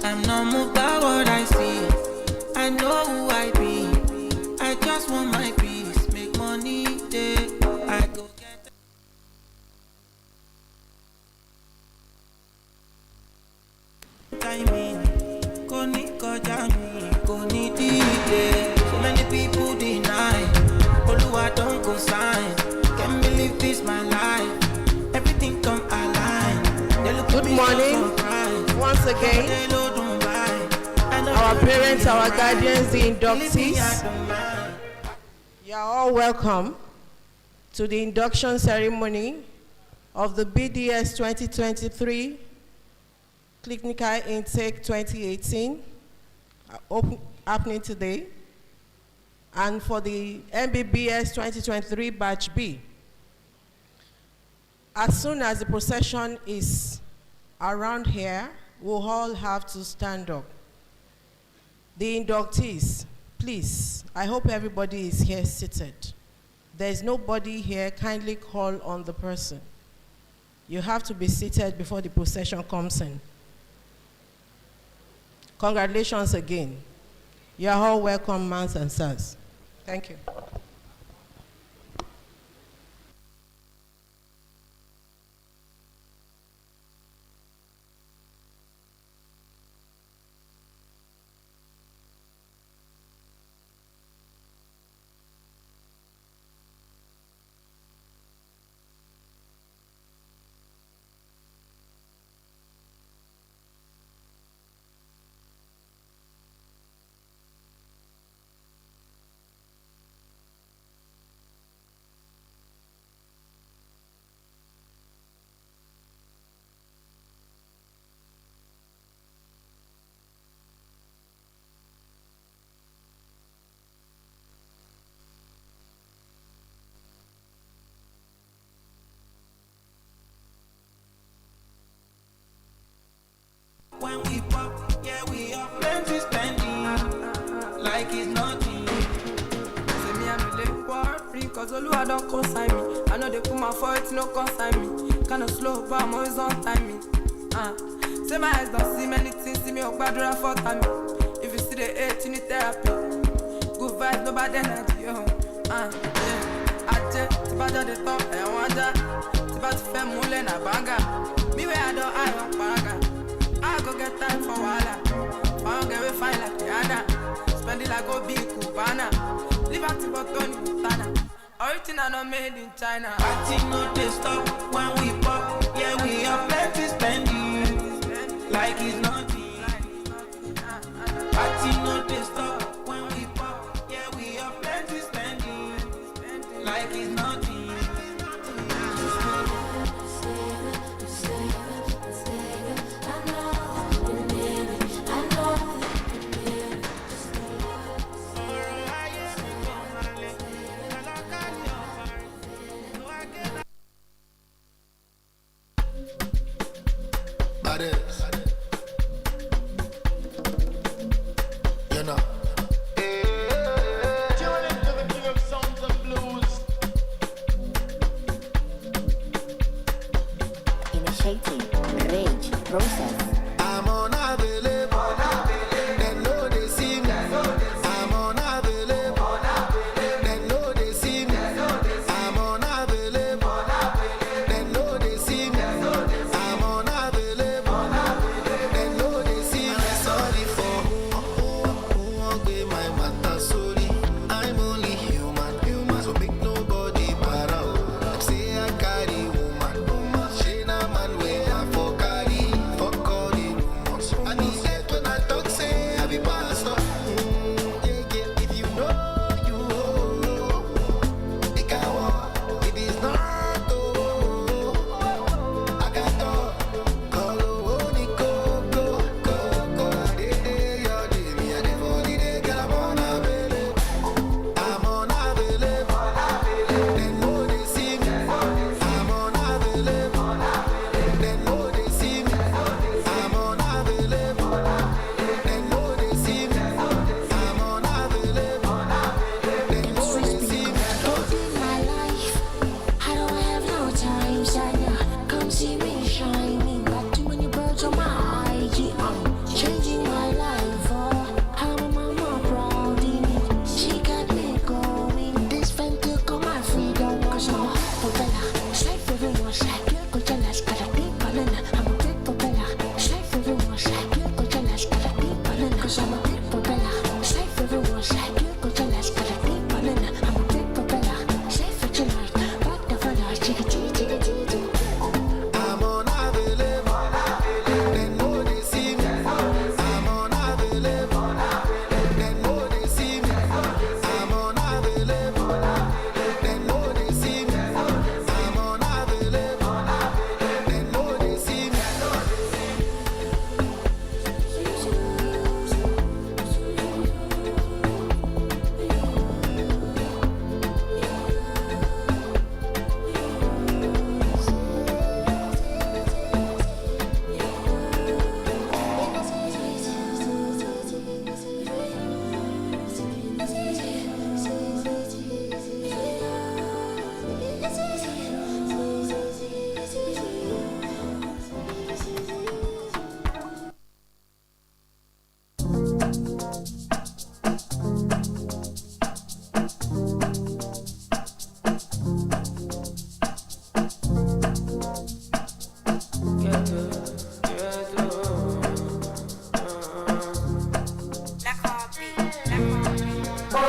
I'm not moved by what I see. I know who I be. I just want my peace. Make money, day. I go get timing. Go need me. Go need it. So many people deny. Oluwa don't go sign. Can't believe this my life. Everything come align. Good morning. Once again, our parents, our guardians, the inductees, you are all welcome to the induction ceremony of the BDS 2023 Clinical Intake 2018, happening today, and for the MBBS 2023 Batch B. As soon as the procession is around here, we'll all have to stand up. The inductees, please, I hope everybody is here seated. There's nobody here, kindly call on the person. You have to be seated before the procession comes in. Congratulations again. You are all welcome, ma'ams and sirs. Thank you. When we pop, yeah, we have plenty spending, like it's nothing. Say me, I'm a late war free, cause Oluwa don't consign me. I know they put my fault, no consign me. Kinda slow, but I'm always on timing. Say my eyes don't see many things, see me up bad for time. If you see the hate, you need therapy. Good vibes, no bad energy, yo. Tibaja the top, I want that. Tibaja fem mule na banga. Me where I don't, I don't paraga. I go get time for wala. I don't get we fine like Rihanna. Spend it like go big Cubana. Liberty but Tony Montana. Original not made in China. Party no they stop when we pop. Yeah, we have plenty spending, like it's nothing. Party no they stop when we pop. Yeah, we have plenty spending, like it's nothing.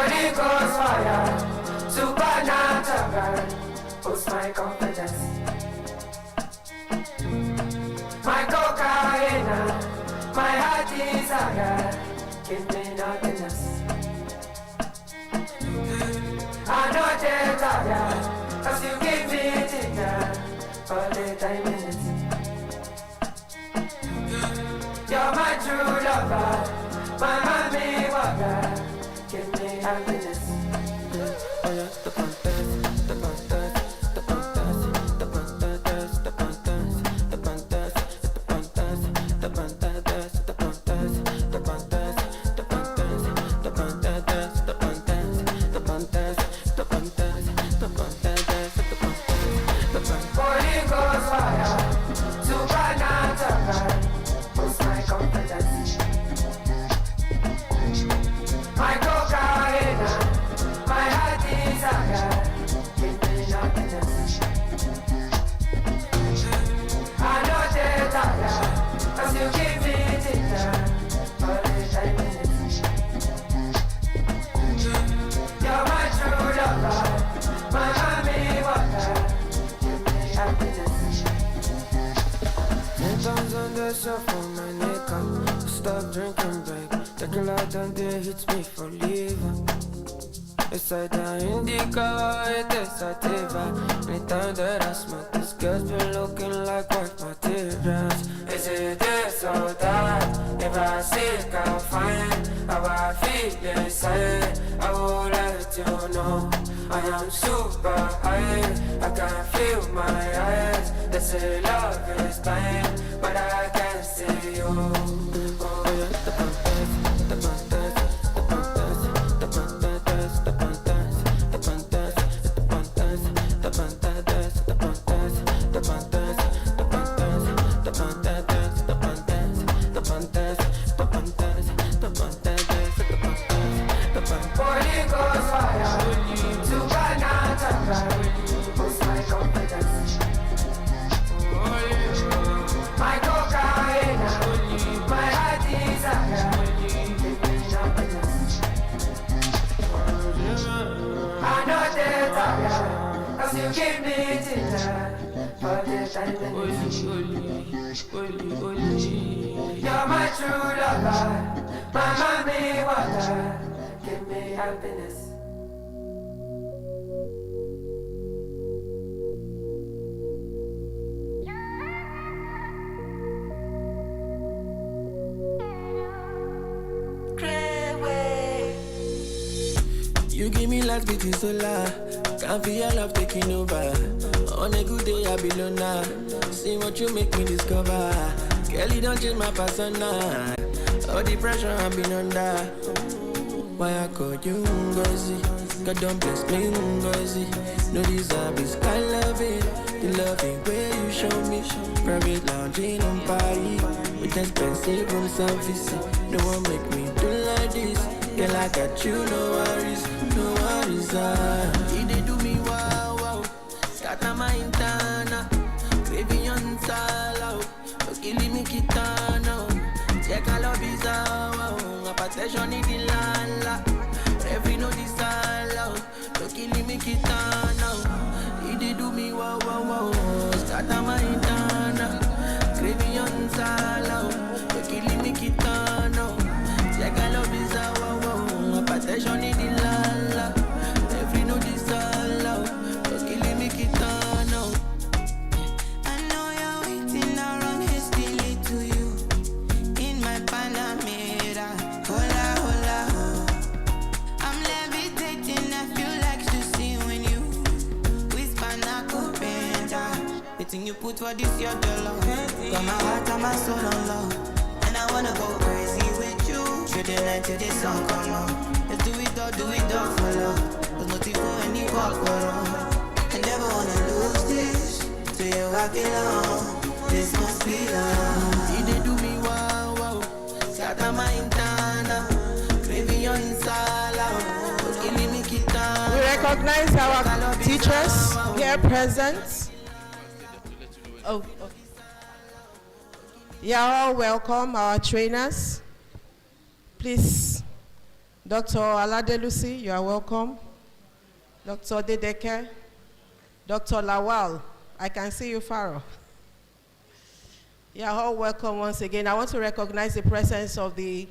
Holy Ghost fire, supernatural, boost my confidence. My cocaine, my heart desire, give me nothingness. I know they're tired, cause you give me dinner for the time minutes. You're my true lover, my mommy water, give me happiness. Oh yeah, the pantas, the pantas. Stop drinking, babe. The girl I done there hits me for leaving. It's like the indica, it is sativa. Anytime that I smoke, this girl's been looking like wife materials. Is it this or that? If I seek, I'll find how I feel inside. I will let you know I am super high. I can feel my eyes. They say love is blind, but I can't see you. You're my true lover, my mommy water, give me happiness. You give me life between solar, can't feel your love taking over. On a good day I be loner, see what you make me discover. Girl, you don't change my persona, all the pressure I've been under. Why I call you Ngozi, God don't bless me Ngozi. No deserve is I love it, the loving way you show me. Private lounging on Paris, with expensive room service. No one make me do like this. Girl, I got you, no worries, no worries. He did do me wow, wow. Scatter my intana, craving on sala. No killing me kitana. Check all of his wow. Apattention in the land. Every no disala. No killing me kitana. He did do me wow, wow, wow. Scatter my intana, craving on sala. No killing me kitana. Check all of his wow. Attention in the lala, every no disala, just killing me kitano. I know you're waiting around hastily to you in my Panamera. Hola, hola, ho. I'm levitating, I feel like to see when you whisper nakupenda. The thing you put for this your dollar, got my heart and my soul on love, and I wanna go crazy with you. Through the night till the sun come out. Let's do it all for love. There's nothing for any corporal. I never wanna lose this. To you I belong. This must be love. He did do me wow, wow. Scatter my intana, craving your insala. Just killing me kitana. We recognize our teachers here present. Oh. You're all welcome, our trainers. Please Dr. Aladelusi, you are welcome. Dr. Dedeke, Dr. Lawal, I can see you, Pharaoh. You are all welcome once again. I want to recognize the presence of the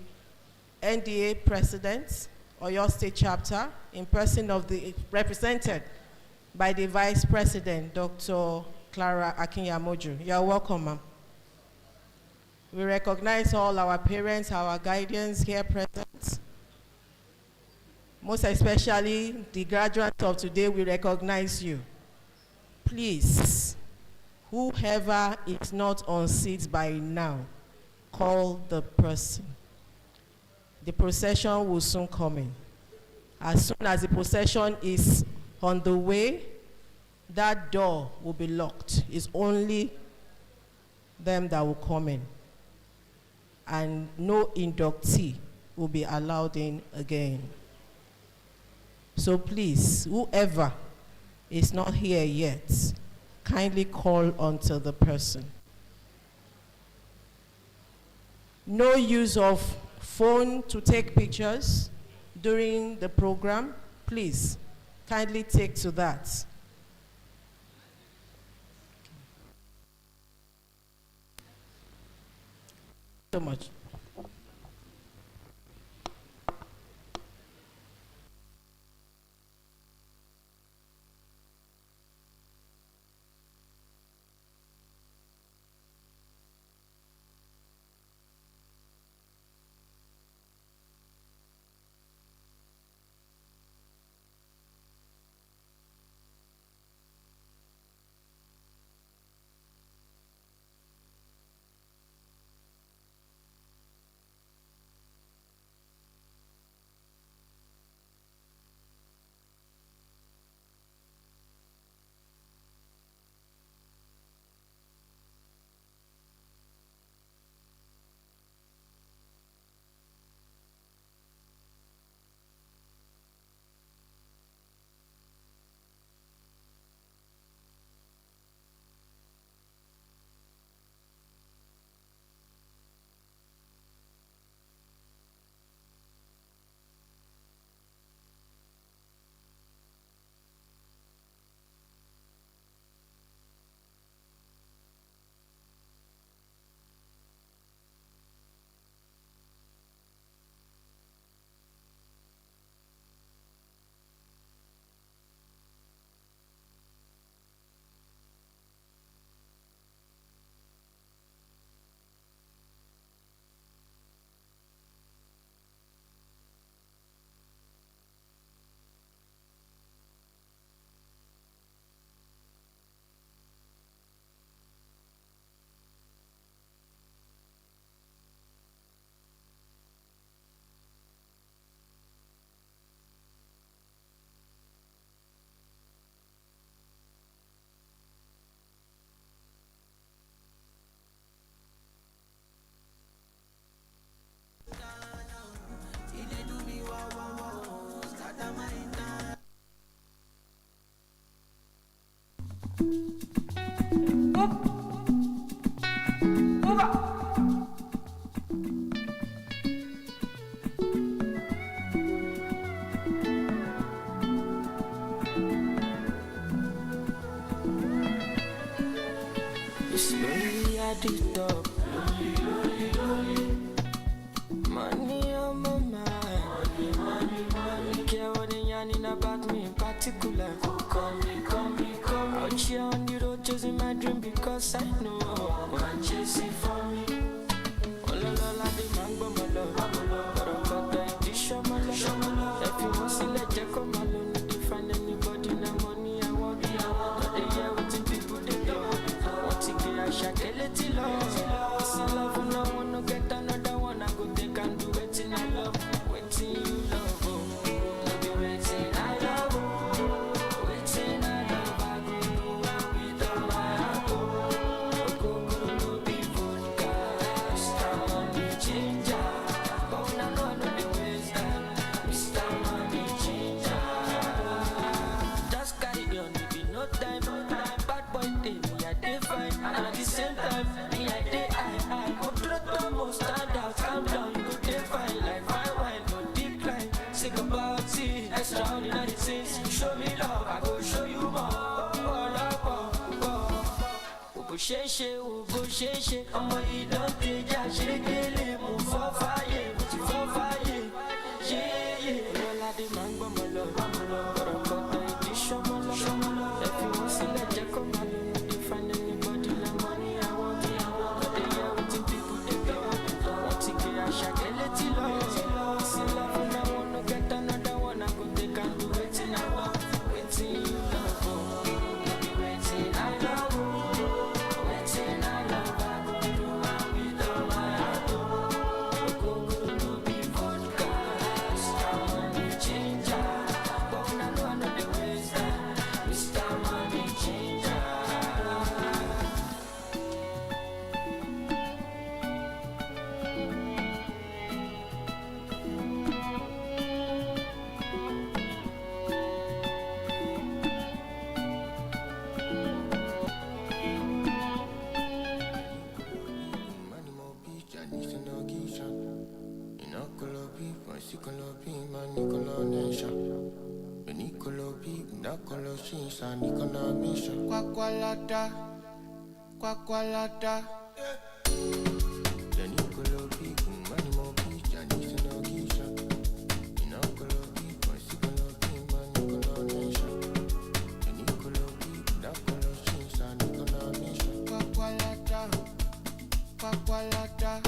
NDA President, or your state chapter, in person of the represented by the Vice President, Dr. Clara Akinyamoju. You are welcome, ma'am. We recognize all our parents, our guardians here present. Most especially the graduates of today, we recognize you. Please, whoever is not on seats by now, call the person. The procession will soon come in. As soon as the procession is on the way, that door will be locked. It's only them that will come in. And no inductee will be allowed in again. So please, whoever is not here yet, kindly call onto the person. No use of phone to take pictures during the program. Please, kindly take to that. So much. Slowly add it up. Money on my mind. Money. Care what they yarning about me in particular. Call me. Out here on the road chasing my dream because I know I'm chasing for me. Oh la la la, the mango my love. But I got the edition my love. If you want to let you come alone, need to find anybody na money I want. But they hear what the people they do. Want to get a shakeleti love. It's a love and I wanna get another one. I go take and do it in I love. Waiting you love. No be waiting I love. Waiting I love. I go do and with all my heart. Go no be vodka. down in all the sins. Show me love, I go show you more. Sheshe, I'm a Inductee, Jashigili, move for fire, for fire. Yeah, all of the man, my love, show my love. If you want to let you come on, you find anybody, the money I want, they are waiting people, they pay. Want to get a shot, let it low. See love, and I want to get another one, I go take and do waiting, I want, waiting, you love, waiting, I love. Quaqualada, quaqualada.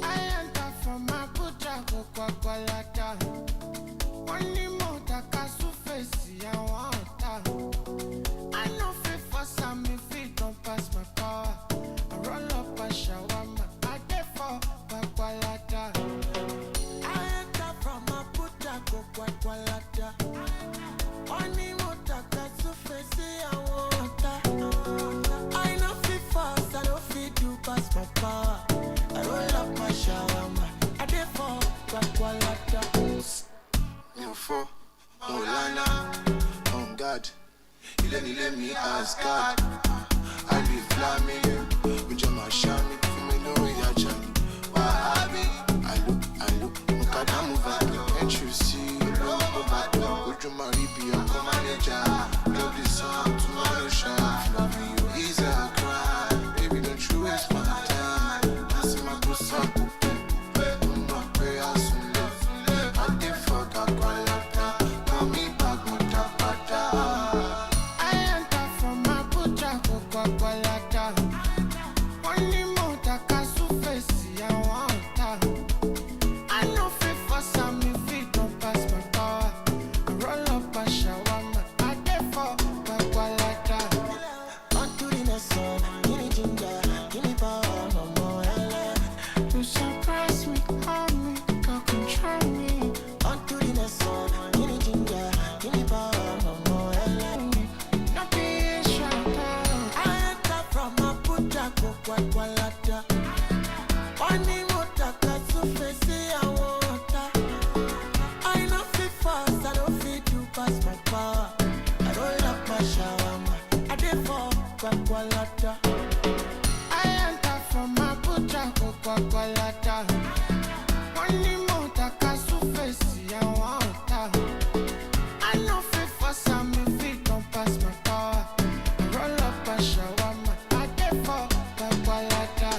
I enter from my puta, quaqualada. Only more that casu face, I want. I know fit for some if it don't pass my power. I roll up a shawarma, I get for quaqualada. I enter from my puta, quaqualada. Only more that casu face, I want. I know fit fast, I don't fit to pass my power. I roll up my shawarma, I get for quaqualada. For Molana, on God, he let me ask God. I be flaming, with my shami, me know ya chani. Wahabi, I look, Mukada move can't you see? Go to my Libya, come manager. Love this song, tomorrow shine. Love you, easy, I cry. Baby, don't you waste my time. I see my pussy, my prayers, I did fuck, I cry. Only more that casu face, I want. I know fit for some if it don't pass my power. I roll up a shawarma, I get for quaqualada. On to the next one, give me ginger, give me power, no more LA. You surprise me, harm me, can't control me. On to the next one, give me ginger, give me power, no more LA. Not be shut down. I enter from my puta, quaqualada. Only more that casu face, I want. I know fit fast, I don't fit to pass my power. I roll up my shawarma, I did for quaqualada. I enter from my puta, quaqualada. Only more that casu face, I want. I know fit for some if it don't pass my power. I roll up a shawarma, I get for quaqualada.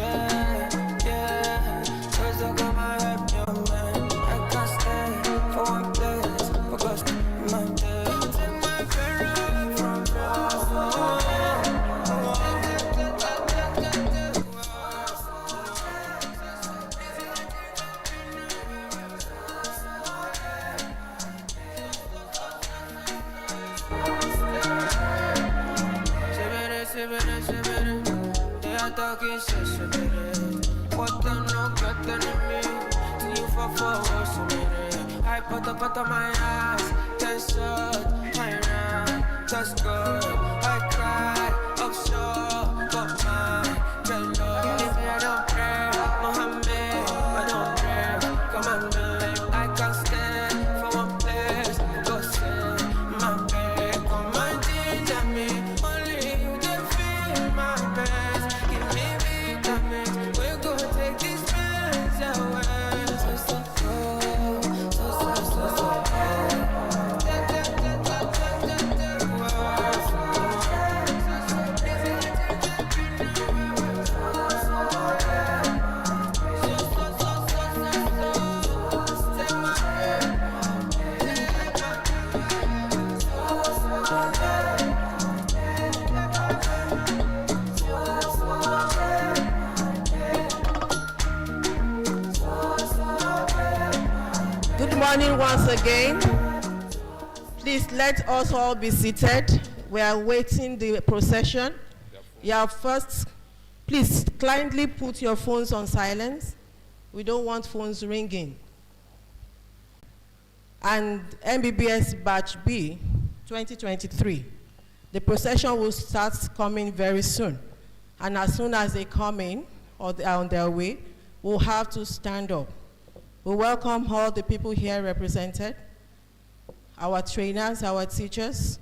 yeah, yeah. Cause I got my rep, yo, man. I can't stay for one place, focus my day. Take my Ferrari from they are talking shit, what the no better than me? See you for I put up on my ass, that's short, I ran, that's good. I cry, offshore, but my jello. If I don't pray, Mohammed, I don't pray, come on, man. I can't stand for one place, go say, my baby, come on, ginger me, only you can feel my best. Give me vitamins, we're gonna take these pills away. Good morning once again. Please let us all be seated. We are waiting the procession. Yeah, first, please kindly put your phones on silence. We don't want phones ringing. And MBBS Batch B 2023, the procession will start coming very soon. And as soon as they come in or they are on their way, we'll have to stand up. We welcome all the people here represented, our trainers, our teachers.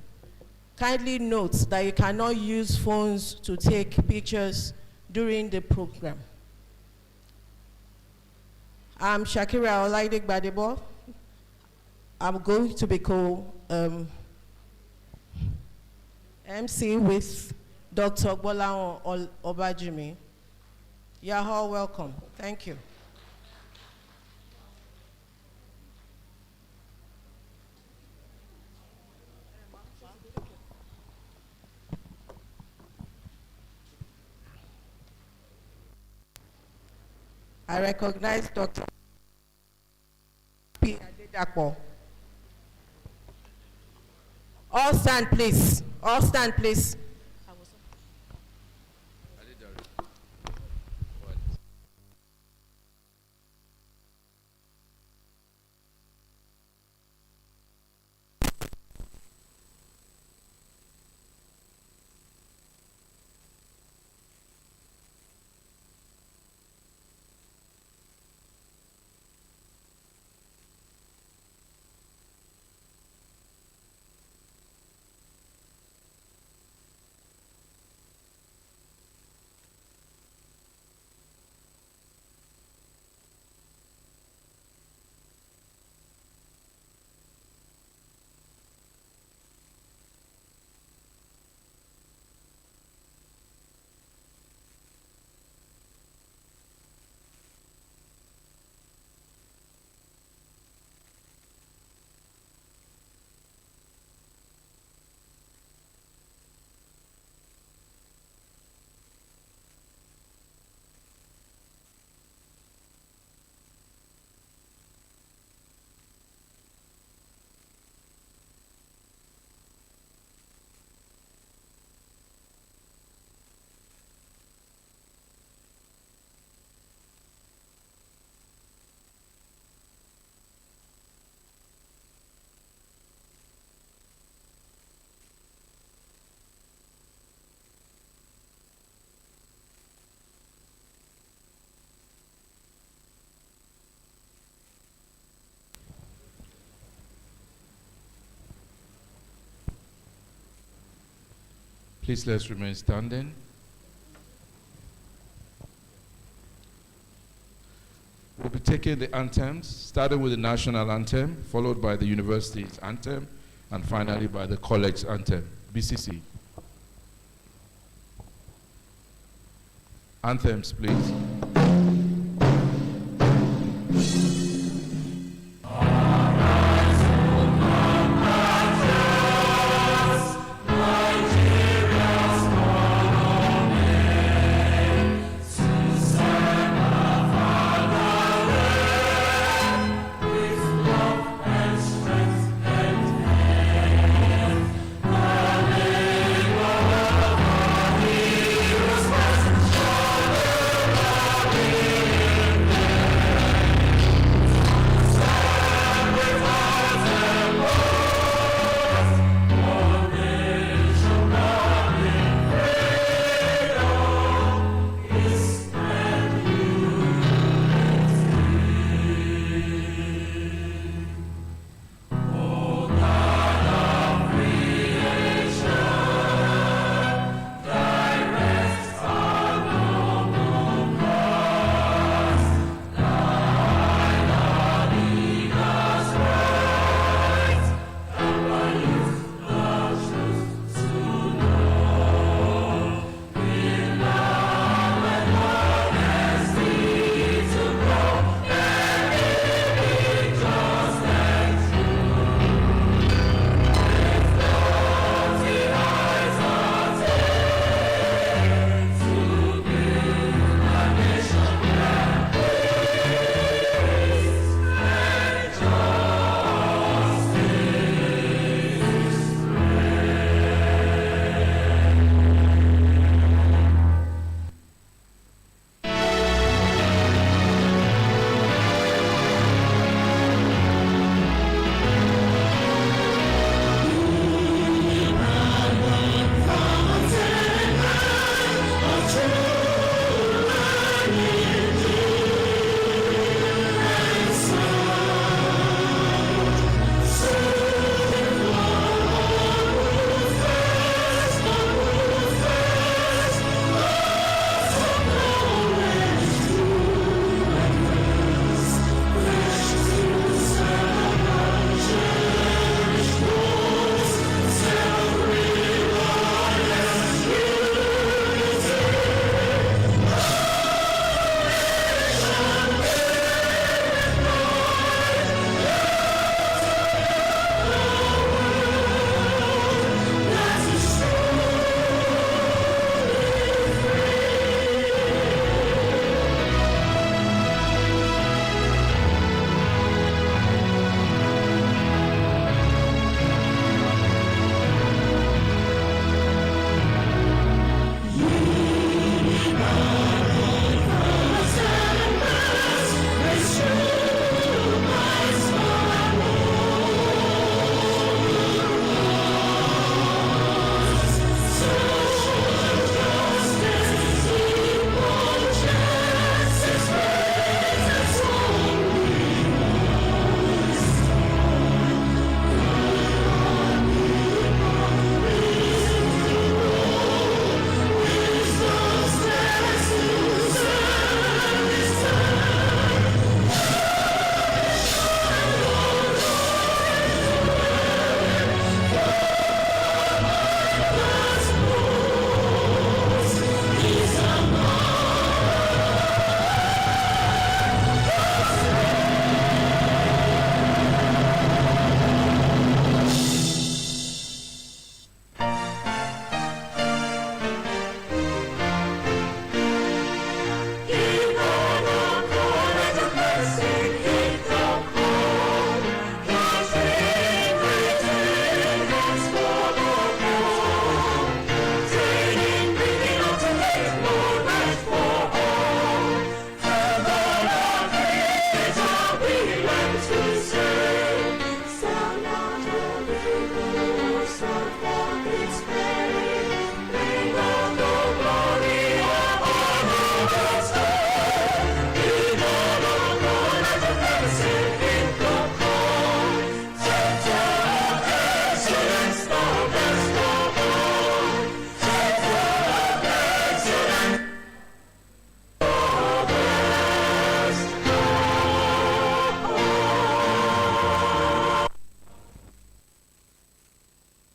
Kindly note that you cannot use phones to take pictures during the program. I'm Shakira Olaidik Badebo. I'm going to be MC with Dr. Bola Obajimi. You're all welcome. Thank you. I recognize Dr. P. Adedapo. All stand, please. All stand, please. Please let's remain standing. We'll be taking the anthems, starting with the national anthem, followed by the university's anthem, and finally by the college anthem, BCC. Anthems, please.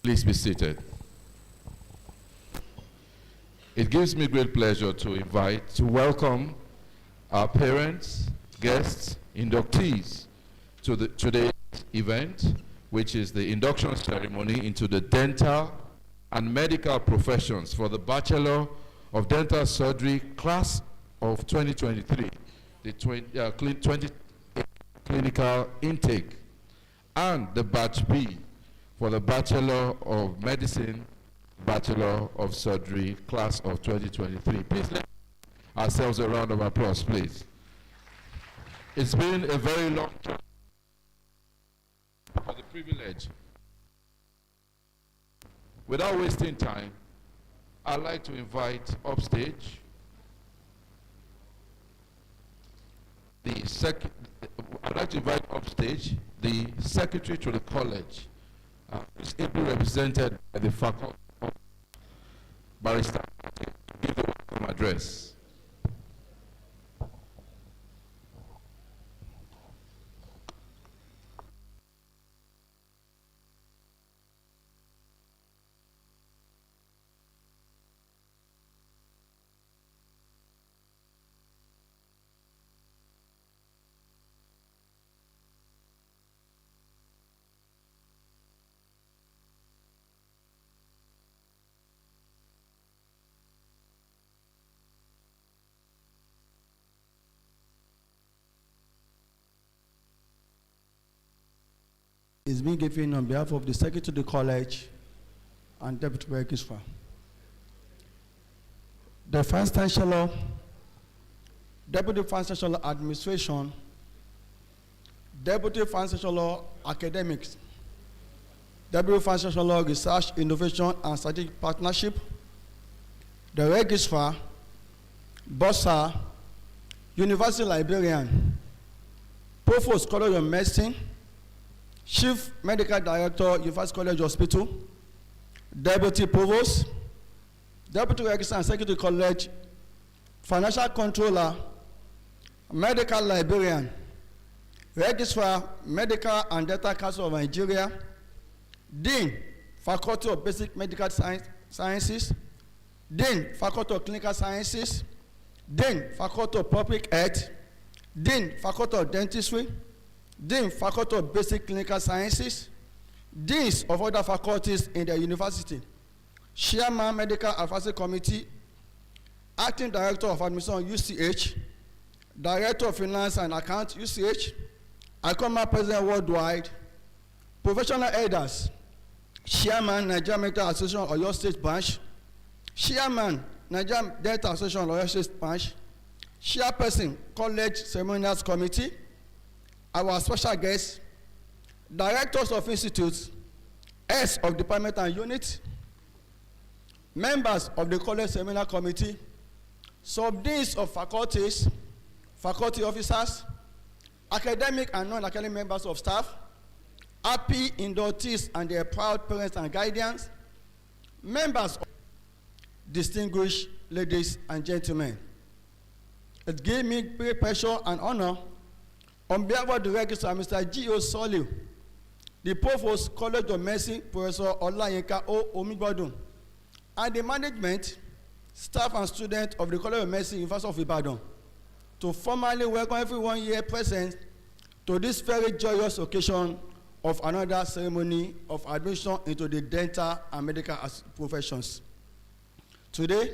Please be seated. It gives me great pleasure to welcome our parents, guests, inductees to today's event, which is the induction ceremony into the dental and medical professions for the Bachelor of Dental Surgery class of 2023, the 20 clinical intake, and the batch B for the Bachelor of Medicine, Bachelor of Surgery class of 2023. Please let ourselves a round of applause, please. It's been a very long time for the privilege. Without wasting time, I'd like to invite upstage the secretary to the college, who is ably represented by the faculty of Barrister, to give the welcome address. Is being given on behalf of the Secretary to the College and Deputy Registrar. The Vice Chancellor, Deputy Vice Chancellor Administration, Deputy Vice Chancellor Academics, Deputy Vice Chancellor Research, Innovation and Strategic Partnership, the Registrar, Bursar, University Librarian, Provost College of Medicine, Chief Medical Director, University College Hospital, Deputy Provost, Deputy Registrar and Secretary College, Financial Controller, Medical Librarian, Registrar, Medical and Dental Council of Nigeria, Dean, Faculty of Basic Medical Sciences, Dean, Faculty of Clinical Sciences, Dean, Faculty of Public Health, Dean, Faculty of Dentistry, Dean, Faculty of Basic Clinical Sciences, Deans of other faculties in the university, Chairman Medical Advisory Committee, Acting Director of Admission UCH, Director of Finance and Account UCH, ICOMA President Worldwide, Professional Elders, Chairman Nigerian Medical Association Oyo State Branch, Chairman Nigerian Dental Association Oyo State Branch, Chairperson College Ceremonials Committee, our special guests, directors of institutes, heads of department and unit, members of the college seminar committee, sub-deans of faculties, faculty officers, academic and non-academic members of staff, happy inductees and their proud parents and guardians, members of distinguished ladies and gentlemen. It gave me great pleasure and honor on behalf of the registrar, Mr. G.O. Soliu, the Provost, College of Medicine, Professor Olayinka O. Omigbodun, and the management, staff and students of the College of Medicine, University of Ibadan, to formally welcome everyone here present to this very joyous occasion of another ceremony of admission into the dental and medical professions. Today,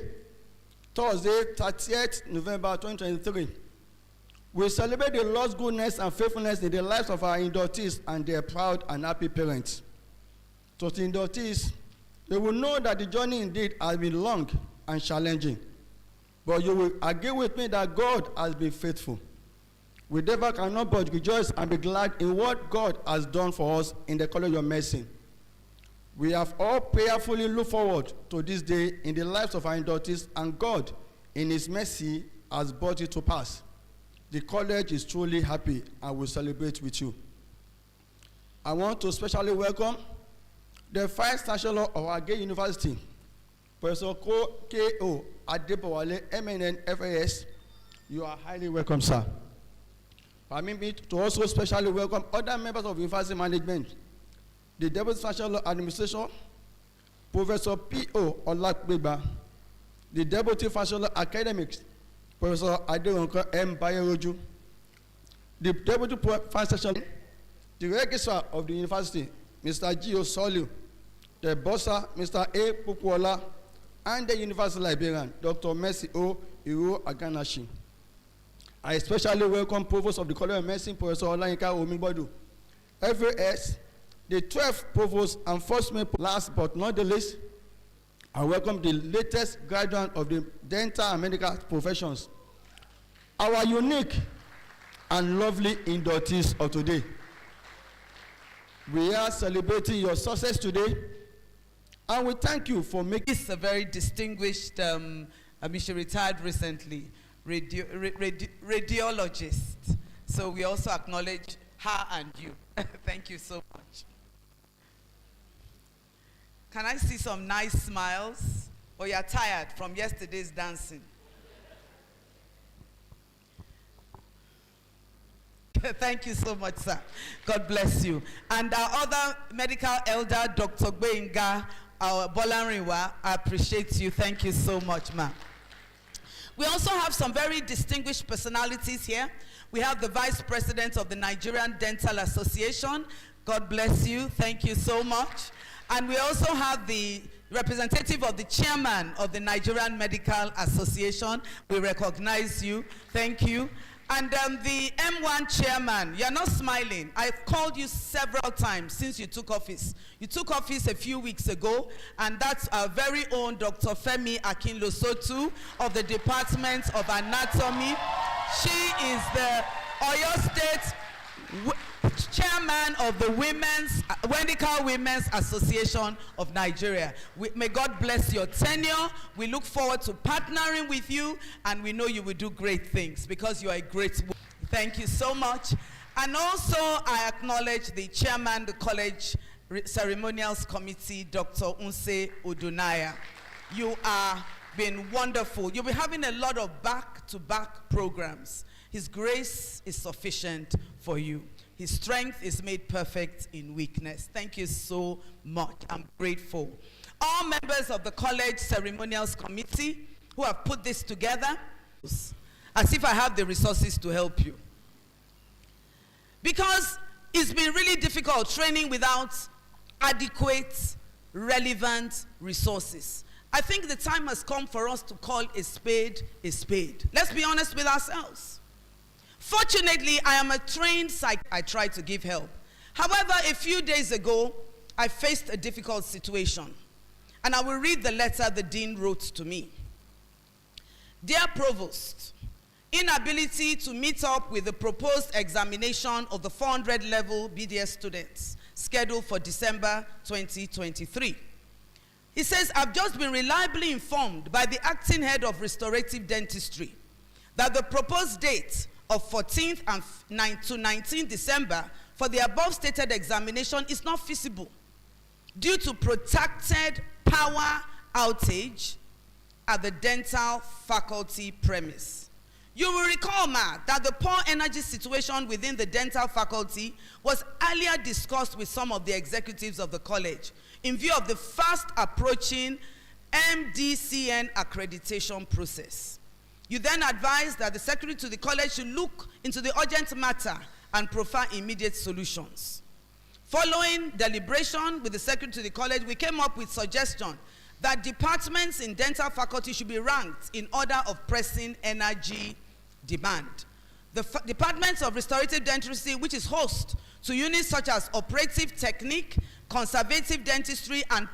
Thursday, 30th November 2023, we celebrate the Lord's goodness and faithfulness in the lives of our inductees and their proud and happy parents. To the inductees, they will know that the journey indeed has been long and challenging, but you will agree with me that God has been faithful. We never cannot but rejoice and be glad in what God has done for us in the College of Medicine. We have all prayerfully looked forward to this day in the lives of our inductees, and God, in His mercy, has brought it to pass. The college is truly happy and will celebrate with you. I want to especially welcome the Vice Chancellor of our Gay University, Professor K.O. Adebowale, MNN FAS. You are highly welcome, sir. Permit me to also especially welcome other members of university management, the Deputy Chancellor Administration, Professor P.O. Olakbeba, the Deputy Chancellor Academics, Professor Aderonke M. Bayeroju, the Deputy Chancellor, the Registrar of the University, Mr. G. Osolu, the Bossa, Mr. A. Pukuola, and the University Librarian, Dr. Mercy O. Iro Aganashi. I especially welcome Provost of the College of Medicine, Professor Olayinka Omibodu, FAS, the 12th Provost and first May. Last but not the least, I welcome the latest graduate of the dental and medical professions, our unique and lovely inductees of today. We are celebrating your success today, and we thank you for making. He's a very distinguished, she retired recently, radiologist. So we also acknowledge her and you. Thank you so much. Can I see some nice smiles? Or you're tired from yesterday's dancing? Thank you so much, sir. God bless you. And our other medical elder, Dr. Gbenga Bolanriwa, I appreciate you. Thank you so much, ma'am. We also have some very distinguished personalities here. We have the Vice President of the Nigerian Dental Association. God bless you. Thank you so much. And we also have the representative of the Chairman of the Nigerian Medical Association. We recognize you. Thank you. And the M1 chairman, you're not smiling. I've called you several times since you took office. You took office a few weeks ago, and that's our very own Dr. Femi Akinlosotu of the Department of Anatomy. She is the Oyo State chairman of the Medical Women's Association of Nigeria. May God bless your tenure. We look forward to partnering with you, and we know you will do great things because you are a great woman. Thank you so much. And also, I acknowledge the chairman, the College Ceremonials Committee, Dr. Unse Odunaya. You are been wonderful. You'll be having a lot of back-to-back programs. His grace is sufficient for you. His strength is made perfect in weakness. Thank you so much. I'm grateful. All members of the College Ceremonials Committee who have put this together, as if I have the resources to help you. Because it's been really difficult training without adequate, relevant resources. I think the time has come for us to call a spade a spade. Let's be honest with ourselves. Fortunately, I am a trained psychologist. I try to give help. However, a few days ago, I faced a difficult situation. And I will read the letter the dean wrote to me. Dear Provost, inability to meet up with the proposed examination of the 400 level BDS students scheduled for December 2023. He says, I've just been reliably informed by the acting head of restorative dentistry that the proposed date of 14th and to 19th December for the above stated examination is not feasible due to protracted power outage at the dental faculty premise. You will recall, Ma, that the poor energy situation within the dental faculty was earlier discussed with some of the executives of the college in view of the fast approaching MDCN accreditation process. You then advised that the secretary to the college should look into the urgent matter and provide immediate solutions. Following deliberation with the secretary to the college, we came up with suggestion that departments in dental faculty should be ranked in order of pressing energy demand. The departments of restorative dentistry, which is host to units such as operative technique, conservative dentistry, and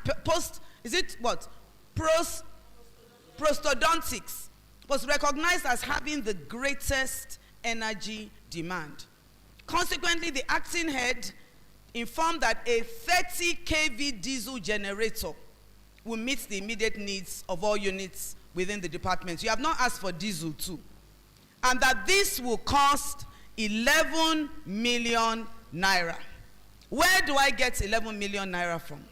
prosthodontics, was recognized as having the greatest energy demand. Consequently, the acting head informed that a 30 kV diesel generator will meet the immediate needs of all units within the department. You have not asked for diesel too. And that this will cost 11 million naira. Where do I get 11 million naira from?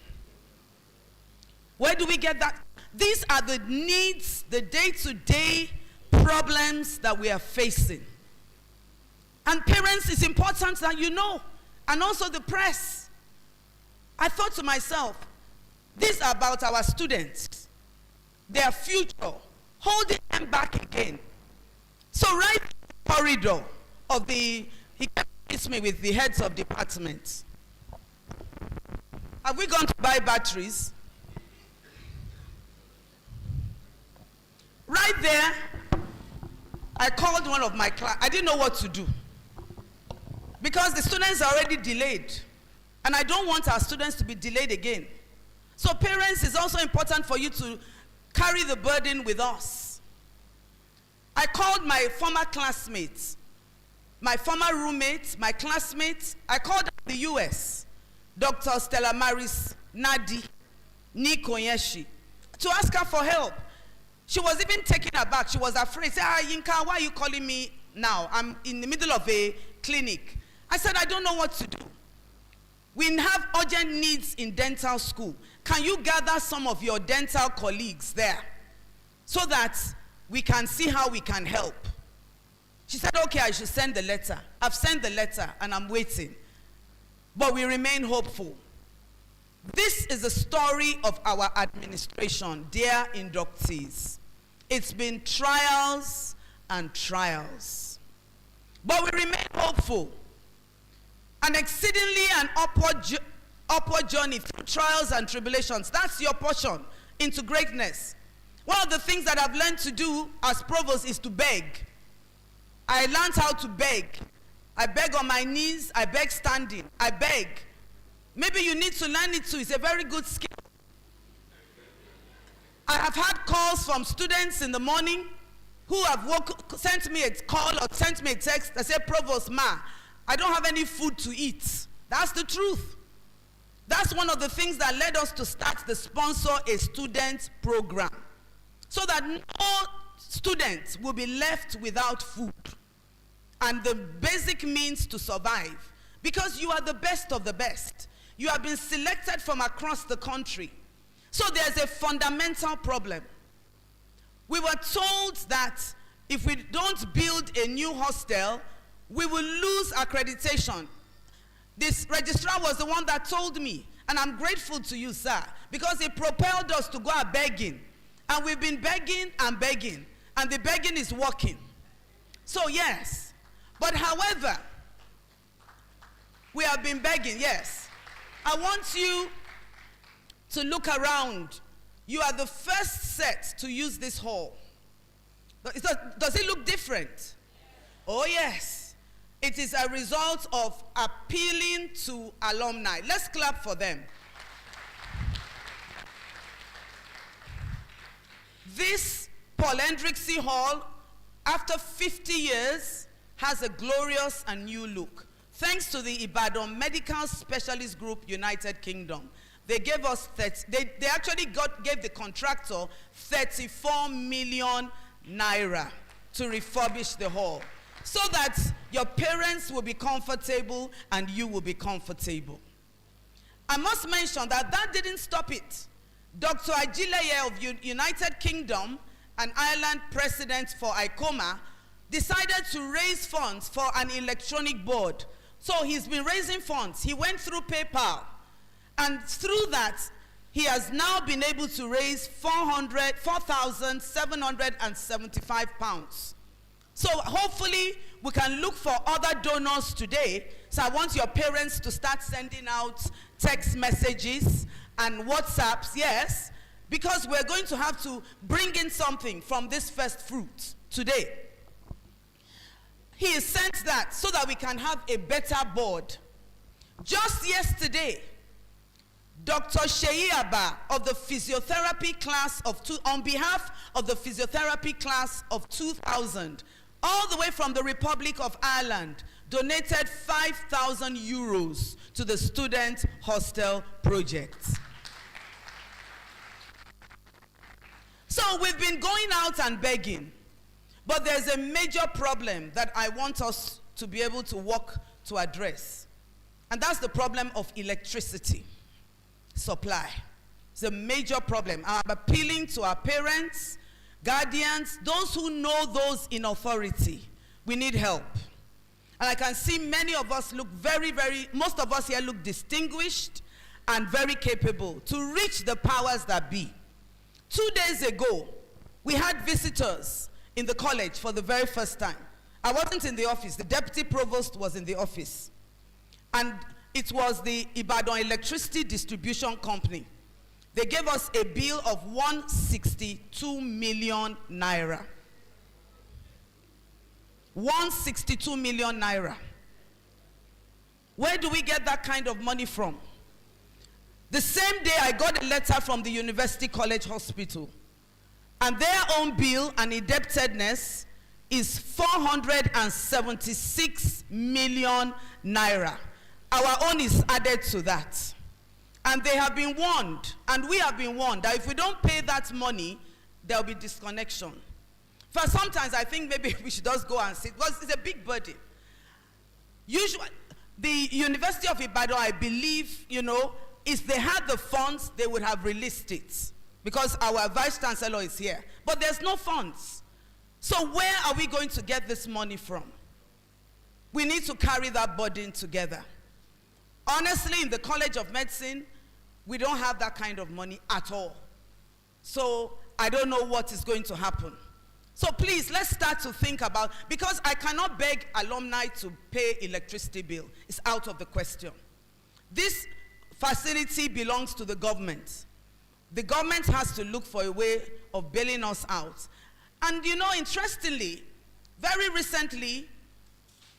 Where do we get that? These are the needs, the day-to-day problems that we are facing. And parents, it's important that you know, and also the press. I thought to myself, these are about our students, their future, holding them back again. So right in the corridor of he meets me with the heads of departments. Have we gone to buy batteries? Right there, I called one of my class. I didn't know what to do because the students are already delayed, and I don't want our students to be delayed again. So parents, it's also important for you to carry the burden with us. I called my former classmates, my former roommates, my classmates. I called them in the US, Dr. Stella Maris Nadi Nikoyeshi, to ask her for help. She was even taken aback. She was afraid. Say, Yinka, why are you calling me now? I'm in the middle of a clinic. I said, I don't know what to do. We have urgent needs in dental school. Can you gather some of your dental colleagues there so that we can see how we can help? She said, okay, I should send the letter. I've sent the letter and I'm waiting. But we remain hopeful. This is the story of our administration, dear inductees. It's been trials and trials. But we remain hopeful. An exceedingly and upward journey through trials and tribulations. That's your portion into greatness. One of the things that I've learned to do as provost is to beg. I learned how to beg. I beg on my knees. I beg standing. I beg. Maybe you need to learn it too. It's a very good skill. I have had calls from students in the morning who have sent me a call or sent me a text that said, Provost, ma, I don't have any food to eat. That's the truth. That's one of the things that led us to start the Sponsor a Student program, so that no student will be left without food and the basic means to survive, because you are the best of the best. You have been selected from across the country. So there's a fundamental problem. We were told that if we don't build a new hostel, we will lose accreditation. This registrar was the one that told me, and I'm grateful to you, sir, because it propelled us to go out begging. And we've been begging, and the begging is working. So yes, but however, we have been begging, yes. I want you to look around. You are the first set to use this hall. Does it look different? Oh yes. It is a result of appealing to alumni. Let's clap for them. This Paul Hendrickse Hall, after 50 years, has a glorious and new look. Thanks to the Ibadan Medical Specialist Group, United Kingdom. They gave us, they actually gave the contractor 34 million naira to refurbish the hall, so that your parents will be comfortable and you will be comfortable. I must mention that that didn't stop it. Dr. Ajileye of United Kingdom, an Ireland president for ICOMA, decided to raise funds for an electronic board. So he's been raising funds. He went through PayPal. And through that, he has now been able to raise 4,775 pounds. So hopefully, we can look for other donors today. So I want your parents to start sending out text messages and WhatsApps, yes, because we're going to have to bring in something from this first fruit today. He has sent that so that we can have a better board. Just yesterday, Dr. Sheiaba of the physiotherapy class of on behalf of the physiotherapy class of 2000, all the way from the Republic of Ireland, donated 5,000 euros to the student hostel project. So we've been going out and begging. But there's a major problem that I want us to be able to work to address. And that's the problem of electricity supply. It's a major problem. I'm appealing to our parents, guardians, those who know those in authority. We need help. And I can see many of us look most of us here look distinguished and very capable to reach the powers that be. 2 days ago, We had visitors in the college for the very first time. I wasn't in the office. The deputy provost was in the office. And it was the Ibadan Electricity Distribution Company. They gave us a bill of 162 million naira. 162 million naira. Where do we get that kind of money from? The same day I got a letter from the University College Hospital, and their own bill and indebtedness is 476 million naira. Our own is added to that. And they have been warned, and we have been warned, that if we don't pay that money, there will be disconnection. For sometimes I think maybe we should just go and sit, because it's a big burden. Usually, the University of Ibadan, I believe, you know, if they had the funds, they would have released it, because our Vice Chancellor is here. But there's no funds. So where are we going to get this money from? We need to carry that burden together. Honestly, in the College of Medicine, we don't have that kind of money at all. So I don't know what is going to happen. So please, let's start to think about, because I cannot beg alumni to pay electricity bill. It's out of the question. This facility belongs to the government. The government has to look for a way of bailing us out. And you know, interestingly, very recently,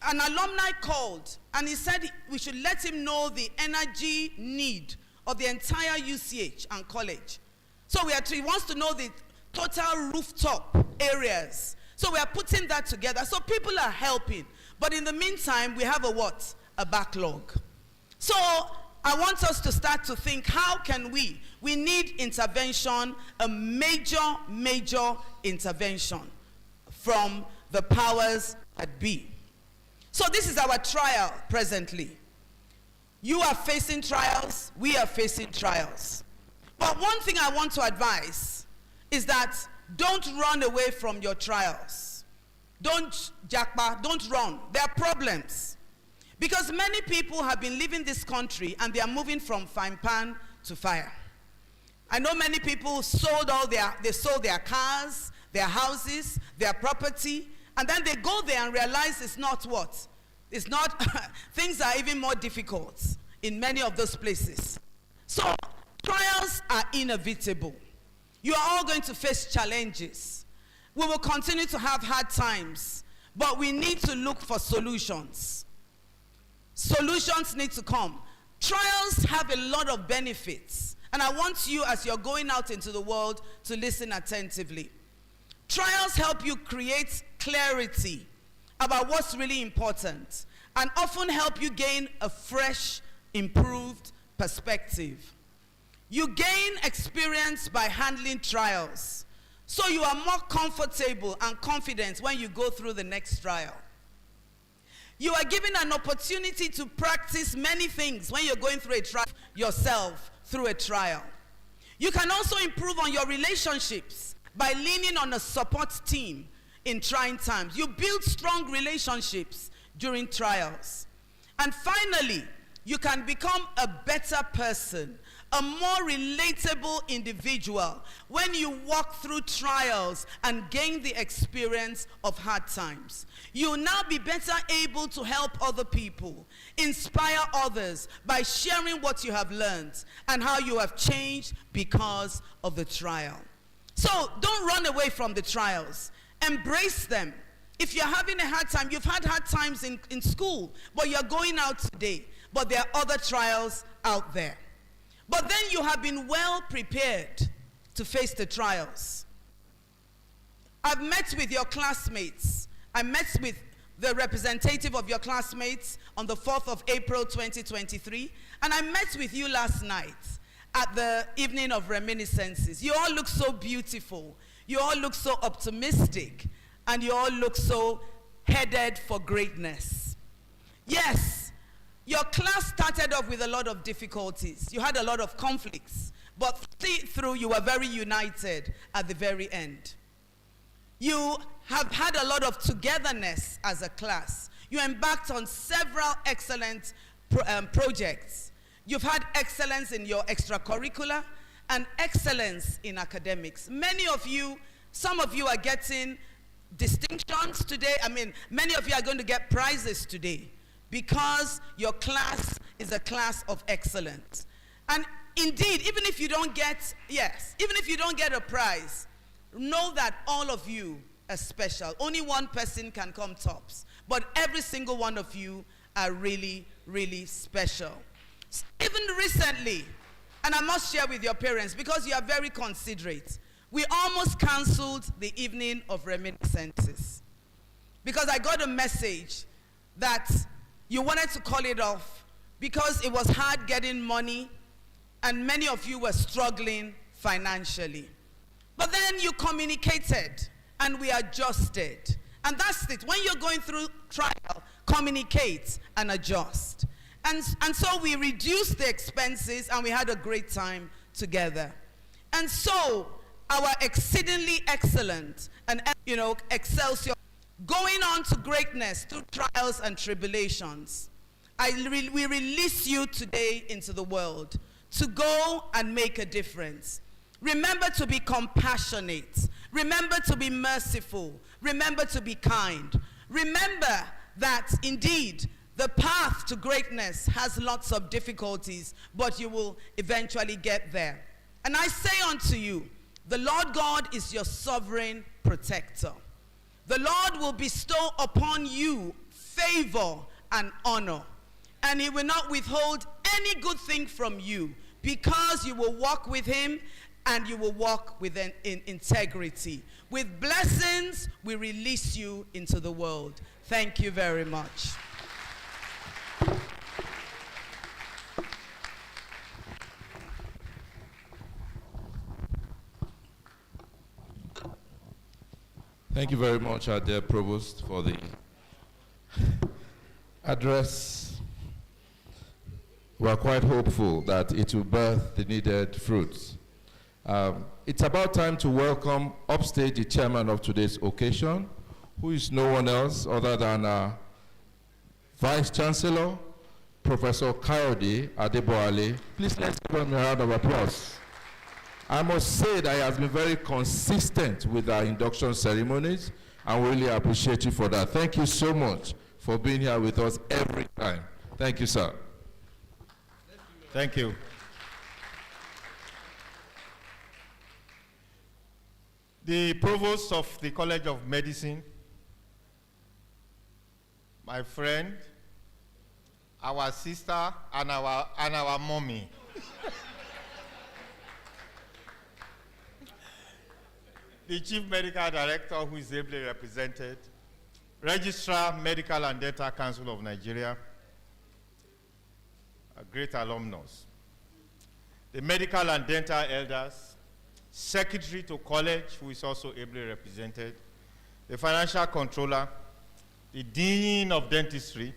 an alumni called and he said we should let him know the energy need of the entire UCH and college. So he wants to know the total rooftop areas. So we are putting that together. So people are helping. But in the meantime, we have a what? A backlog. So I want us to start to think, how can we need intervention, a major intervention from the powers that be. So this is our trial presently. You are facing trials, we are facing trials. But one thing I want to advise is that don't run away from your trials. Don't run. There are problems. Because many people have been leaving this country and they are moving from frying pan to fire. I know many people sold their cars, their houses, their property, and then they go there and realize it's not what? It's not, things are even more difficult in many of those places. So trials are inevitable. You are all going to face challenges. We will continue to have hard times, but we need to look for solutions. Solutions need to come. Trials have a lot of benefits, and I want you, as you're going out into the world, to listen attentively. Trials help you create clarity about what's really important, and often help you gain a fresh, improved perspective. You gain experience by handling trials, so you are more comfortable and confident when you go through the next trial. You are given an opportunity to practice many things when you're going through a trial yourself through a trial. You can also improve on your relationships by leaning on a support team in trying times. You build strong relationships during trials. And finally, you can become a better person, a more relatable individual when you walk through trials and gain the experience of hard times. You'll now be better able to help other people, inspire others by sharing what you have learned and how you have changed because of the trial. So don't run away from the trials. Embrace them. If you're having a hard time, you've had hard times in school, but you're going out today, but there are other trials out there. But then you have been well prepared to face the trials. I've met with your classmates. I met with the representative of your classmates on the 4th of April 2023, and I met with you last night at the evening of reminiscences. You all look so beautiful. You all look so optimistic, and you all look so headed for greatness. Yes, your class started off with a lot of difficulties. You had a lot of conflicts, but through you were very united at the very end. You have had a lot of togetherness as a class. You embarked on several excellent projects. You've had excellence in your extracurricular and excellence in academics. Many of you Some of you are getting distinctions today. I mean, many of you are going to get prizes today because your class is a class of excellence. And indeed, even if you don't get, even if you don't get a prize, know that all of you are special. Only one person can come tops, but every single one of you are really, really special. Even recently, and I must share with your parents because you are very considerate, we almost canceled the evening of reminiscences because I got a message that you wanted to call it off because it was hard getting money and many of you were struggling financially. But then you communicated and we adjusted. And that's it. When you're going through trial, communicate and adjust. And so we reduced the expenses and we had a great time together. And so our exceedingly excellent and, excelsior, going on to greatness through trials and tribulations, we release you today into the world to go and make a difference. Remember to be compassionate. Remember to be merciful. Remember to be kind. Remember that indeed the path to greatness has lots of difficulties, but you will eventually get there. And I say unto you, the Lord God is your sovereign protector. The Lord will bestow upon you favor and honor, and he will not withhold any good thing from you because you will walk with him and you will walk with in integrity. With blessings, we release you into the world. Thank you very much. Thank you very much, our dear Provost, for the address. We are quite hopeful that it will birth the needed fruits. It's about time to welcome upstage the chairman of today's occasion, who is no one else other than our Vice Chancellor, Professor Kayode Adeboale. Please let's give him a round of applause. I must say that he has been very consistent with our induction ceremonies, and we really appreciate you for that. Thank you so much for being here with us every time. Thank you, sir. Thank you. The Provost of the College of Medicine, my friend, our sister, and our mommy. The Chief Medical Director, who is ably represented, Registrar, Medical and Dental Council of Nigeria, a great alumnus, the Medical and Dental Elders, Secretary to College, who is also ably represented, the Financial Controller, the Dean of Dentistry,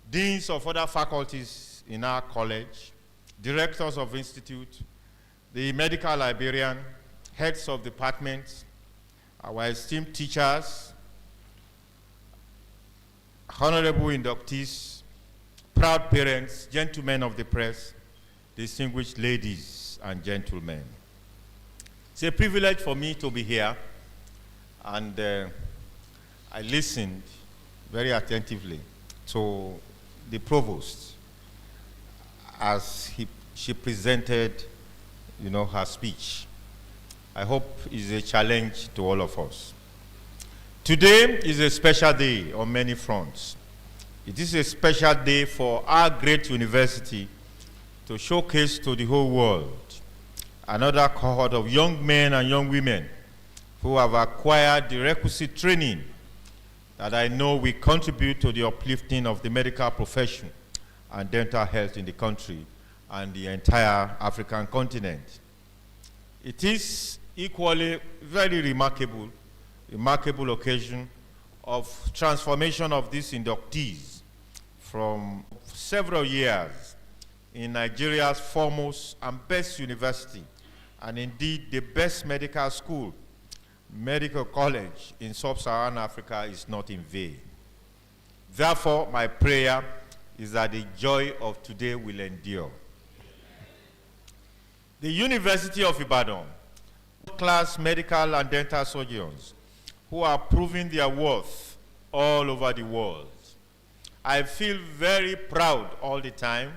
Deans of other faculties in our college, Directors of Institute, the Medical Librarian, Heads of Departments, our esteemed teachers, honorable inductees, proud parents, gentlemen of the press, distinguished ladies and gentlemen. It's a privilege for me to be here, and I listened very attentively to the Provost as she presented, her speech. I hope it's a challenge to all of us. Today is a special day on many fronts. It is a special day for our great university to showcase to the whole world another cohort of young men and young women who have acquired the requisite training that I know will contribute to the uplifting of the medical profession and dental health in the country and the entire African continent. It is equally very remarkable occasion of transformation of these inductees from several years in Nigeria's foremost and best university, and indeed the best medical school, medical college in sub-Saharan Africa, is not in vain. Therefore, my prayer is that the joy of today will endure. The University of Ibadan world-class medical and dental surgeons who are proving their worth all over the world. I feel very proud all the time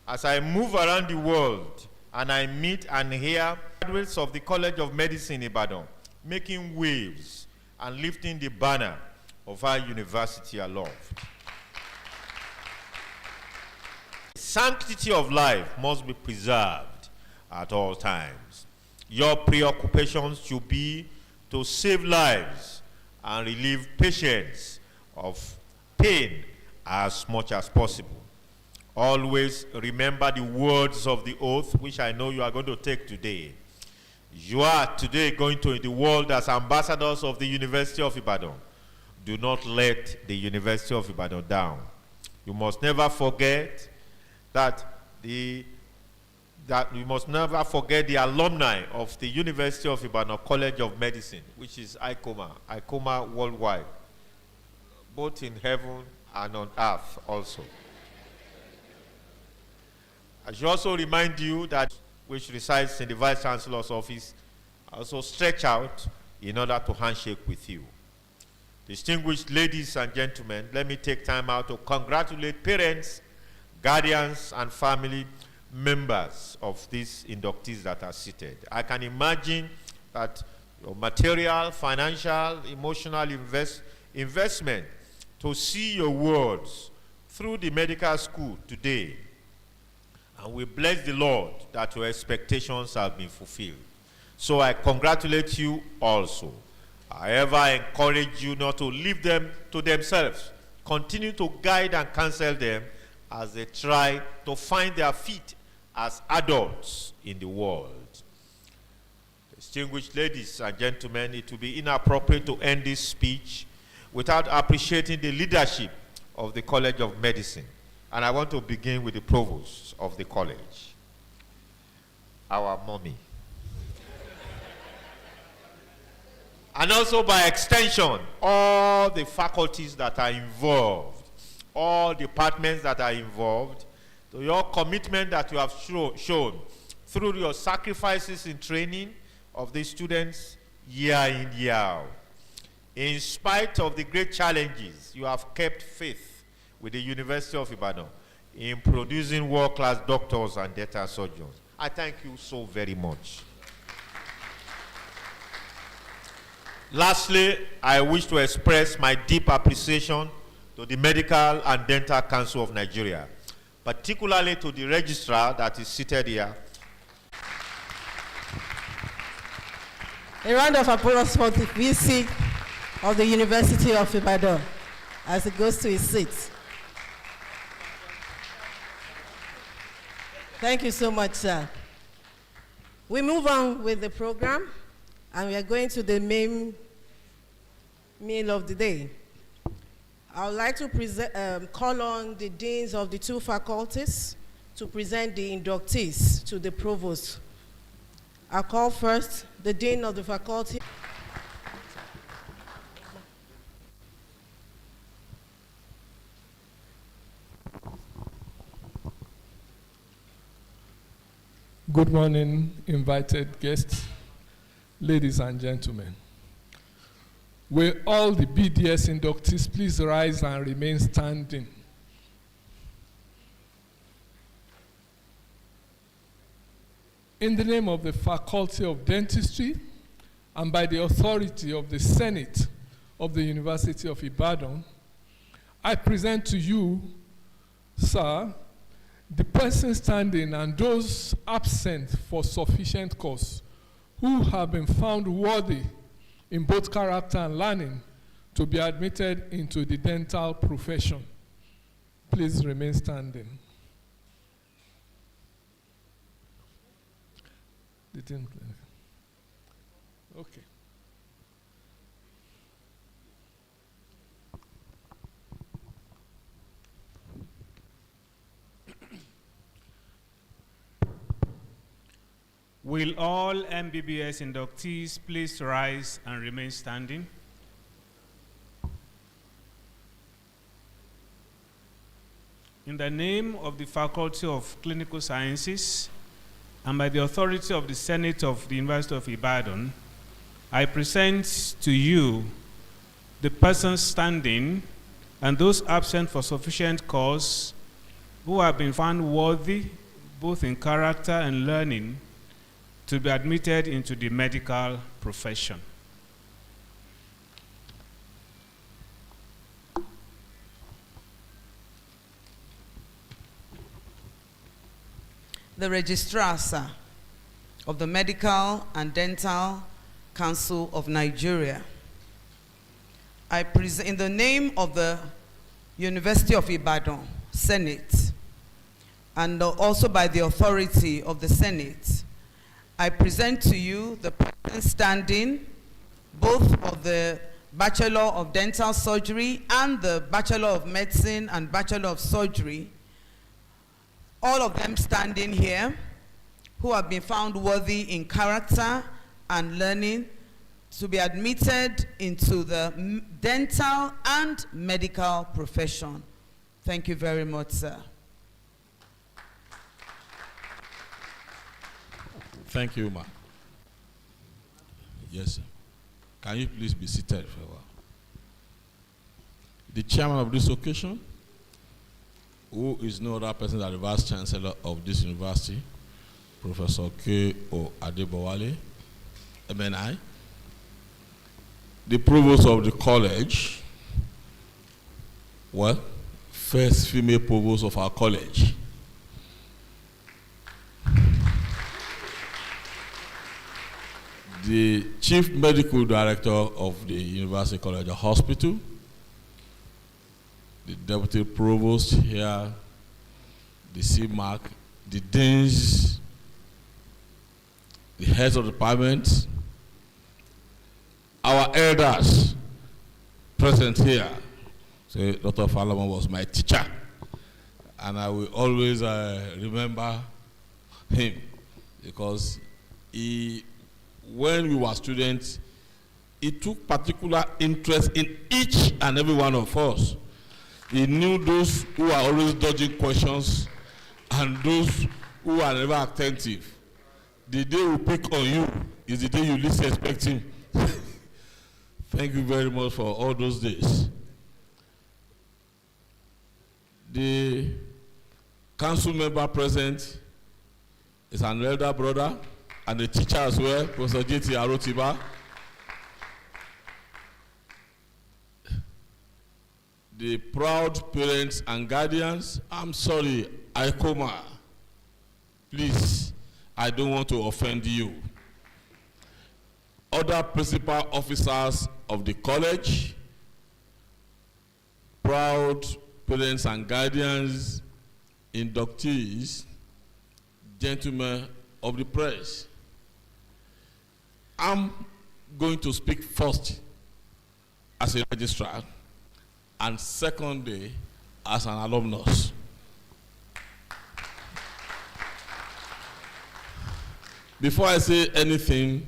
as I move around the world and I meet and hear graduates of the College of Medicine Ibadan making waves and lifting the banner of our university aloft. Sanctity of life must be preserved at all times. Your preoccupations should be to save lives and relieve patients of pain as much as possible. Always remember the words of the oath, which I know you are going to take today. You are today going to the world as ambassadors of the University of Ibadan. Do not let the University of Ibadan down. You must never forget that you must never forget the alumni of the University of Ibadan College of Medicine, which is ICOMA worldwide, both in heaven and on earth also. I should also remind you that which resides in the Vice Chancellor's office also stretch out in order to handshake with you. Distinguished ladies and gentlemen, let me take time out to congratulate parents, guardians, and family members of these inductees that are seated. I can imagine that your material, financial, emotional investment to see your words through the medical school today. And we bless the Lord that your expectations have been fulfilled. So I congratulate you also. However, I encourage you not to leave them to themselves. Continue to guide and counsel them as they try to find their feet as adults in the world. Distinguished ladies and gentlemen, it will be inappropriate to end this speech without appreciating the leadership of the College of Medicine. And I want to begin with the Provost of the college, our mommy. And also by extension, all the faculties that are involved, all departments that are involved, to your commitment that you have shown through your sacrifices in training of the students year in, year out. In spite of the great challenges, you have kept faith with the University of Ibadan in producing world-class doctors and dental surgeons. I thank you so very much. Lastly, I wish to express my deep appreciation to the Medical and Dental Council of Nigeria, particularly to the registrar that is seated here. A round of applause for the VC of the University of Ibadan as he goes to his seat. Thank you so much, sir. We move on with the program, and we are going to the main meal of the day. I would like to call on the deans of the two faculties to present the inductees to the provost. I'll call first the dean of the faculty. Good morning, invited guests, ladies and gentlemen. Will all the BDS inductees please rise and remain standing? In the name of the Faculty of Dentistry and by the authority of the Senate of the University of Ibadan, I present to you, sir, the person standing and those absent for sufficient cause who have been found worthy in both character and learning to be admitted into the dental profession. Please remain standing. Okay. Will all MBBS inductees please rise and remain standing? In the name of the Faculty of Clinical Sciences and by the authority of the Senate of the University of Ibadan, I present to you the persons standing and those absent for sufficient cause who have been found worthy, both in character and learning, to be admitted into the medical profession. The registrar, sir, of the Medical and Dental Council of Nigeria. I present in the name of the University of Ibadan Senate, and also by the authority of the Senate, I present to you the person standing, both of the Bachelor of Dental Surgery and the Bachelor of Medicine and Bachelor of Surgery, all of them standing here, who have been found worthy in character and learning to be admitted into the dental and medical profession. Thank you very much, sir. Thank you, ma. Yes, sir. Can you please be seated for a while? The chairman of this occasion, who is no other person than the Vice Chancellor of this university, Professor K.O. Adebowale, MNI, the Provost of the college, first female Provost of our college, the Chief Medical Director of the University College Hospital, the Deputy Provost here, the CMAC, the Deans, the heads of departments, our elders present here. So Dr. Falama was my teacher, and I will always remember him, because when we were students, he took particular interest in each and every one of us. He knew those who are always dodging questions and those who are never attentive. The day we pick on you is the day you least expect him. Thank you very much for all those days. The council member present is an elder brother and a teacher as well, Professor J.T. Arotiba. The proud parents and guardians, I'm sorry, Aikoma, please, I don't want to offend you. Other principal officers of the college, proud parents and guardians, inductees, gentlemen of the press. I'm going to speak first as a registrar and secondly as an alumnus. Before I say anything,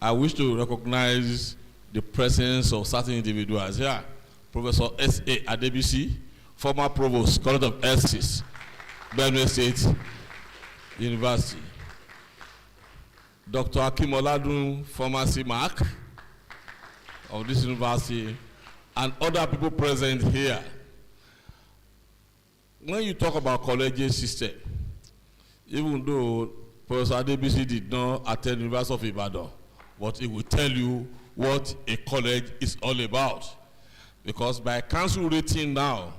I wish to recognize the presence of certain individuals here. Professor S.A. Adebisi, former Provost, College of Essex, Benue State University. Dr. Akim Oladun, former CMAC of this university, and other people present here. When you talk about collegiate system, even though Professor Adebisi did not attend University of Ibadan, but he will tell you what a college is all about. Because by council rating now,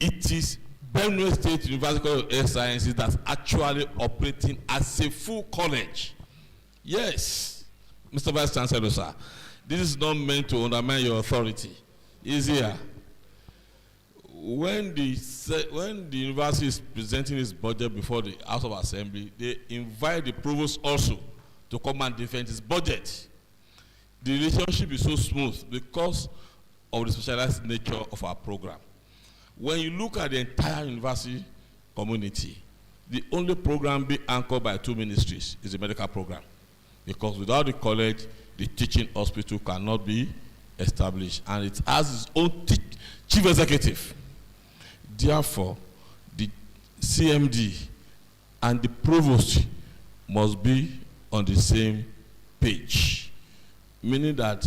it is Benue State University College of Health Sciences that's actually operating as a full college. Yes, Mr. Vice Chancellor, sir. This is not meant to undermine your authority. It's here. When the university is presenting its budget before the House of Assembly, they invite the provost also to come and defend his budget. The relationship is so smooth because of the specialized nature of our program. When you look at the entire university community, the only program being anchored by two ministries is the medical program. Because without the college, the teaching hospital cannot be established, and it has its own chief executive. Therefore, the CMD and the provost must be on the same page, meaning that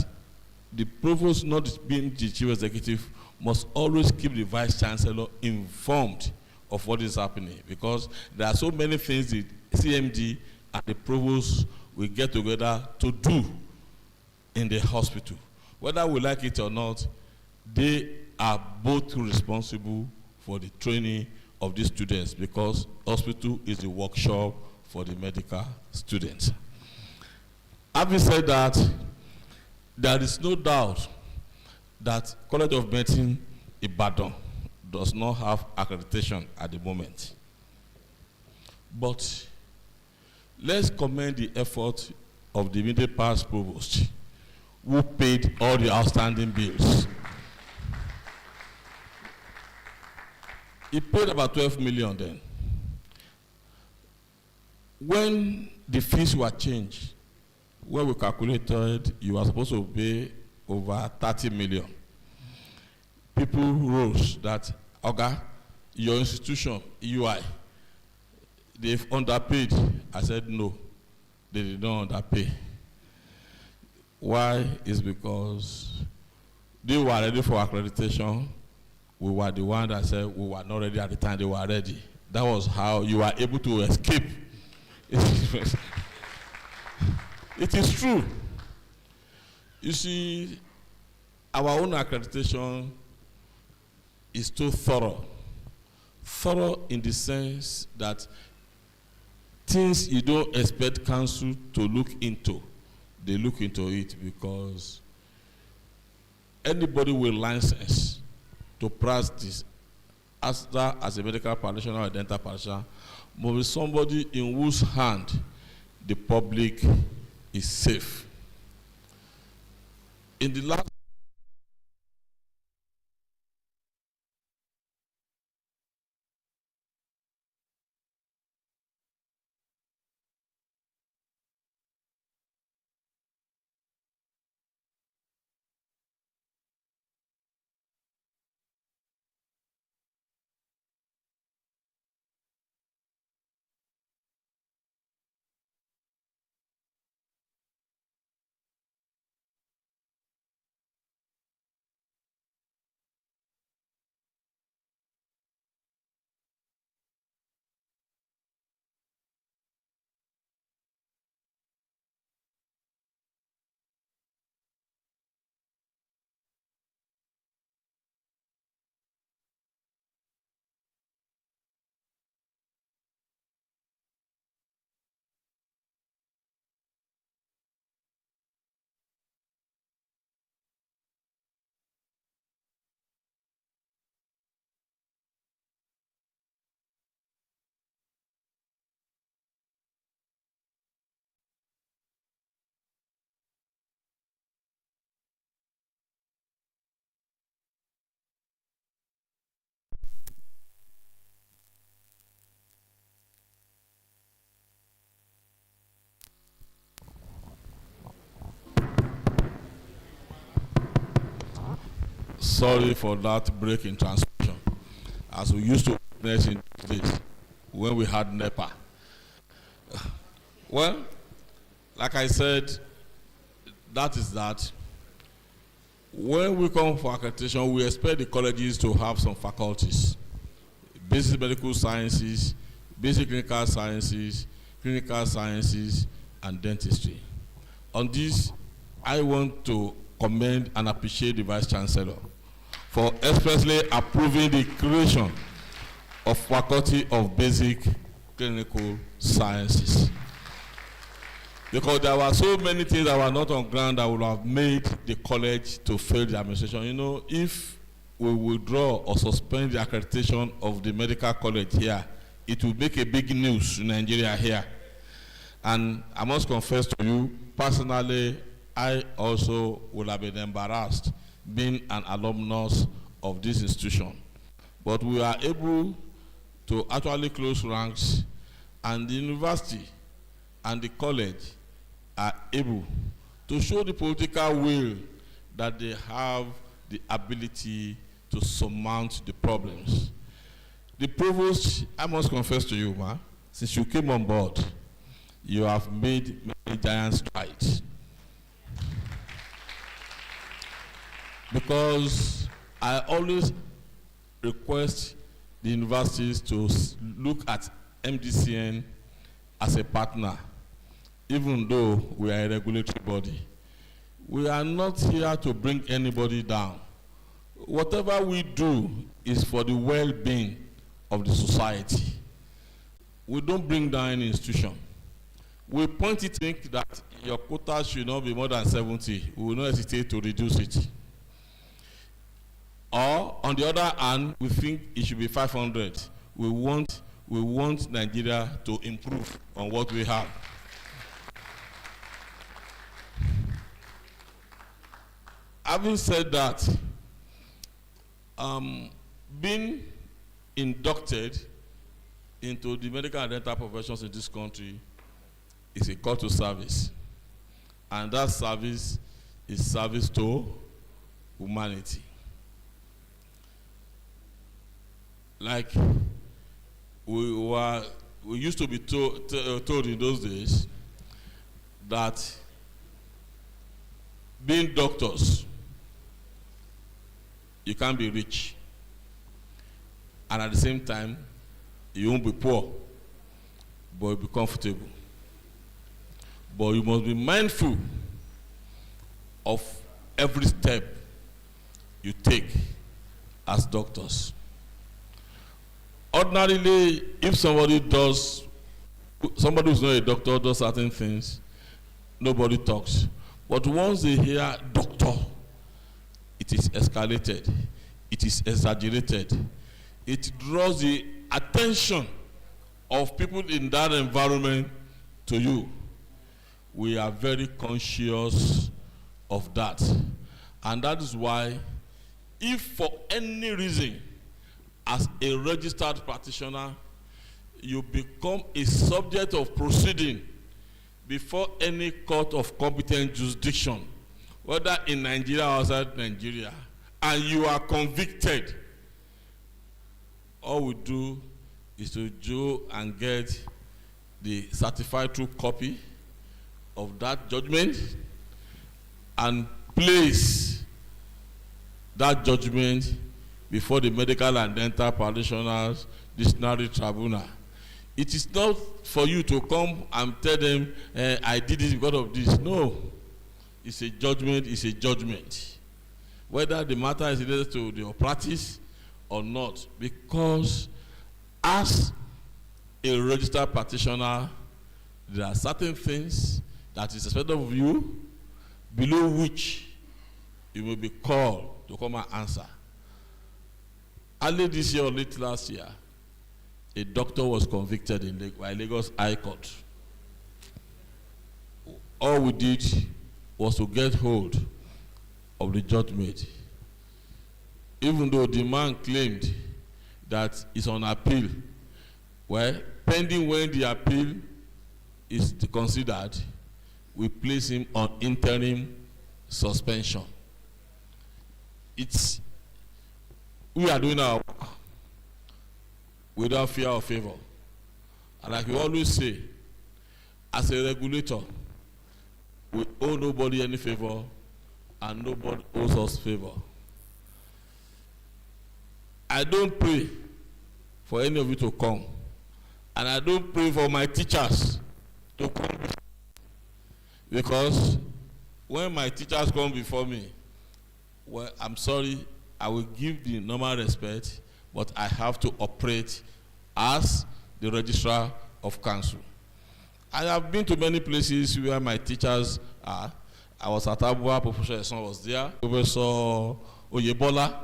the provost, not being the chief executive, must always keep the vice chancellor informed of what is happening, because there are so many things the CMD and the provost will get together to do in the hospital. Whether we like it or not, they are both responsible for the training of these students, because hospital is the workshop for the medical students. Having said that, there is no doubt that College of Medicine Ibadan does not have accreditation at the moment. But let's commend the effort of the immediate past provost, who paid all the outstanding bills. He paid about 12 million then. When the fees were changed, when we calculated, you were supposed to pay over 30 million. People rose that, okay, your institution, UI, they've underpaid. I said no, they did not underpay. Why? Is because they were ready for accreditation. We were the one that said we were not ready at the time they were ready. That was how you were able to escape. It is true. You see, our own accreditation is too thorough. Thorough in the sense that things you don't expect council to look into, they look into it, because anybody with license to practice as a medical practitioner or a dental practitioner must be somebody in whose hand the public is safe. In the last sorry for that break in transmission, as we used to witness in these days when we had NEPA. Well, like I said, that is that. When we come for accreditation, we expect the colleges to have some faculties: basic medical sciences, basic clinical sciences, and dentistry. On this, I want to commend and appreciate the Vice Chancellor for expressly approving the creation of Faculty of Basic Clinical Sciences. Because there were so many things that were not on ground that would have made the college to fail the administration. You know, if we withdraw or suspend the accreditation of the medical college here, it will make a big news in Nigeria here. And I must confess to you, personally, I also would have been embarrassed being an alumnus of this institution. But we are able to actually close ranks, and the university and the college are able to show the political will that they have the ability to surmount the problems. The provost, I must confess to you, since you came on board, you have made many giant strides. Because I always request the universities to look at MDCN as a partner, even though we are a regulatory body. We are not here to bring anybody down. Whatever we do is for the well-being of the society. We don't bring down any institution. We point it, think that your quota should not be more than 70. We will not hesitate to reduce it. Or, on the other hand, we think it should be 500. We want Nigeria to improve on what we have. Having said that, being inducted into the medical and dental professions in this country is a call to service. And that service is service to humanity. Like we used to be told in those days that being doctors, you can't be rich, and at the same time, you won't be poor, but you'll be comfortable. But you must be mindful of every step you take as doctors. Ordinarily, if somebody who's not a doctor does certain things, nobody talks. But once they hear doctor, it is escalated, it is exaggerated, it draws the attention of people in that environment to you. We are very conscious of that. And that is why, if for any reason, as a registered practitioner, you become a subject of proceeding before any court of competent jurisdiction, whether in Nigeria or outside Nigeria, and you are convicted, all we do is to go and get the certified true copy of that judgment and place that judgment before the medical and dental practitioners disciplinary tribunal. It is not for you to come and tell them, I did this because of this. No. It's a judgment, it's a judgment. Whether the matter is related to your practice or not. Because as a registered practitioner, there are certain things that is expected of you, below which you may be called to come and answer. Early this year or late last year, a doctor was convicted by Lagos High Court. All we did was to get hold of the judgment. Even though the man claimed that it's on appeal, well, pending when the appeal is considered, we place him on interim suspension. We are doing our work without fear or favor. And like we always say, as a regulator, we owe nobody any favor and nobody owes us favor. I don't pray for any of you to come, and I don't pray for my teachers to come, because when my teachers come before me, well, I'm sorry, I will give the normal respect, but I have to operate as the registrar of council. I have been to many places where my teachers are. I was at Abuja, Professor Son was there, Professor Oyebola,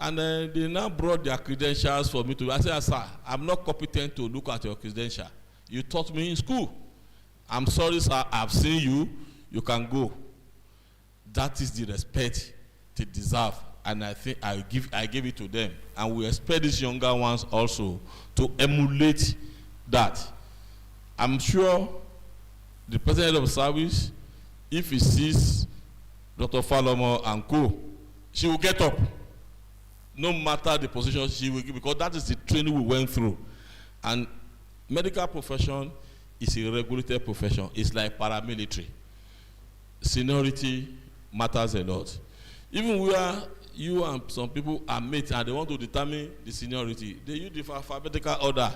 and they now brought their credentials for me to. I said, sir, I'm not competent to look at your credential. You taught me in school. I'm sorry, sir, I've seen you. You can go. That is the respect they deserve, and I think I gave it to them. And we expect these younger ones also to emulate that. I'm sure the president of service, if he sees Dr. Falomo and co, she will get up. No matter the position she will give, because that is the training we went through. And medical profession is a regulated profession. It's like paramilitary. Seniority matters a lot. Even where you and some people are mates and they want to determine the seniority, they use the alphabetical order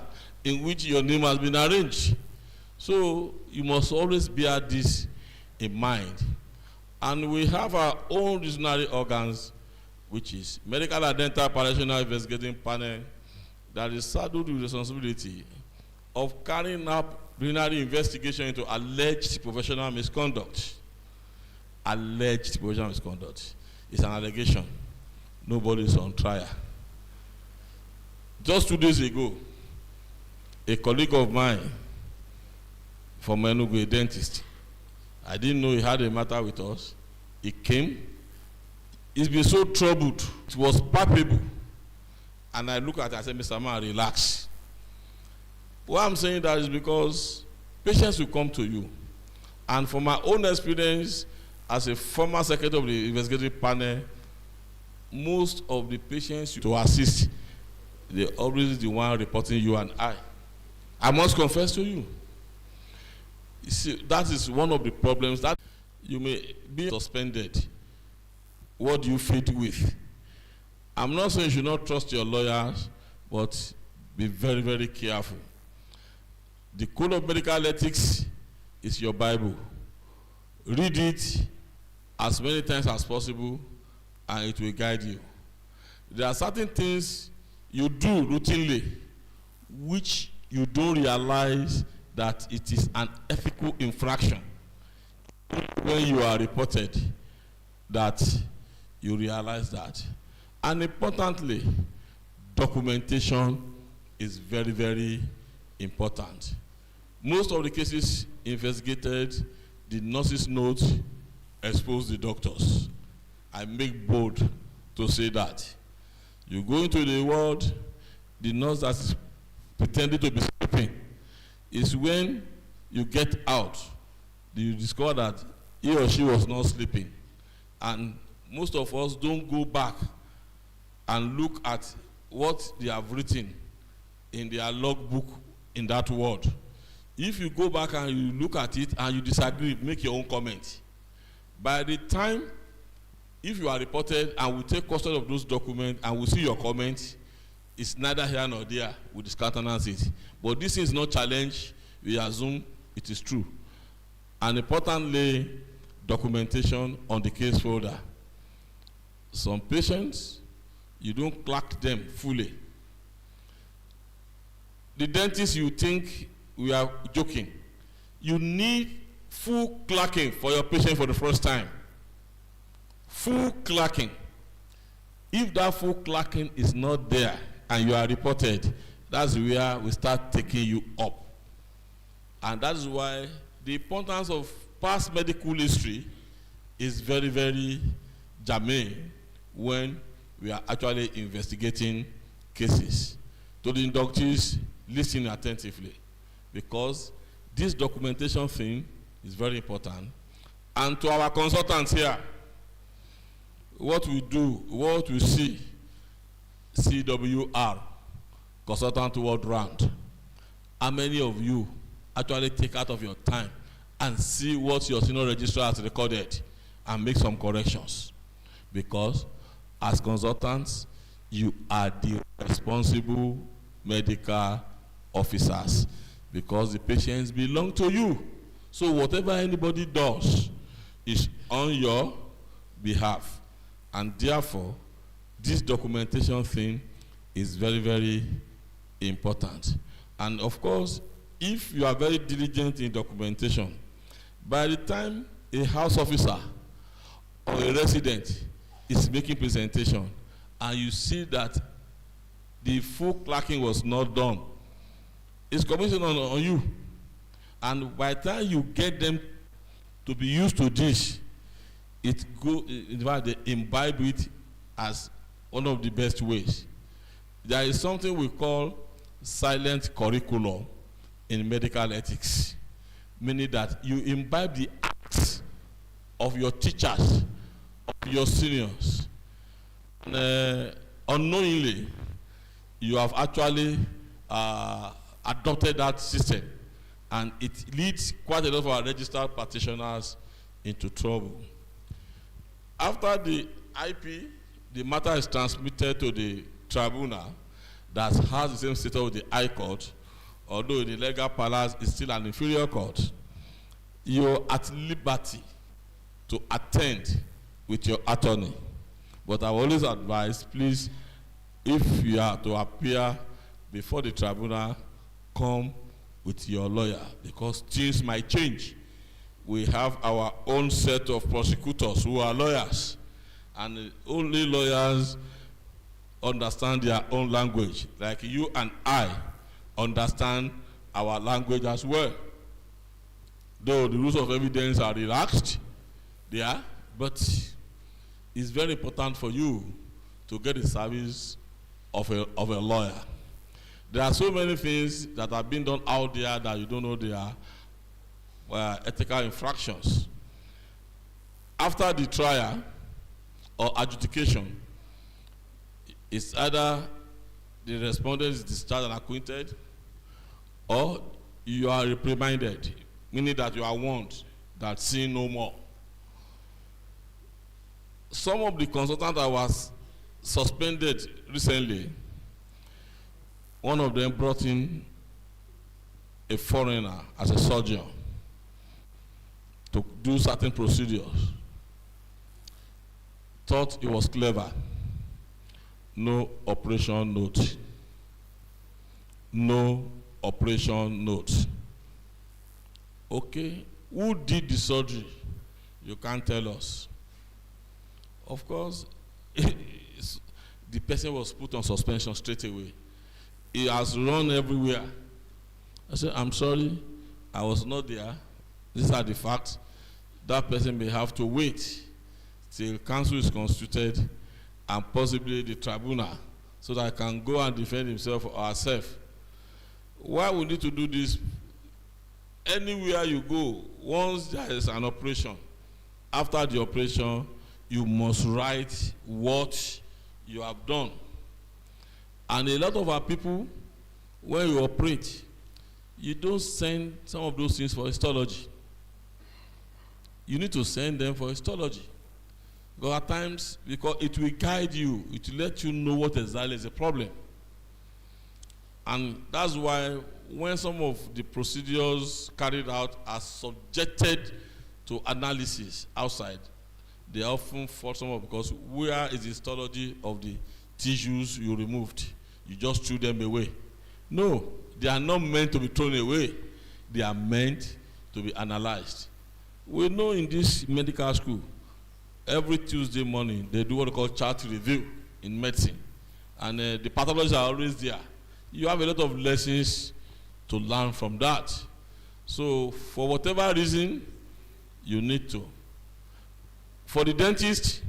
in which your name has been arranged. So you must always bear this in mind. And we have our own reasonary organs, which is Medical and Dental Parational Investigating Panel, that is saddled with the responsibility of carrying out preliminary investigation into alleged professional misconduct. Alleged professional misconduct. It's an allegation. Nobody is on trial. Just 2 days ago, a colleague of mine from Enugu, a dentist, I didn't know he had a matter with us. He came. He's been so troubled. It was palpable. And I look at it and I said, Mr. Man, relax. Why I'm saying that is because patients will come to you. And from my own experience as a former secretary of the investigative panel, most of the patients to assist, they're always the one reporting you and I. I must confess to you. You see, that is one of the problems that you may be suspended. What do you fit with? I'm not saying you should not trust your lawyers, but be very, very careful. The Code of Medical Ethics is your Bible. Read it as many times as possible, and it will guide you. There are certain things you do routinely which you don't realize that it is an ethical infraction. When you are reported, that you realize that. And importantly, documentation is very, very important. Most of the cases investigated, the nurses' notes expose the doctors. I make bold to say that. You go into the ward, the nurse that is pretending to be sleeping, is when you get out, you discover that he or she was not sleeping. And most of us don't go back and look at what they have written in their logbook in that word. If you go back and you look at it and you disagree, make your own comment. By the time, if you are reported and we take custody of those documents and we see your comment, it's neither here nor there, we discountenance it. But this is not challenged, we assume it is true. And importantly, documentation on the case folder. Some patients, you don't clock them fully. The dentist, you think we are joking. You need full clocking for your patient for the first time. Full clocking. If that full clocking is not there and you are reported, that's where we start taking you up. And that is why the importance of past medical history is very, very germane when we are actually investigating cases. To the inductees, listen attentively, because this documentation thing is very important. And to our consultants here, what we do, what we see, CWR, Consultant World Round, how many of you actually take out of your time and see what your senior registrar has recorded and make some corrections? Because as consultants, you are the responsible medical officers, because the patients belong to you. So whatever anybody does is on your behalf. And therefore, this documentation thing is very, very important. And of course, if you are very diligent in documentation, by the time a house officer or a resident is making presentation and you see that the full clocking was not done, it's commission on you. And by the time you get them to be used to this, in fact, they imbibe it as one of the best ways. There is something we call silent curriculum in medical ethics, meaning that you imbibe the acts of your teachers, of your seniors. Unknowingly, you have actually adopted that system, and it leads quite a lot of our registered practitioners into trouble. After the IP, the matter is transmitted to the tribunal that has the same status with the High Court, although in the legal parlance is still an inferior court. You're at liberty to attend with your attorney. But I always advise, please, if you are to appear before the tribunal, come with your lawyer, because things might change. We have our own set of prosecutors who are lawyers, and only lawyers understand their own language, like you and I understand our language as well. Though the rules of evidence are relaxed, but it's very important for you to get the service of a lawyer. There are so many things that are being done out there that you don't know they are ethical infractions. After the trial or adjudication, it's either the respondent is discharged and acquitted, or you are reprimanded, meaning that you are warned that sin no more. Some of the consultants that was suspended recently, one of them brought in a foreigner as a surgeon to do certain procedures. Thought it was clever. No operation note. No operation note. Okay, who did the surgery? You can't tell us. Of course, the person was put on suspension straight away. He has run everywhere. I said, I'm sorry, I was not there. These are the facts. That person may have to wait till counsel is constituted and possibly the tribunal, so that I can go and defend himself or herself. Why we need to do this? Anywhere you go, once there is an operation, after the operation, you must write what you have done. And a lot of our people, when you operate, you don't send some of those things for histology. You need to send them for histology. Because at times, because it will guide you, it will let you know what exactly is the problem. And that's why when some of the procedures carried out are subjected to analysis outside, they often fall some because where is the histology of the tissues you removed? You just threw them away. No, they are not meant to be thrown away. They are meant to be analyzed. We know in this medical school, every Tuesday morning, they do what they call chart review in medicine. And the pathologists are always there. You have a lot of lessons to learn from that. So for whatever reason, you need to. For the dentist,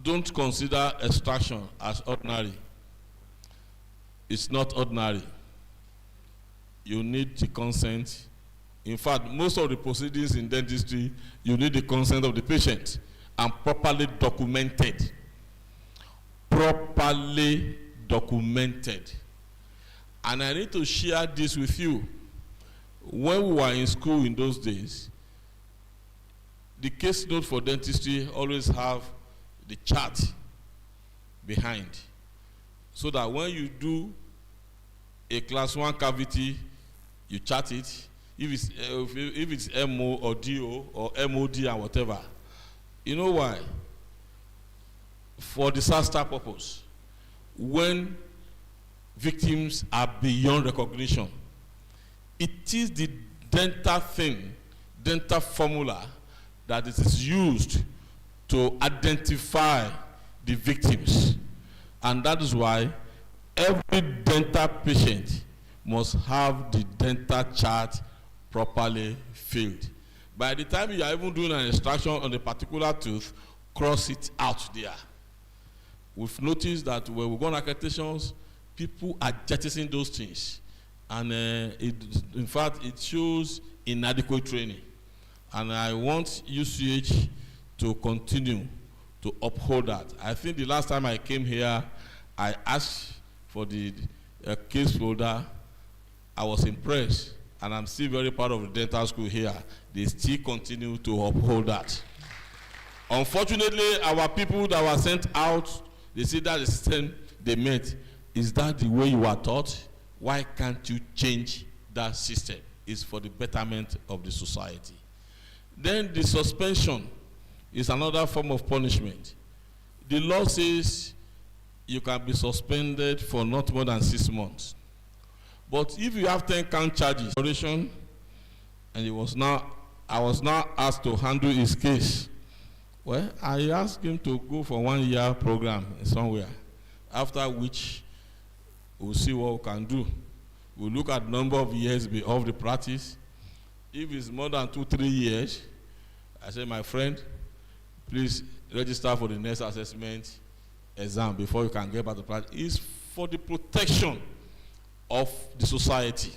don't consider extraction as ordinary. It's not ordinary. You need the consent. In fact, most of the proceedings in dentistry, you need the consent of the patient and properly documented. Properly documented. And I need to share this with you. When we were in school in those days, the case note for dentistry always have the chart behind, so that when you do a class 1 cavity, you chart it. If it's MO or DO or MOD and whatever. You know why? For disaster purpose. When victims are beyond recognition, it is the dental thing, dental formula, that it is used to identify the victims. And that is why every dental patient must have the dental chart properly filled. By the time you are even doing an extraction on a particular tooth, cross it out there. We've noticed that when we go on accreditations, people are jettisoning those things. And in fact, it shows inadequate training. And I want UCH to continue to uphold that. I think the last time I came here, I asked for the case folder, I was impressed, and I'm still very proud of the dental school here. They still continue to uphold that. Unfortunately, our people that were sent out, they see that the system they met. Is that the way you are taught? Why can't you change that system? It's for the betterment of the society. Then the suspension is another form of punishment. The law says you can be suspended for not more than 6 months. But if you have 10 count charges, and I was now asked to handle his case. Well, I asked him to go for 1 year program somewhere, after which we'll see what we can do. We'll look at the number of years of the practice. If it's more than 2-3 years, I say, my friend, please register for the next assessment exam before you can get back to practice. It's for the protection of the society.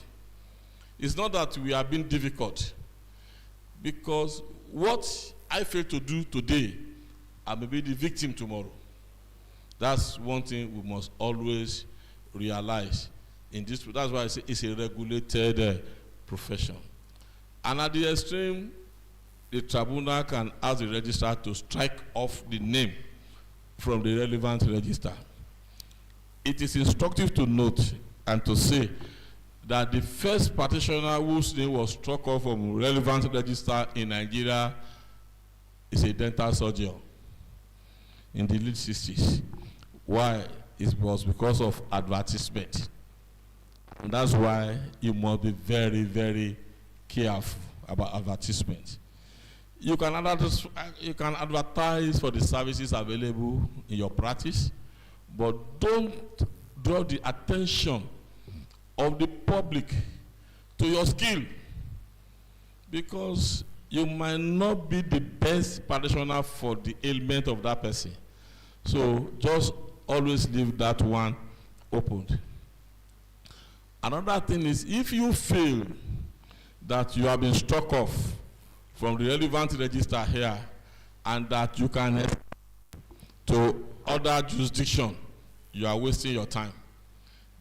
It's not that we are being difficult, because what I fail to do today, I may be the victim tomorrow. That's one thing we must always realize in this. That's why I say it's a regulated profession. And at the extreme, the tribunal can ask the registrar to strike off the name from the relevant register. It is instructive to note and to say that the first practitioner whose name was struck off from relevant register in Nigeria is a dental surgeon in the late 60s. Why? It was because of advertisement. And that's why you must be very, very careful about advertisement. You can advertise for the services available in your practice, but don't draw the attention of the public to your skill, because you might not be the best practitioner for the ailment of that person. So just always leave that one opened. Another thing is, if you feel that you have been struck off from the relevant register here and that you can to other jurisdiction, you are wasting your time,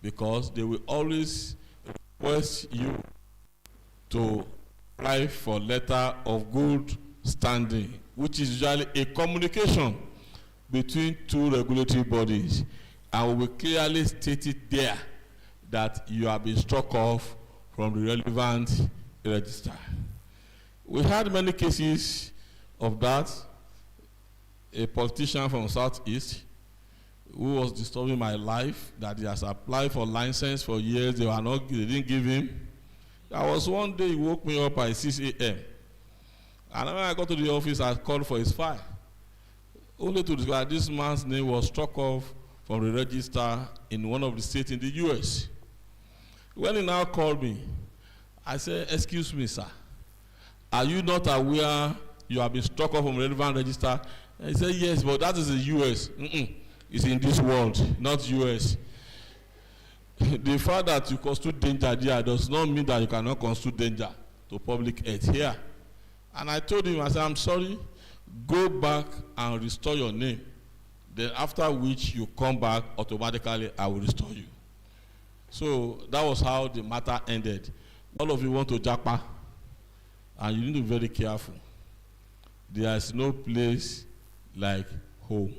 because they will always request you to apply for letter of good standing, which is usually a communication between two regulatory bodies, and we will clearly state it there that you have been struck off from the relevant register. We had many cases of that. A politician from Southeast who was disturbing my life, that he has applied for license for years, they didn't give him. There was one day he woke me up at 6 a.m. And when I got to the office, I called for his file, only to discover this man's name was struck off from the register in one of the states in the US. When he now called me, I said, excuse me, sir, are you not aware you have been struck off from the relevant register? And he said, yes, but that is the US. It's in this world, not US. The fact that you constitute danger there does not mean that you cannot constitute danger to public health here. And I told him, I said, I'm sorry, go back and restore your name. Then after which you come back, automatically I will restore you. So that was how the matter ended. All of you want to japa, and you need to be very careful. There is no place like home.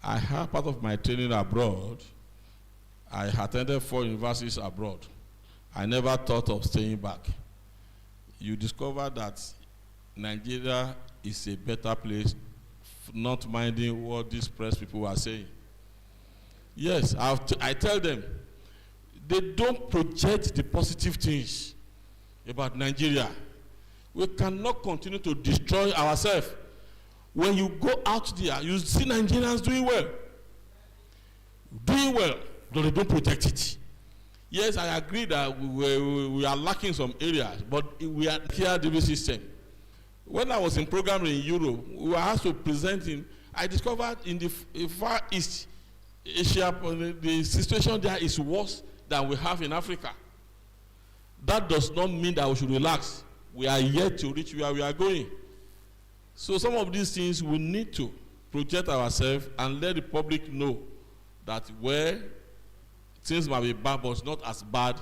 I had part of my training abroad. I attended 4 universities abroad. I never thought of staying back. You discover that Nigeria is a better place, not minding what these press people are saying. Yes, I tell them, they don't project the positive things about Nigeria. We cannot continue to destroy ourselves. When you go out there, you see Nigerians doing well. Doing well, but they don't protect it. Yes, I agree that we are lacking some areas, but we are here the system. When I was in program in Europe, we were asked to present in, I discovered in the Far East Asia, the situation there is worse than we have in Africa. That does not mean that we should relax. We are yet to reach where we are going. So some of these things we need to project ourselves and let the public know that where things might be bad, but it's not as bad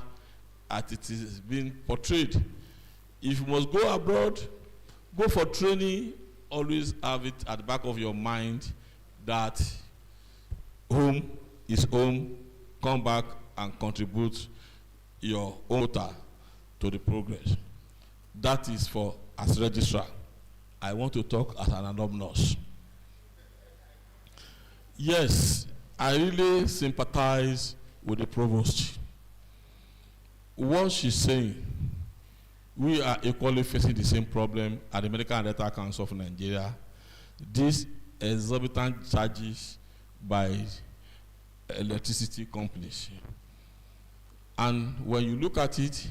as it is being portrayed. If you must go abroad, go for training, always have it at the back of your mind that home is home, come back and contribute your own quota to the progress. That is for as registrar. I want to talk as an alumnus. Yes, I really sympathize with the provost. What she's saying, we are equally facing the same problem at the Medical and Dental Council of Nigeria. These exorbitant charges by electricity companies. And when you look at it,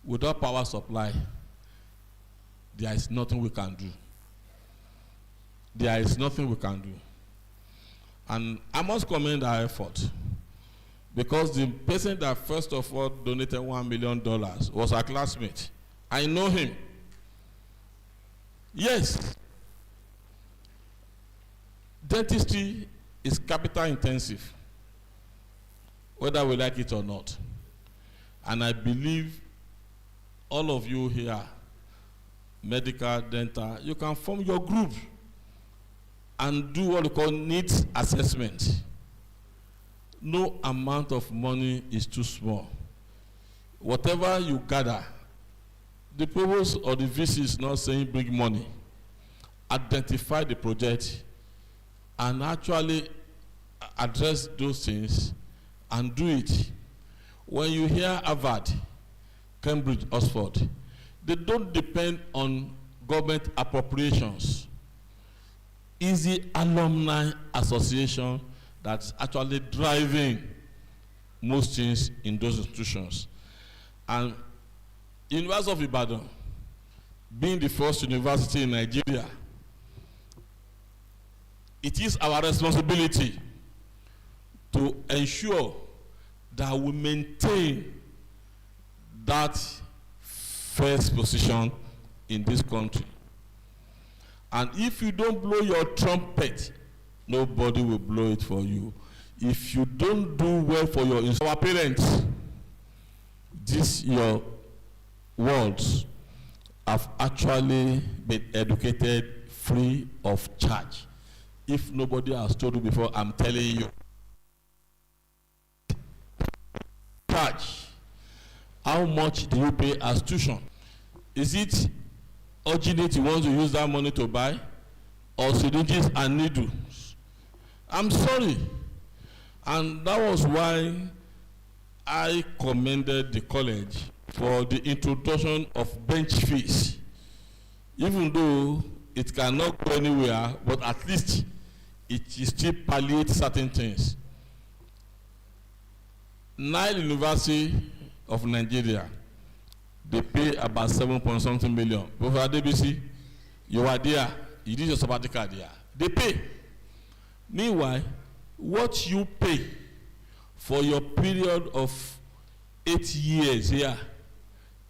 without power supply, there is nothing we can do. There is nothing we can do. And I must commend our effort, because the person that first of all donated $1 million was our classmate. I know him. Yes. Dentistry is capital intensive, whether we like it or not. And I believe all of you here, medical, dental, you can form your group and do what we call needs assessment. No amount of money is too small. Whatever you gather, the provost or the VC is not saying bring money. Identify the project and actually address those things and do it. When you hear Harvard, Cambridge, Oxford, they don't depend on government appropriations. It's the Alumni Association that's actually driving most things in those institutions. And University of Ibadan, being the first university in Nigeria, it is our responsibility to ensure that we maintain that first position in this country. And if you don't blow your trumpet, nobody will blow it for you. If you don't do well for our parents, these your words have actually been educated free of charge. If nobody has told you before, I'm telling you. Charge. How much do you pay as tuition? Is it urgent you want to use that money to buy, or syringes and needles? I'm sorry. And that was why I commended the college for the introduction of bench fees. Even though it cannot go anywhere, but at least it still palliates certain things. Nile University of Nigeria, they pay about 7-point-something million. Professor DBC, you are there, you did your sabbatical there. They pay. Meanwhile, what you pay for your period of 8 years here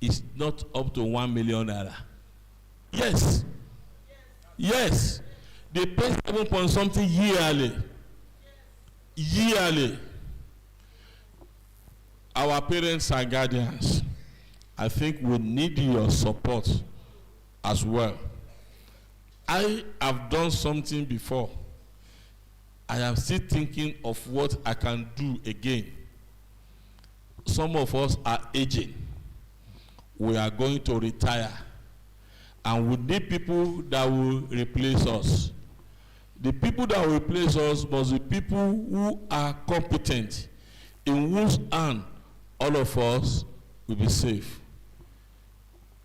is not up to 1 million naira. Yes. Yes. They pay 7-point-something yearly. Yearly. Our parents and guardians, I think we need your support as well. I have done something before. I am still thinking of what I can do again. Some of us are aging. We are going to retire. And we need people that will replace us. The people that will replace us must be people who are competent, in whose hand all of us will be safe.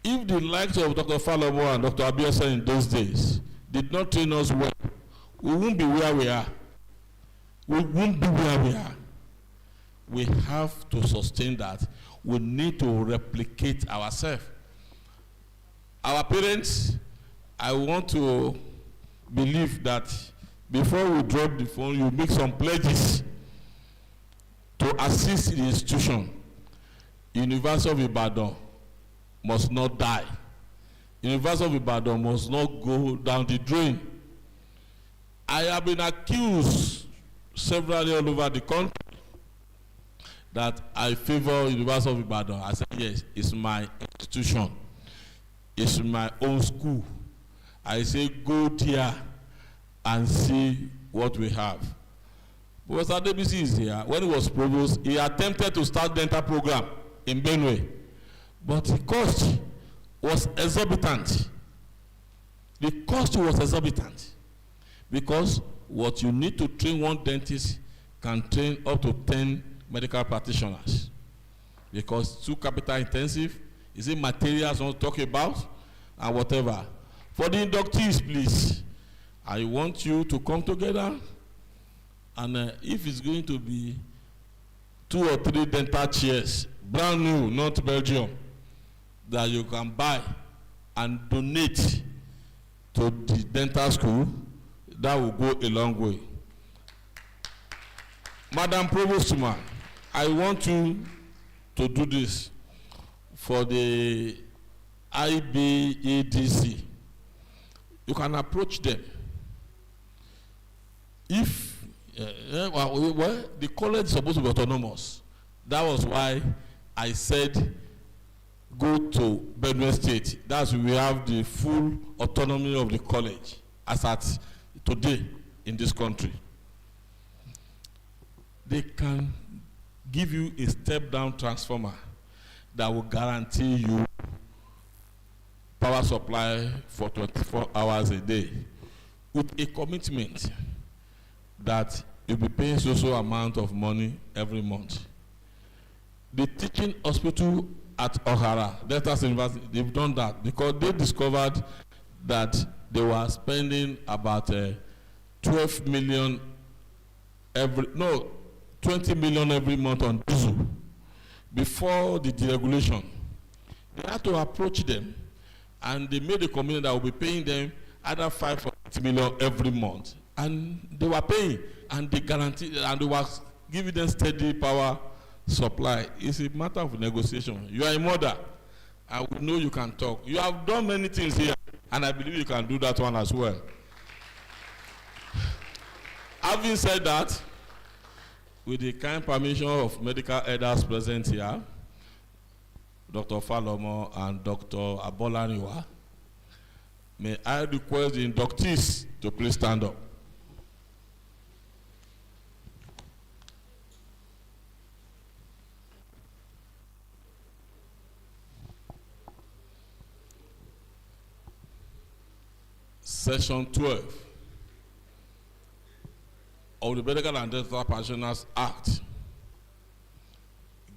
If the likes of Dr. Falomo and Dr. Abiasa in those days did not train us well, we won't be where we are. We won't be where we are. We have to sustain that. We need to replicate ourselves. Our parents, I want to believe that before we drop the phone, you make some pledges to assist the institution. University of Ibadan must not die. University of Ibadan must not go down the drain. I have been accused severally all over the country that I favor University of Ibadan. I said, yes, it's my institution. It's my own school. I say, go there and see what we have. Professor Debisi is here. When he was provost, he attempted to start dental program in Benue, but the cost was exorbitant. The cost was exorbitant because what you need to train one dentist can train up to 10 medical practitioners because it's too capital intensive. Is it materials I want to talk about and whatever? For the inductees, please, I want you to come together, and if it's going to be 2 or 3 dental chairs, brand new, not Belgium, that you can buy and donate to the dental school, that will go a long way. Madam Provost, I want you to do this for the IBEDC. You can approach them. If the college is supposed to be autonomous, that was why I said go to Benue State. That's where we have the full autonomy of the college as at today in this country. They can give you a step-down transformer that will guarantee you power supply for 24 hours a day with a commitment that you'll be paying so amount of money every month. The teaching hospital at O'Hara, Delta University, they've done that because they discovered that they were spending about 12 million 20 million every month on diesel. Before the deregulation, they had to approach them, and they made a commitment that will be paying them either 5 or 8 million every month. And they were paying, and they guaranteed, and they were giving them steady power supply. It's a matter of negotiation. You are a mother, and we know you can talk. You have done many things here, and I believe you can do that one as well. Having said that, with the kind permission of medical elders present here, Dr. Falomo and Dr. Abolaniwa, may I request the inductees to please stand up. Section 12 of the Medical and Dental Practitioners Act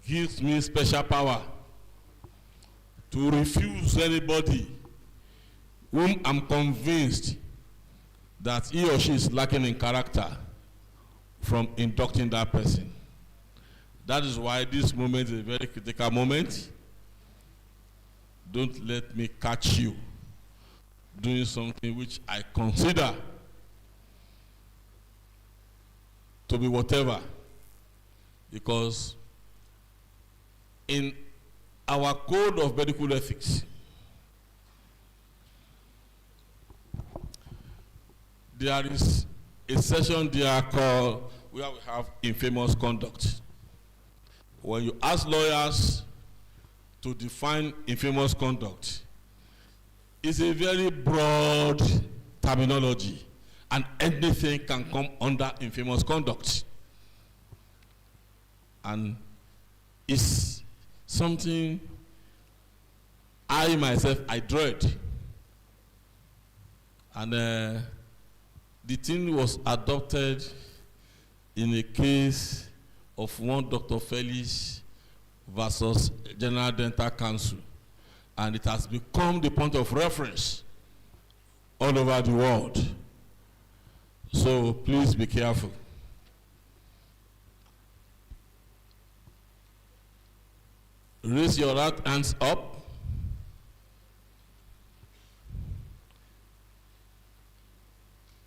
gives me special power to refuse anybody whom I'm convinced that he or she is lacking in character from inducting that person. That is why this moment is a very critical moment. Don't let me catch you doing something which I consider to be whatever, because in our code of medical ethics, there is a section there called where we have infamous conduct. When you ask lawyers to define infamous conduct, it's a very broad terminology, and anything can come under infamous conduct. And it's something I myself, I dread. And the thing was adopted in a case of one Dr. Felix versus General Dental Council. And it has become the point of reference all over the world. So please be careful. Raise your right hands up.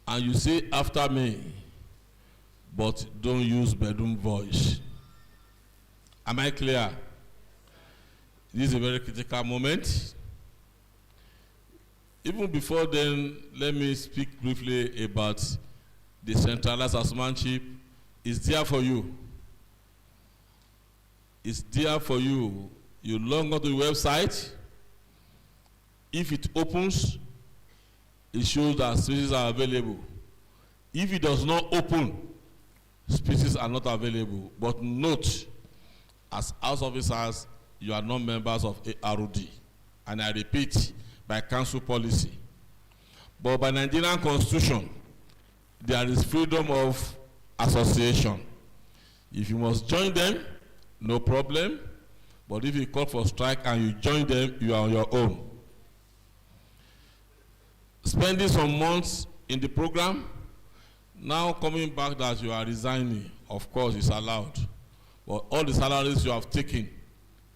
And you say after me, but don't use bedroom voice. Am I clear? This is a very critical moment. Even before then, let me speak briefly about the centralized assessmentship. It's there for you. It's there for you. You log on to the website. If it opens, it shows that spaces are available. If it does not open, spaces are not available. But note, as house officers, you are not members of AROD. And I repeat, by council policy. But by Nigerian Constitution, there is freedom of association. If you must join them, no problem. But if you call for strike and you join them, you are on your own. Spending some months in the program, now coming back that you are resigning, of course it's allowed. But all the salaries you have taken,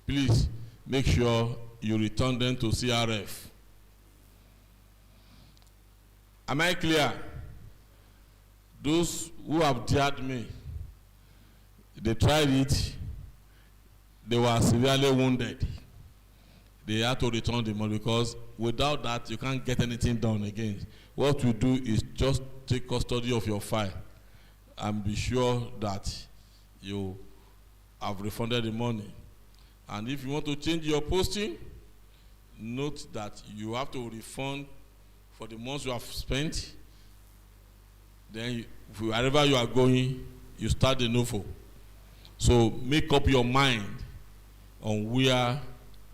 please make sure you return them to CRF. Am I clear? Those who have dared me, they tried it, they were severely wounded. They had to return the money because without that, you can't get anything done again. What we do is just take custody of your file and be sure that you have refunded the money. And if you want to change your posting, note that you have to refund for the months you have spent. Then wherever you are going, you start the NOFO. So make up your mind on where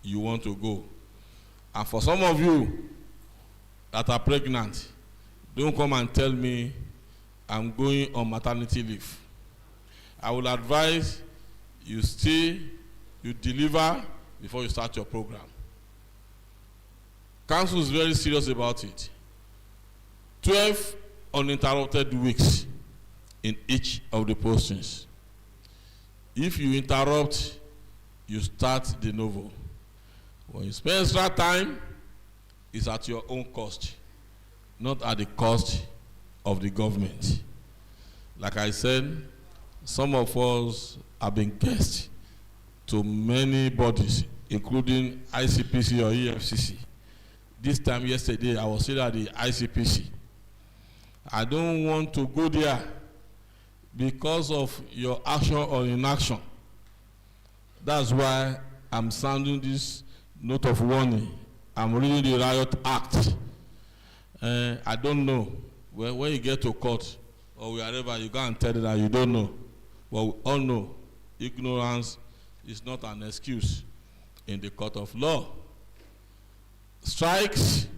you want to go. And for some of you that are pregnant, don't come and tell me I'm going on maternity leave. I will advise you stay, you deliver before you start your program. Council is very serious about it. 12 uninterrupted weeks in each of the postings. If you interrupt, you start de novo. When you spend extra time, it's at your own cost, not at the cost of the government. Like I said, some of us have been guests to many bodies, including ICPC or EFCC. This time yesterday, I was still at the ICPC. I don't want to go there because of your action or inaction. That's why I'm sounding this note of warning. I'm reading the Riot Act. I don't know. Well, when you get to court or wherever, you go and tell them that you don't know. But we all know ignorance is not an excuse in the court of law. Strikes,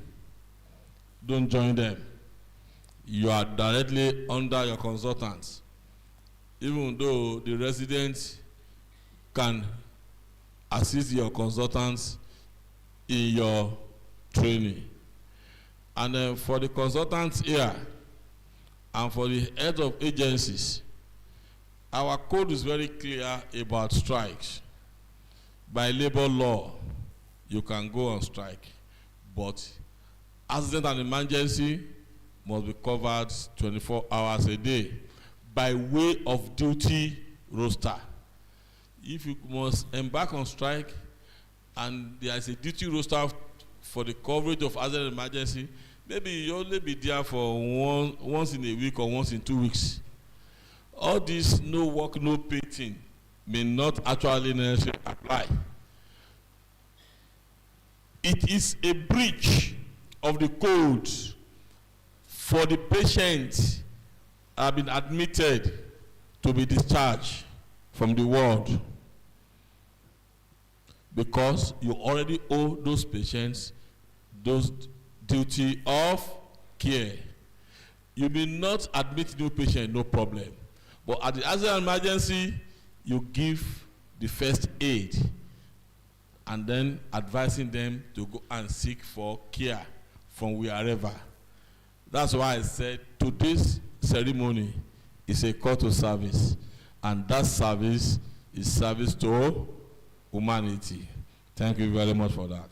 don't join them. You are directly under your consultants. Even though the residents can assist your consultants in your training. And for the consultants here and for the head of agencies, our code is very clear about strikes. By labor law, you can go on strike, but accident and emergency must be covered 24 hours a day by way of duty roster. If you must embark on strike and there is a duty roster for the coverage of accident and emergency, maybe you only be there for once in a week or once in 2 weeks. All this no work, no pay thing may not actually necessarily apply. It is a breach of the code for the patient have been admitted to be discharged from the ward because you already owe those patients those duty of care. You may not admit new patient, no problem. But at the accident emergency, you give the first aid and then advising them to go and seek for care from wherever. That's why I said today's ceremony is a call to service, and that service is service to humanity. Thank you very much for that.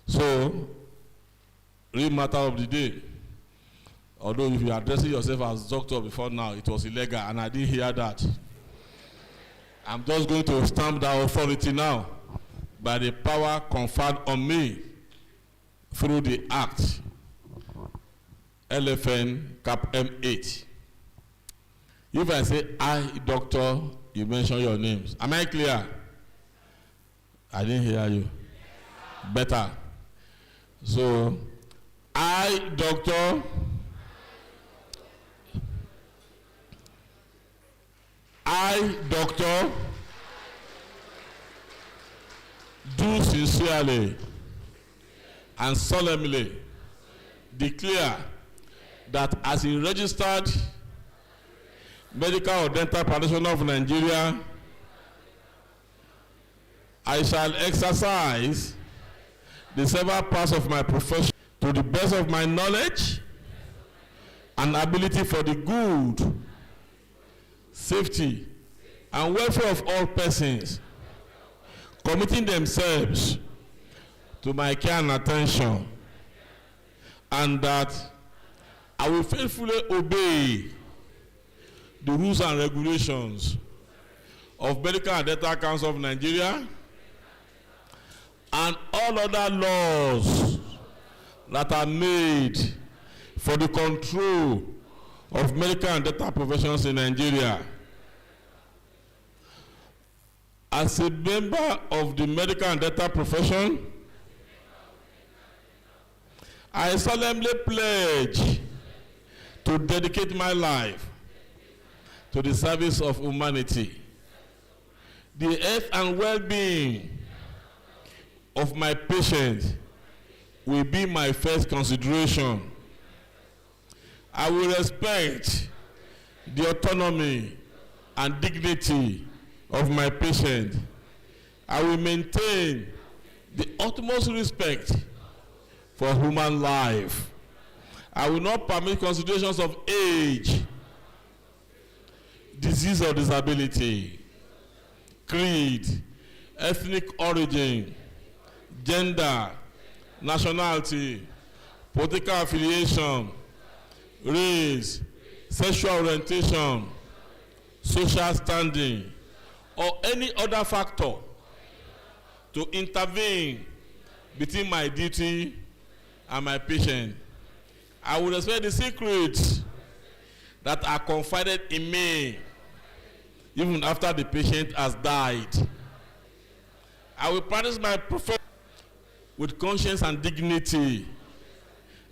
So, real matter of the day. Although if you are addressing yourself as doctor before now, it was illegal, and I didn't hear that. I'm just going to stamp that authority now by the power conferred on me through the Act LFN Cap M8. If I say I, doctor, you mention your names. Am I clear? I didn't hear you. Better. So, I, doctor, do sincerely and solemnly declare that as a registered medical or dental practitioner of Nigeria, I shall exercise the several parts of my profession to the best of my knowledge and ability for the good, safety, and welfare of all persons, committing themselves to my care and attention, and that I will faithfully obey the rules and regulations of Medical and Dental Council of Nigeria and all other laws that are made for the control of medical and dental professions in Nigeria. As a member of the medical and dental profession, I solemnly pledge to dedicate my life to the service of humanity. The health and well-being of my patients will be my first consideration. I will respect the autonomy and dignity of my patient. I will maintain the utmost respect for human life. I will not permit considerations of age, disease or disability, creed, ethnic origin, gender, nationality, political affiliation, race, sexual orientation, social standing, or any other factor to intervene between my duty and my patient. I will respect the secrets that are confided in me even after the patient has died. I will practice my profession with conscience and dignity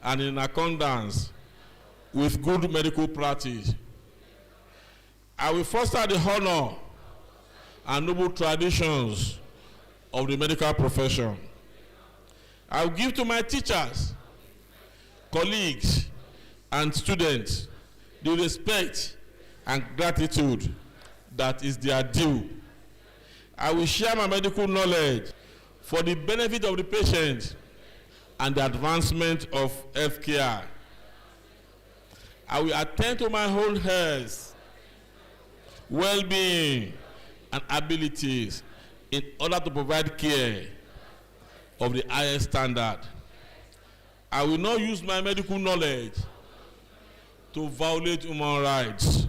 and in accordance with good medical practice. I will foster the honor and noble traditions of the medical profession. I will give to my teachers, colleagues, and students the respect and gratitude that is their due. I will share my medical knowledge for the benefit of the patient and the advancement of healthcare. I will attend to my whole health, well-being, and abilities in order to provide care of the highest standard. I will not use my medical knowledge to violate human rights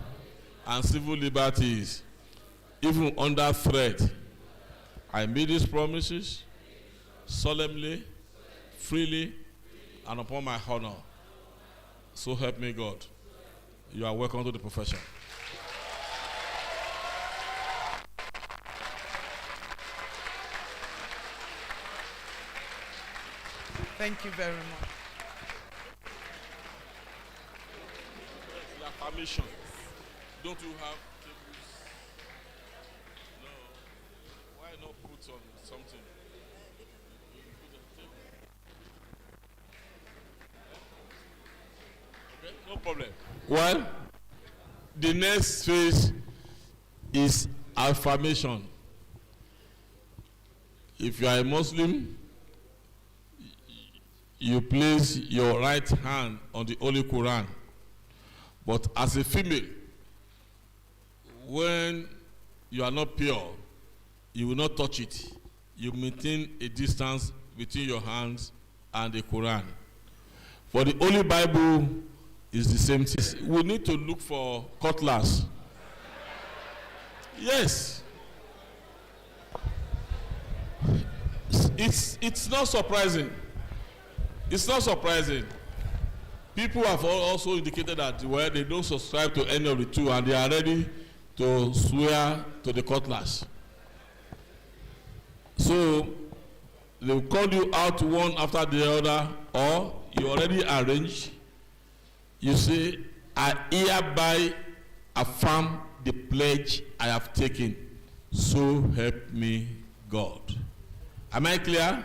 and civil liberties, even under threat. I made these promises solemnly, freely, and upon my honor. So help me God. You are welcome to the profession. Thank you very much. The affirmation. Don't you have tables? No. Why not put on something? Okay, no problem. Well, the next phase is affirmation. If you are a Muslim, you place your right hand on the Holy Quran. But as a female, when you are not pure, you will not touch it. You maintain a distance between your hands and the Quran. For the Holy Bible is the same thing. We need to look for cutlass. Yes. It's not surprising. It's not surprising. People have also indicated that they don't subscribe to any of the two and they are ready to swear to the cutlass. So they will call you out one after the other, or you already arrange. You say, I hereby affirm the pledge I have taken. So help me God. Am I clear?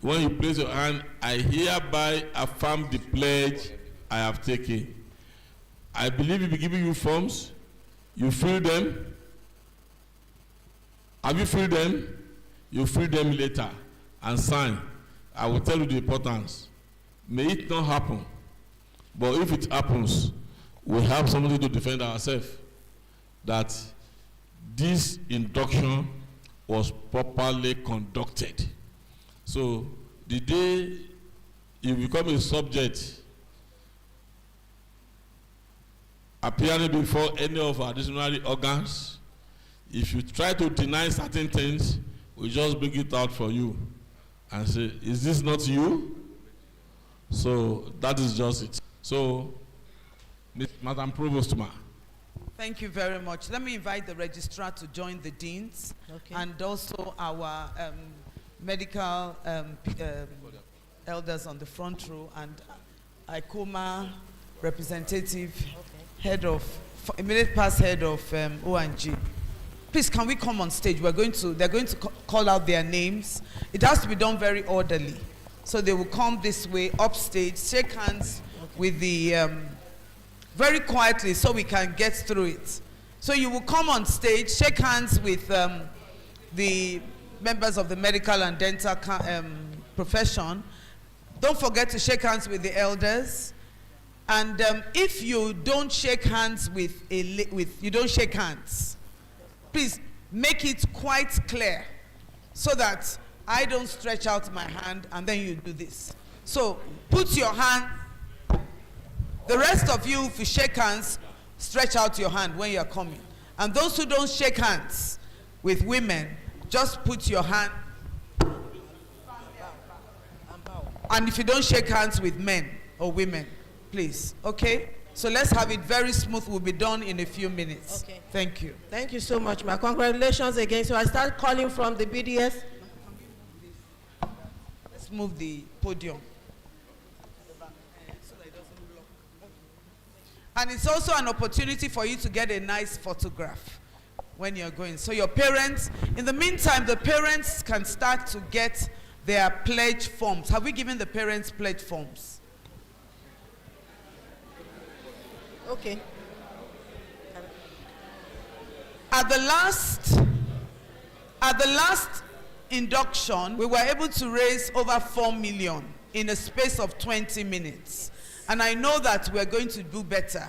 When you place your hand, I hereby affirm the pledge I have taken. I believe we'll be giving you forms. You fill them. Have you filled them? You fill them later and sign. I will tell you the importance. May it not happen. But if it happens, we have somebody to defend ourselves. That this induction was properly conducted. So the day you become a subject appearing before any of our disciplinary organs, if you try to deny certain things, we just bring it out for you and say, is this not you? So that is just it. So, Madam Provost, ma. Thank you very much. Let me invite the registrar to join the deans, and also our medical elders on the front row, and ICOMA representative, head of, immediate past head of O&G. Please, can we come on stage? They're going to call out their names. It has to be done very orderly. So they will come this way, upstage, shake hands with the, very quietly so we can get through it. So you will come on stage, shake hands with the members of the medical and dental profession. Don't forget to shake hands with the elders. And if you don't shake hands you don't shake hands, please make it quite clear so that I don't stretch out my hand and then you do this. So put your hand, the rest of you, if you shake hands, stretch out your hand when you are coming. And those who don't shake hands with women, just put your hand. And if you don't shake hands with men or women, please, okay? So let's have it very smooth. We'll be done in a few minutes. Okay. Thank you. Thank you so much, ma. Congratulations again. So I start calling from the BDS. Let's move the podium. And it's also an opportunity for you to get a nice photograph when you're going. So your parents, in the meantime, the parents can start to get their pledge forms. Have we given the parents pledge forms? Okay. At the last induction, we were able to raise over 4 million in a space of 20 minutes. And I know that we're going to do better.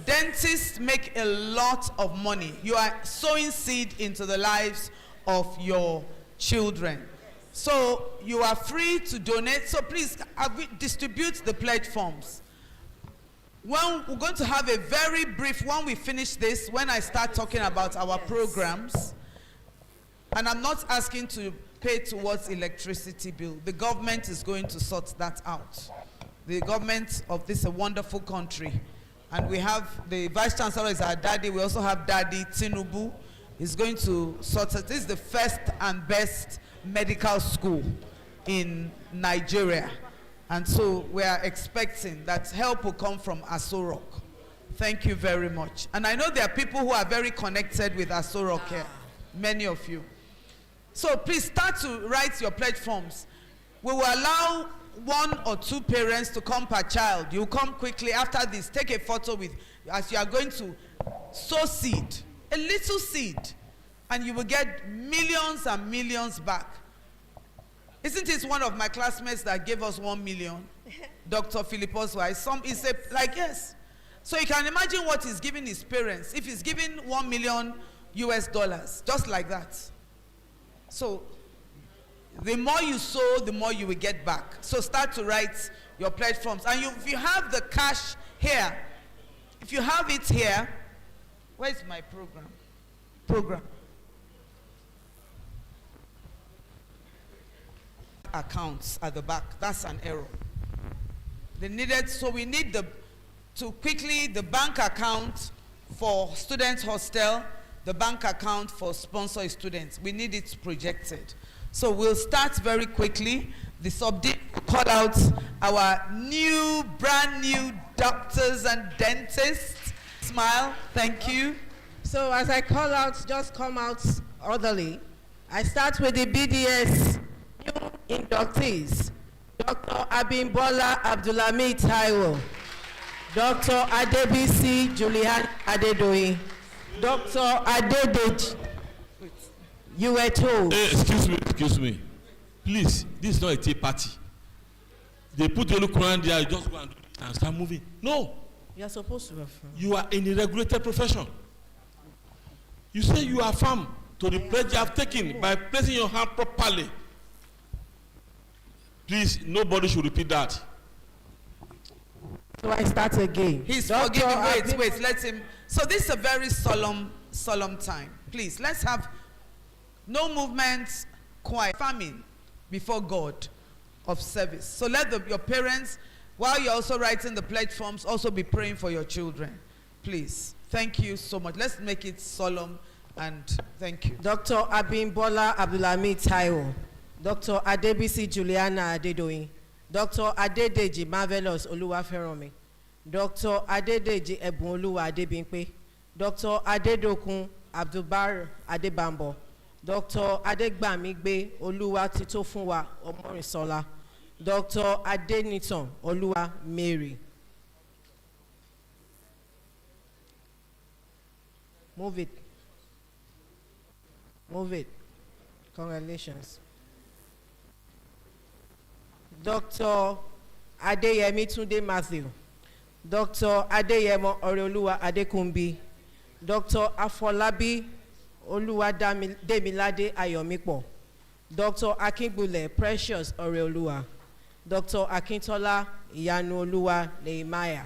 Dentists make a lot of money. You are sowing seed into the lives of your children. So you are free to donate. So please distribute the pledge forms. Well, we're going to have a very brief, when we finish this, when I start talking about our programs, and I'm not asking to pay towards electricity bill. The government is going to sort that out. The government of this a wonderful country. And we have, the Vice Chancellor is our daddy. We also have Daddy Tinubu. He's going to sort it. This is the first and best medical school in Nigeria. And so we are expecting that help will come from Aso Rock. Thank you very much. And I know there are people who are very connected with Aso Rock here, many of you. So please start to write your pledge forms. We will allow 1 or 2 parents to come per child. You come quickly after this. Take a photo with, as you are going to sow seed, a little seed, and you will get millions and millions back. Isn't it one of my classmates that gave us 1 million? Dr. Philippos wife. He said, like, yes. So you can imagine what he's giving his parents. If he's giving $1 million US, just like that. So the more you sow, the more you will get back. So start to write your pledge forms. And if you have the cash here, if you have it here, where's my program? Accounts at the back. That's an error. They needed, so we need the bank account for student hostel, the bank account for sponsor students. We need it projected. So we'll start very quickly. The subdean will call out our brand new doctors and dentists. Smile, thank you. So as I call out, just come out orderly. I start with the BDS new inductees. Dr. Abimbola Abdulhamid Taiwo. Dr. Adebisi Julian Adedoyin. Dr. Adedeji. You were told. Hey, excuse me. Please, this is not a tea party. They put the look around there, you just go and start moving. No. You are supposed to affirm. You are in a regulated profession. You say you affirm to the pledge you have taken by placing your hand properly. Please, nobody should repeat that. So I start again. He's forgiving. Wait, let him. So this is a very solemn time. Please, let's have no movement, quiet, famine before God of service. So let your parents, while you're also writing the pledge forms, also be praying for your children. Please. Thank you so much. Let's make it solemn and thank you. Dr. Abimbola Abdulhamid Taiwo. Dr. Adebisi Juliana Adedoyin. Dr. Adedeji Marvelous Oluwaferomi. Dr. Adedeji Ebunoluwa Adebimpe. Dr. Adedokun Abdulbar Adebambo. Dr. Adegbamigbe Oluwatitofunwa Omorisola. Dr. Adeniton Oluwa Mary. Move it. Congratulations. Dr. Adeyemi Tunde Matthew. Dr. Adeyemo Oreoluwa Adekumbi. Dr. Afolabi Oluwa Demilade Ayomipo. Dr. Akingbule Precious Oreoluwa. Dr. Akintola Iyanu Oluwa Nehemiah.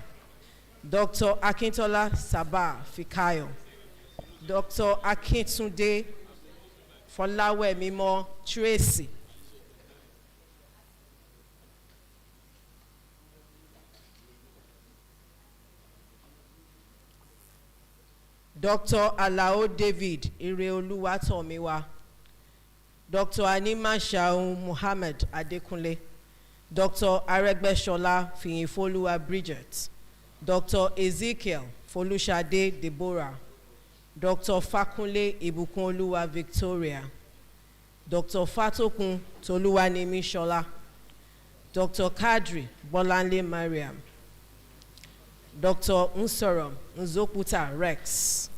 Dr. Akintola Sabah Fikayo. Dr. Akintunde Folawe Mimo Tracy. Dr. Alao David Ireoluwa Tomiwa. Dr. Anima Shaun Muhammad Adekunle. Dr. Aregbeshola Fiyinfoluwa Bridget. Dr. Ezekiel Folushade Deborah. Dr. Fakunle Ibukunoluwa Victoria. Dr. Fatokun Toluwanimi Shola. Dr. Kadri Bolanle Mariam. Dr. Unsorom Nzokuta Rex.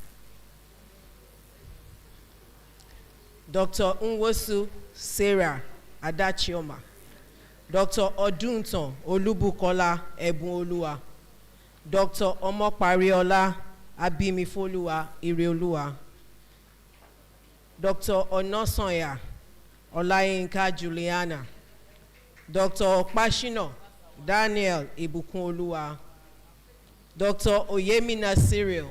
Dr. Nwosu Sarah Adachioma. Dr. Odunton Olubukola Ebunoluwa. Dr. Omopariola Abimifoluwa Ireoluwa. Dr. Onosanya Olayinka Juliana. Dr. Pashino Daniel Ibukunoluwa. Dr. Oyemina Cyril.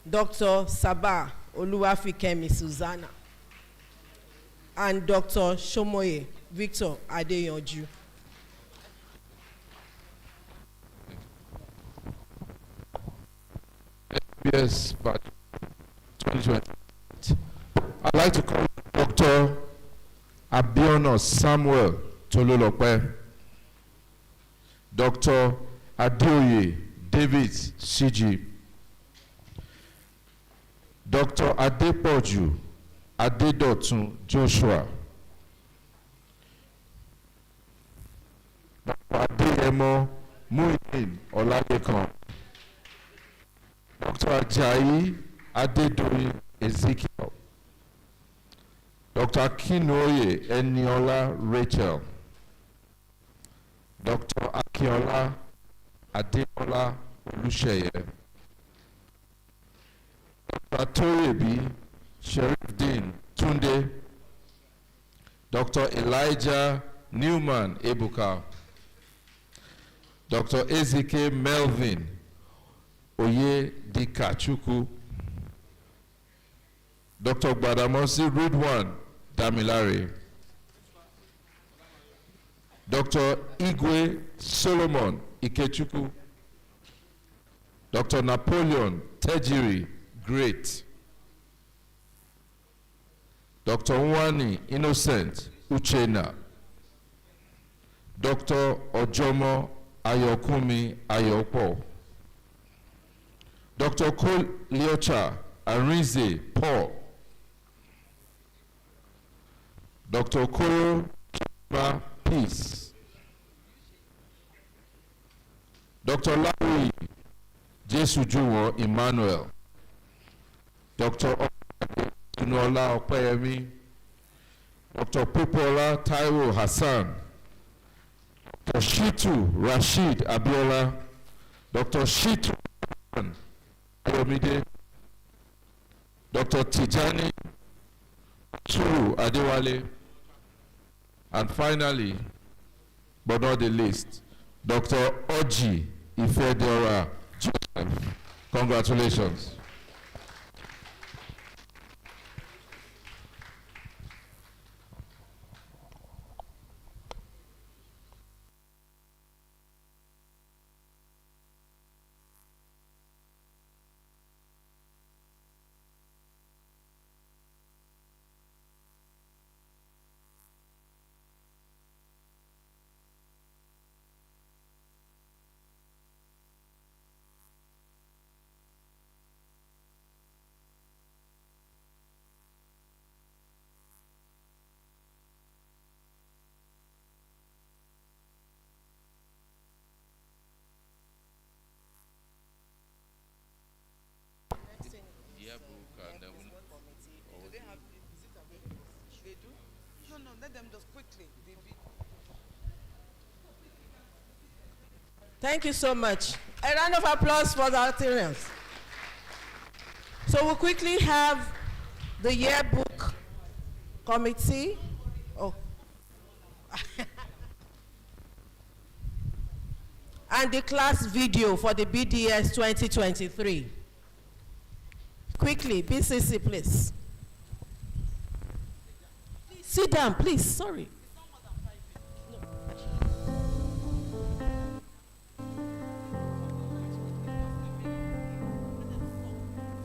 Dr. Sabah Oluwafikemi Susanna. And Dr. Shomoye Victor Adeyanju. MBBS Bachelor 2020. I'd like to call Dr. Abiono Samuel Tololope. Dr. Adeoye David CG. Dr. Adepoju Adedotun Joshua. Dr. Adeyemo Muhyiddin Oladekan. Dr. Ajayi Adedoyin Ezekiel. Dr. Akinoye Eniola Rachel. Dr. Akinola Ademola Olusheye. Dr. Toyebi Sheriffdin Tunde. Dr. Elijah Newman Ebuka. Dr. Ezike Melvin Oye Dikachuku. Dr. Gbadamosi Ridwan Damilare. Dr. Igwe Solomon Ikechukwu. Dr. Napoleon Tejiri great. Dr. Nwani Innocent Uchena. Dr. Ojomo Ayokumi Ayopo. Dr. Cole Leocha Arinze Paul. Dr. Koro Peace. Dr. Larry Jesujuwo Emmanuel. Dr. Tunola Opeyemi. Dr. Popola Taiwo Hassan. Dr. Shitu Rashid Abiola. Dr. Shitu Ayomide. Dr. Tijani Churu Adewale. And finally, but not the least, Dr. Oji Ifedora Joseph. Congratulations. Thank you so much. A round of applause for the Altherians. So we'll quickly have the yearbook committee. Oh. And the class video for the BDS 2023. Quickly, BCC, please. Sit down, please. Sorry.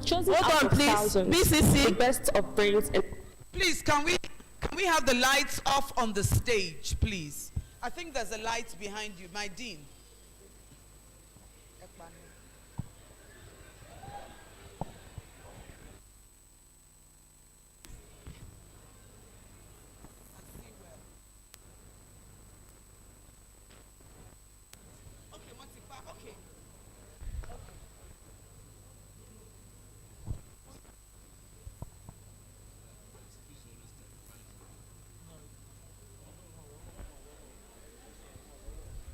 Chosen Hold out on, of please. thousands, BCC. the best of brains. Please, can we have the lights off on the stage, please? I think there's a light behind you, my dean.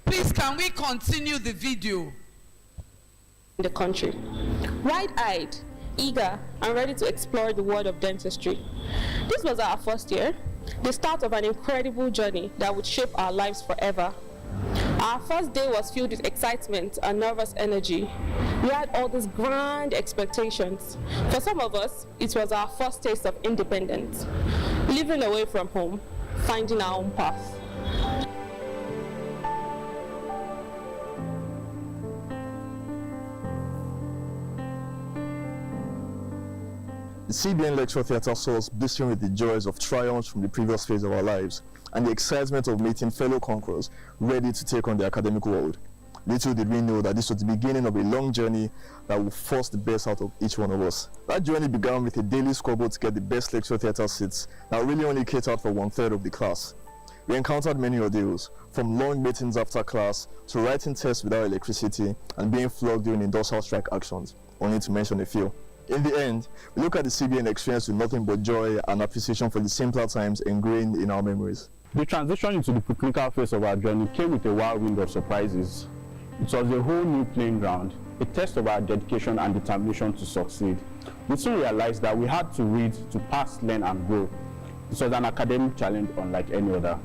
Please, can we continue the video? In the country. Wide-eyed, eager, and ready to explore the world of dentistry. This was our first year, the start of an incredible journey that would shape our lives forever. Our first day was filled with excitement and nervous energy. We had all these grand expectations. For some of us, it was our first taste of independence, living away from home, finding our own path. The CBN Lecture Theatre saw us blistering with the joys of triumphs from the previous phase of our lives and the excitement of meeting fellow conquerors ready to take on the academic world. Little did we know that this was the beginning of a long journey that will force the best out of each one of us. That journey began with a daily scoreboard to get the best lecture theatre seats that really only catered for 1/3 of the class. We encountered many ordeals, from long meetings after class to writing tests without electricity and being flogged during industrial strike actions, only to mention a few. In the end, we look at the CBN experience with nothing but joy and appreciation for the simpler times ingrained in our memories. The transition into the preclinical phase of our journey came with a whirlwind of surprises. It was a whole new playing ground, a test of our dedication and determination to succeed. We soon realized that we had to read to pass, learn, and grow. It was an academic challenge unlike any other.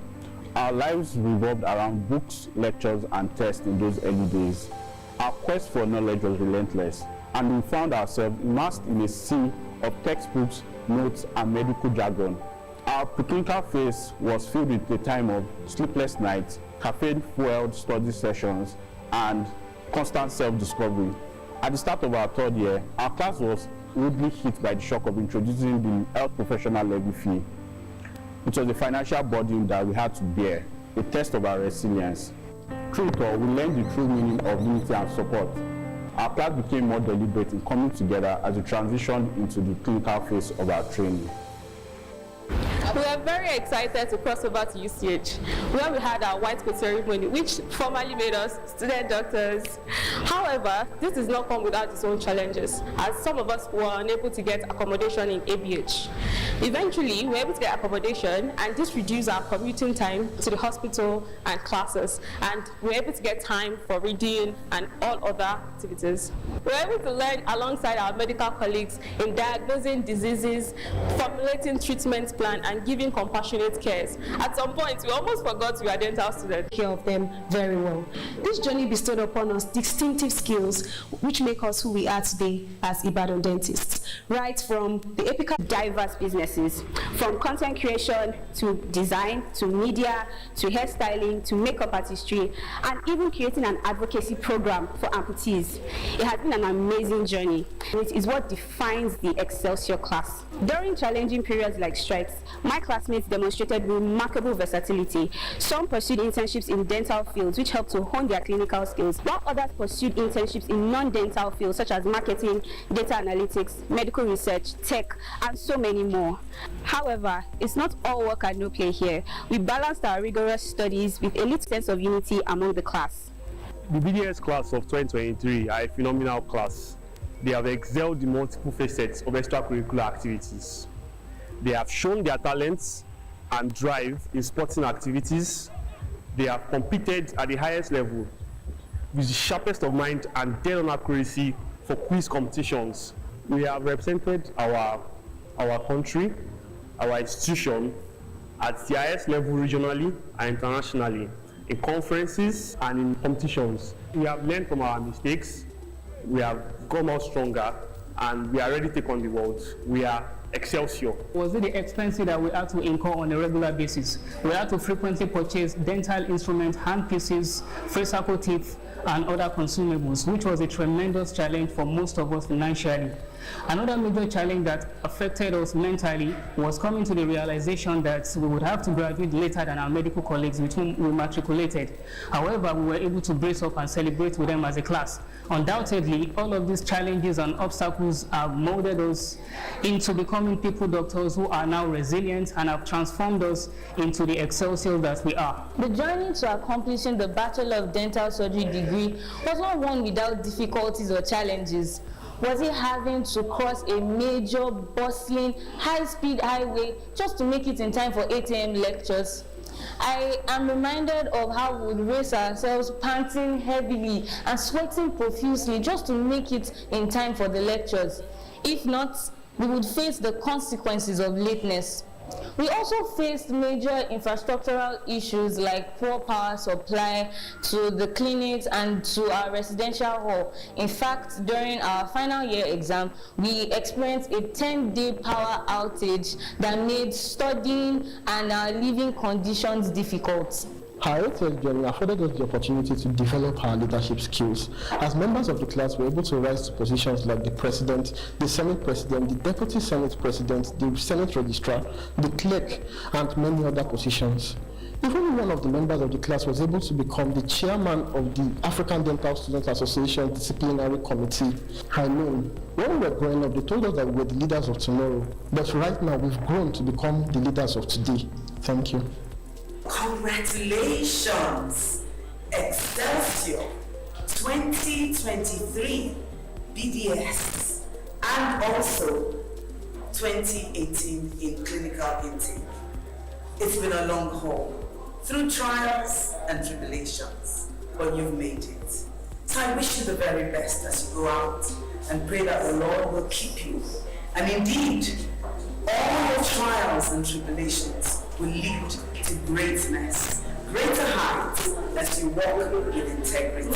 Our lives revolved around books, lectures, and tests in those early days. Our quest for knowledge was relentless, and we found ourselves immersed in a sea of textbooks, notes, and medical jargon. Our preclinical phase was filled with a time of sleepless nights, caffeine-fueled study sessions, and constant self-discovery. At the start of our third year, our class was rudely hit by the shock of introducing the health professional levy fee. It was a financial burden that we had to bear, a test of our resilience. Through it all, we learned the true meaning of unity and support. Our class became more deliberate in coming together as we transitioned into the clinical phase of our training. We are very excited to cross over to UCH, where we had our white coat ceremony, which formally made us student doctors. However, this does not come without its own challenges, as some of us were unable to get accommodation in ABH. Eventually, we were able to get accommodation, and this reduced our commuting time to the hospital and classes, and we were able to get time for reading and all other activities. We were able to learn alongside our medical colleagues in diagnosing diseases, formulating treatment plan, and giving compassionate cares. At some point, we almost forgot we were dental students. Care of them very well. This journey bestowed upon us distinctive skills which make us who we are today as Ibadan dentists. Right from the epical diverse businesses, from content creation to design to media to hairstyling to makeup artistry, and even creating an advocacy program for amputees. It has been an amazing journey. It is what defines the Excelsior class. During challenging periods like strikes, my classmates demonstrated remarkable versatility. Some pursued internships in dental fields, which helped to hone their clinical skills, while others pursued internships in non-dental fields, such as marketing, data analytics, medical research, tech, and so many more. However, it's not all work and no play here. We balanced our rigorous studies with a little sense of unity among the class. The BDS class of 2023 are a phenomenal class. They have excelled in multiple facets of extracurricular activities. They have shown their talents and drive in sporting activities. They have competed at the highest level with the sharpest of mind and dead-on accuracy for quiz competitions. We have represented our country, our institution at the highest level regionally and internationally, in conferences and in competitions. We have learned from our mistakes. We have come out stronger, and we are ready to take on the world. We are Excelsior. Was it the expenses that we had to incur on a regular basis? We had to frequently purchase dental instruments, handpieces, free circle teeth, and other consumables, which was a tremendous challenge for most of us financially. Another major challenge that affected us mentally was coming to the realization that we would have to graduate later than our medical colleagues with whom we matriculated. However, we were able to brace up and celebrate with them as a class. Undoubtedly, all of these challenges and obstacles have molded us into becoming people doctors who are now resilient and have transformed us into the Excelsior that we are. The journey to accomplishing the Bachelor of Dental Surgery degree was not one without difficulties or challenges. Was it having to cross a major, bustling, high-speed highway just to make it in time for 8 a.m. lectures? I am reminded of how we would race ourselves, panting heavily and sweating profusely just to make it in time for the lectures. If not, we would face the consequences of lateness. We also faced major infrastructural issues like poor power supply to the clinics and to our residential hall. In fact, during our final year exam, we experienced a 10-day power outage that made studying and our living conditions difficult. Our 8 years journey afforded us the opportunity to develop our leadership skills. As members of the class, we were able to rise to positions like the president, the senate president, the deputy senate president, the senate registrar, the clerk, and many other positions. Even one of the members of the class was able to become the chairman of the African Dental Students Association Disciplinary Committee. I mean, when we were growing up, they told us that we were the leaders of tomorrow. But right now, we've grown to become the leaders of today. Thank you. Congratulations, Excelsior 2023 BDS and also 2018 in clinical intake. It's been a long haul, through trials and tribulations, but you've made it. So I wish you the very best as you go out and pray that the Lord will keep you. And indeed, all your trials and tribulations will lead to greatness, greater heights as you walk with integrity.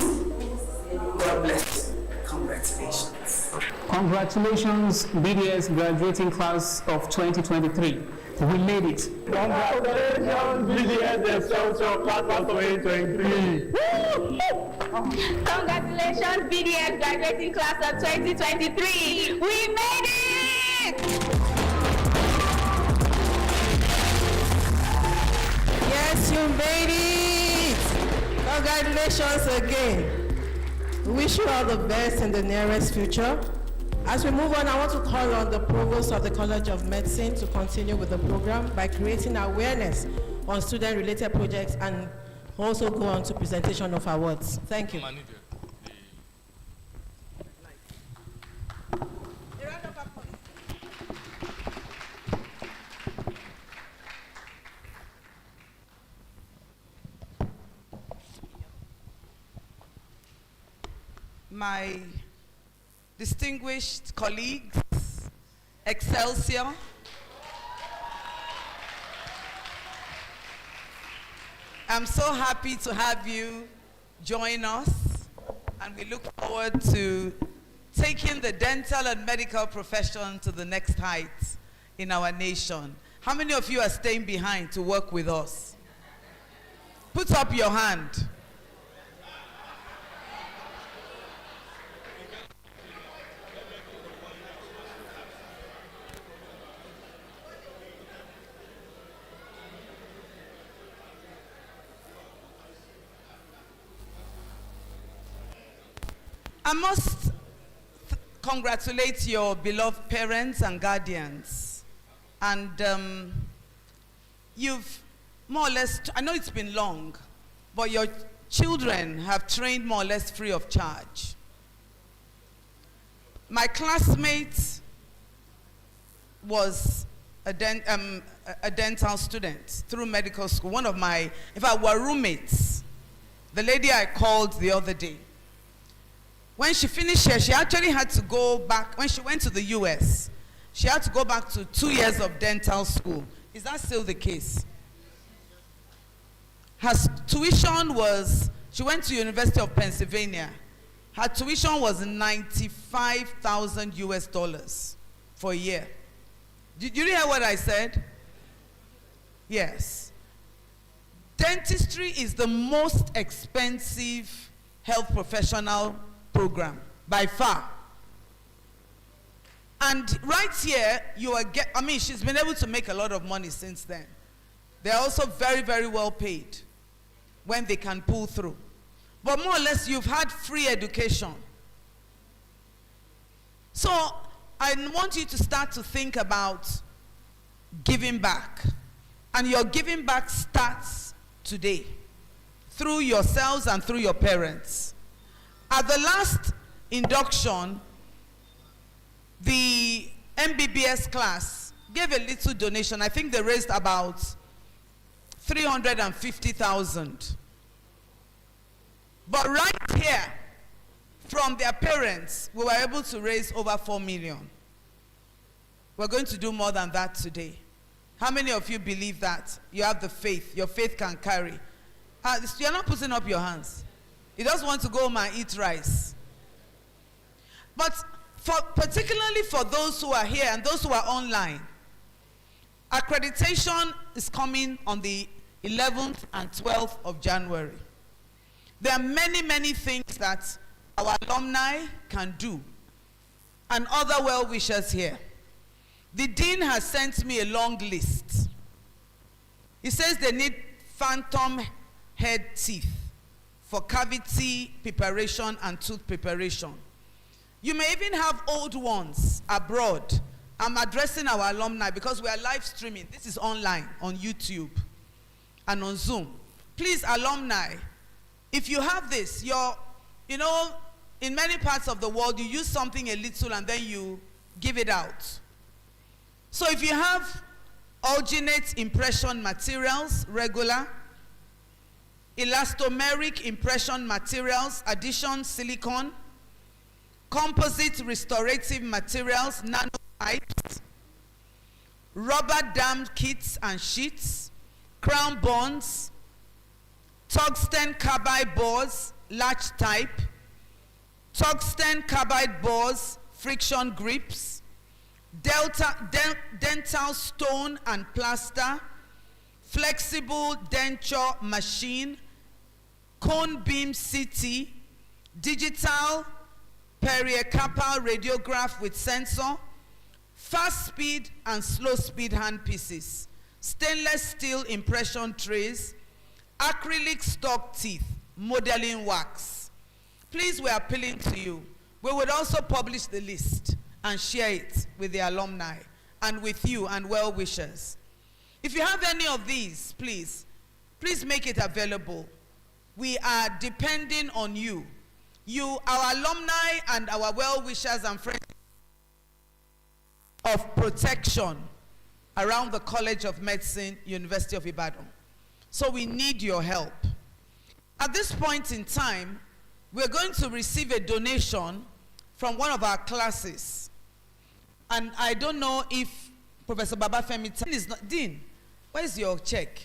God bless you. Congratulations. Congratulations, BDS graduating class of 2023. We made it. Congratulations, BDS Excelsior class of 2023. Congratulations, BDS graduating class of 2023. We made it! made it! Congratulations again. We wish you all the best in the nearest future. As we move on, I want to call on the Provost of the College of Medicine to continue with the program by creating awareness on student-related projects and also go on to presentation of awards. Thank you. My distinguished colleagues, Excelsior, I'm so happy to have you join us, and we look forward to taking the dental and medical profession to the next height in our nation. How many of you are staying behind to work with us? Put up your hand. I must congratulate your beloved parents and guardians. And you've more or less, I know it's been long, but your children have trained more or less free of charge. My classmate was a dental student through medical school. One of my, in fact, were roommates. The lady I called the other day. When she finished here, she actually had to go back. When she went to the US, she had to go back to 2 years of dental school. Is that still the case? Her tuition was, she went to University of Pennsylvania. Her tuition was $95,000 for a year. Did you hear what I said? Yes. Dentistry is the most expensive health professional program by far. And right here, you are I mean, she's been able to make a lot of money since then. They're also very, very well paid when they can pull through. But more or less, you've had free education. So I want you to start to think about giving back. And your giving back starts today through yourselves and through your parents. At the last induction, the MBBS class gave a little donation. I think they raised about 350,000. But right here, from their parents, we were able to raise over 4 million. We're going to do more than that today. How many of you believe that? You have the faith. Your faith can carry. You're not putting up your hands. You just want to go home and eat rice. But particularly for those who are here and those who are online, accreditation is coming on the 11th and 12th of January. There are many, many things that our alumni can do and other well-wishers here. The dean has sent me a long list. He says they need phantom head teeth for cavity preparation and tooth preparation. You may even have old ones abroad. I'm addressing our alumni because we are live streaming. This is online on YouTube and on Zoom. Please, alumni, if you have this, you know, in many parts of the world, you use something a little and then you give it out. So if you have alginate impression materials, regular, elastomeric impression materials, addition silicone, composite restorative materials, nanopipes, rubber damped kits and sheets, crown bonds, tungsten carbide bores, latch type, tungsten carbide bores, friction grips, dental stone and plaster, flexible denture machine, cone beam CT, digital pericarpal radiograph with sensor, fast speed and slow speed handpieces, stainless steel impression trays, acrylic stock teeth, modeling wax. Please, we're appealing to you. We would also publish the list and share it with the alumni and with you and well-wishers. If you have any of these, please make it available. We are depending on you. You, our alumni and our well-wishers and friends of protection around the College of Medicine, University of Ibadan. So we need your help. At this point in time, we're going to receive a donation from one of our classes. And I don't know if Professor Babafemi is not. Dean, where's your check?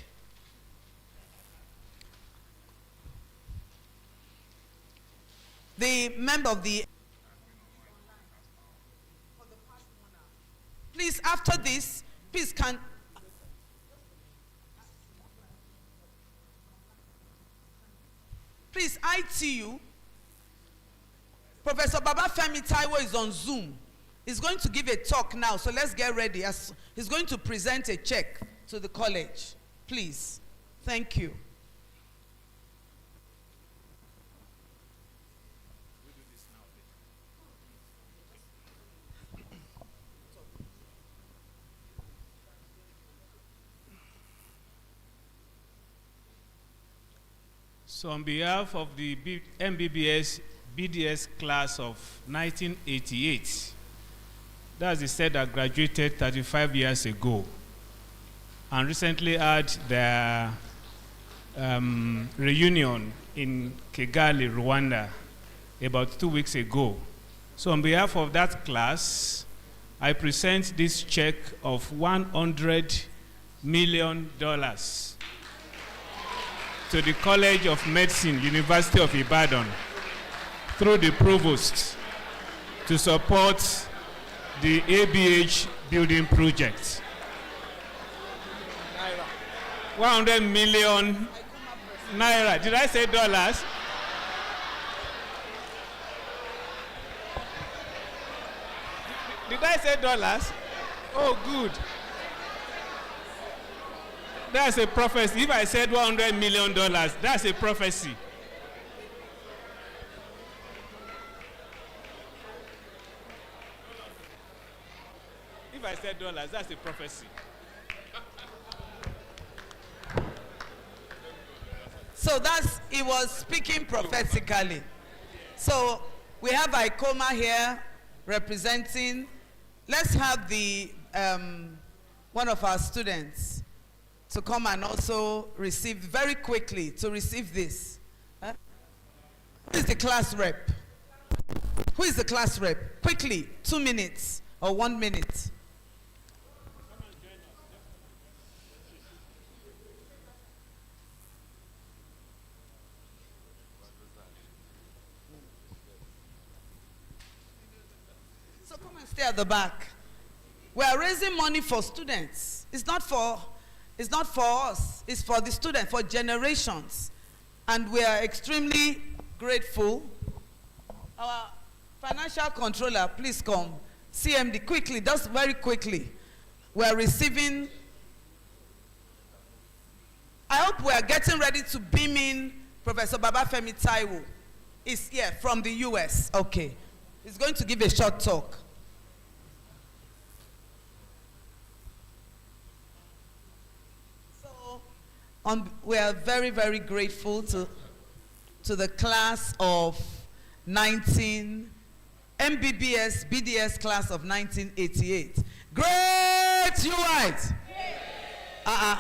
The member of the... Please, after this, please can... Please, ITU, Professor Babafemi Taiwo is on Zoom. He's going to give a talk now, so let's get ready. He's going to present a check to the college. Please. Thank you. So on behalf of the MBBS BDS class of 1988, that's the set that graduated 35 years ago and recently had their reunion in Kigali, Rwanda, about 2 weeks ago. So on behalf of that class, I present this check of $100 million to the College of Medicine, University of Ibadan, through the Provost, to support the ABH building project. 100 million naira. Did I say dollars? Did I say dollars? Oh, good. That's a prophecy. If I said $100 million, that's a prophecy. If I said dollars, that's a prophecy. So he was speaking prophetically. So we have ICOMA here representing. Let's have the one of our students to come and also receive very quickly to receive this. Huh? Who is the class rep? Who is the class rep? Quickly, 2 minutes or 1 minute. So come and stay at the back. We are raising money for students. It's not for us. It's for the students, for generations. And we are extremely grateful. Our financial controller, please come. CMD, quickly, just very quickly. We are receiving. I hope we are getting ready to beam in Professor Babafemi Taiwo. Is here from the US. Okay. He's going to give a short talk. We are very, very grateful to the class of MBBS BDS class of 1988. Great, you white.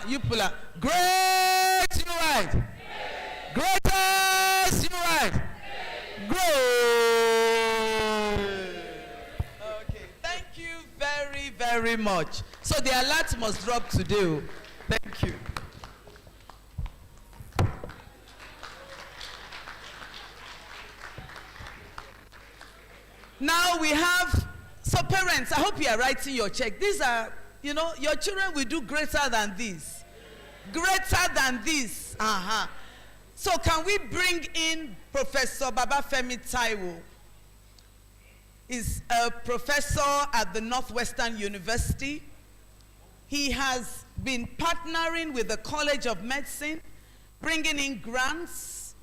You pull up. Great, you white. Greatest, you white. Great. Okay, thank you very, very much. So the alert must drop today. Thank you. Now we have, so parents, I hope you are writing your check. These are, your children will do greater than this. Greater than this. So can we bring in Professor Babafemi Taiwo? He's a professor at the Northwestern University. He has been partnering with the College of Medicine bringing in grants,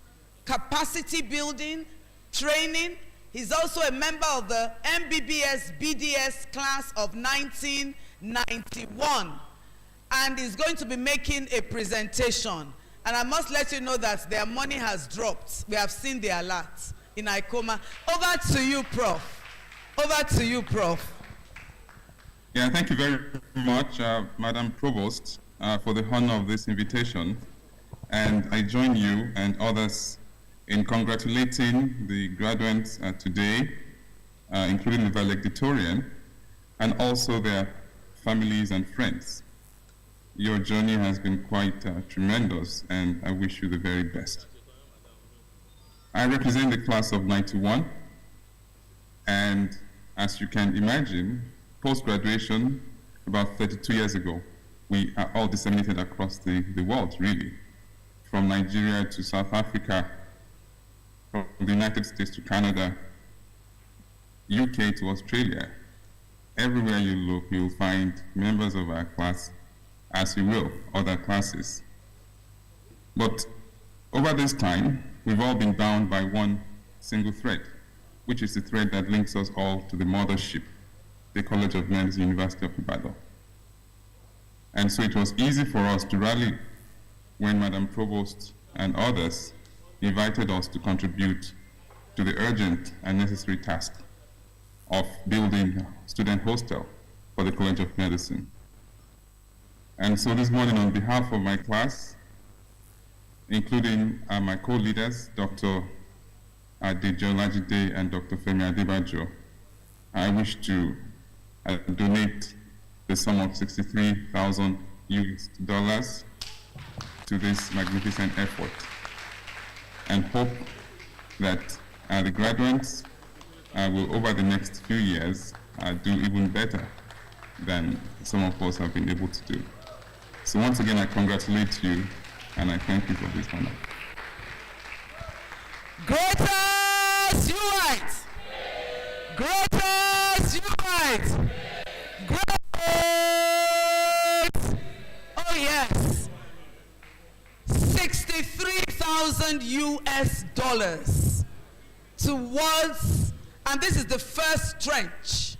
capacity building, training. He's also a member of the MBBS BDS class of 1991, and is going to be making a presentation. And I must let you know that their money has dropped. We have seen the alert in ICOMA. Over to you, Prof. Over to you, Prof. Yeah, thank you very much, Madam Provost, for the honor of this invitation. And I join you and others in congratulating the graduates today, including the valedictorian, and also their families and friends. Your journey has been quite tremendous, and I wish you the very best. I represent the class of 91, and as you can imagine, post-graduation, about 32 years ago, we are all disseminated across the world, really, from Nigeria to South Africa, from the United States to Canada, UK to Australia. Everywhere you look, you'll find members of our class, as you will, other classes. But over this time, we've all been bound by one single thread, which is the thread that links us all to the mothership, the College of Medicine, University of Ibadan. And so it was easy for us to rally when Madam Provost and others invited us to contribute to the urgent and necessary task of building a student hostel for the College of Medicine. And so this morning, on behalf of my class, including my co-leaders, Dr. Adejo Lajide and Dr. Femi Adebajo, I wish to donate the sum of $63,000 to this magnificent effort, and hope that the graduates will, over the next few years, do even better than some of us have been able to do. So once again, I congratulate you, and I thank you for this honor. Greatest unite! Greatest unite! Great! Oh yes! $63,000 US towards, and this is the first tranche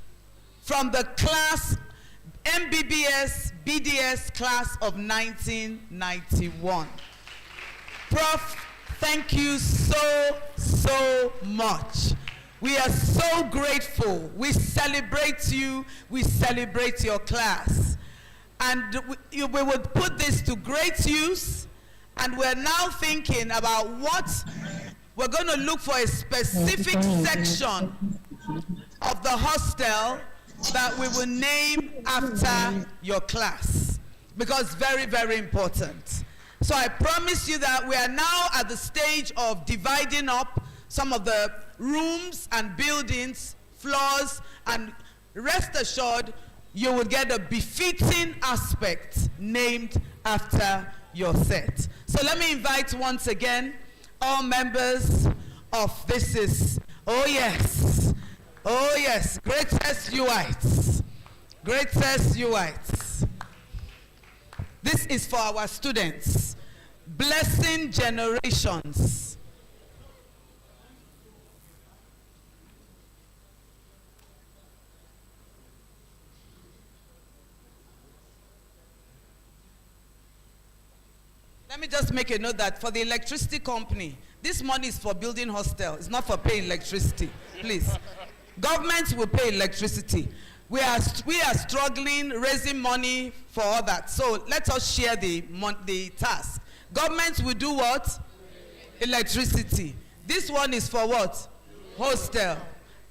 from the class MBBS BDS class of 1991. Prof, thank you so much. We are so grateful. We celebrate you. We celebrate your class. And we would put this to great use. And we're now thinking about what we're going to look for, a specific section of the hostel that we will name after your class, because very, very important. So I promise you that we are now at the stage of dividing up some of the rooms and buildings, floors, and rest assured you will get a befitting aspect named after your set. So let me invite once again all members of this is, oh yes, greatest UITs. Greatest UITs. This is for our students. Blessing generations. Let me just make a note that for the electricity company, this money is for building hostel. It's not for paying electricity, please. Government will pay electricity. We are struggling, raising money for all that. So let us share the task. Government will do what? Electricity. This one is for what? Hostel.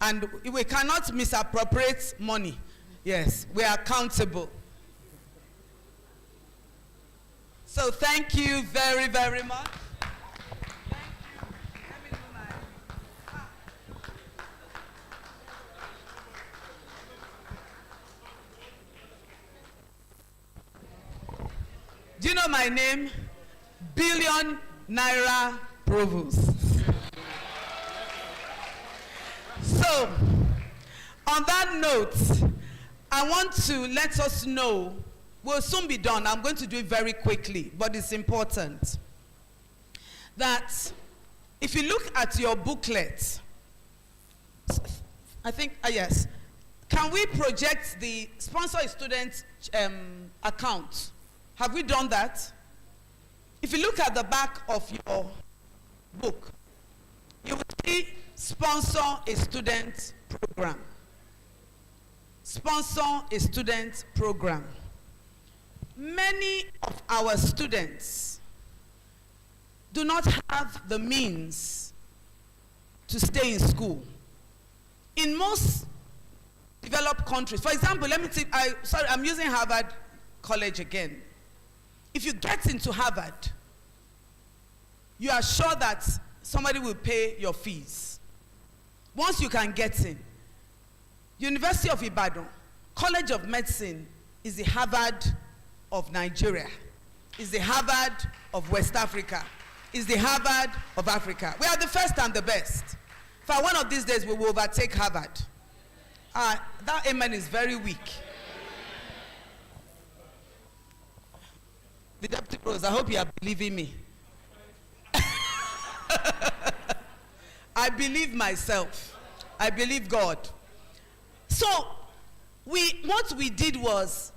And we cannot misappropriate money. Yes, we are accountable. So thank you very, very much. Do you know my name? Billion Naira Provost. So, on that note, I want to let us know, we'll soon be done. I'm going to do it very quickly, but it's important. that if you look at your booklet, I think, yes, can we project the sponsor a student account? Have we done that? If you look at the back of your book, you will see sponsor a student program. Sponsor a student program. Many of our students do not have the means to stay in school. In most developed countries, for example, let me take, I'm using Harvard College again. If you get into Harvard, you are sure that somebody will pay your fees. Once you can get in, University of Ibadan, College of Medicine is the Harvard of Nigeria, is the Harvard of West Africa, is the Harvard of Africa. We are the first and the best. For one of these days, we will overtake Harvard. That amen is very weak. The Deputy Provost, I hope you are believing me. I believe myself. I believe God. So, what we did was,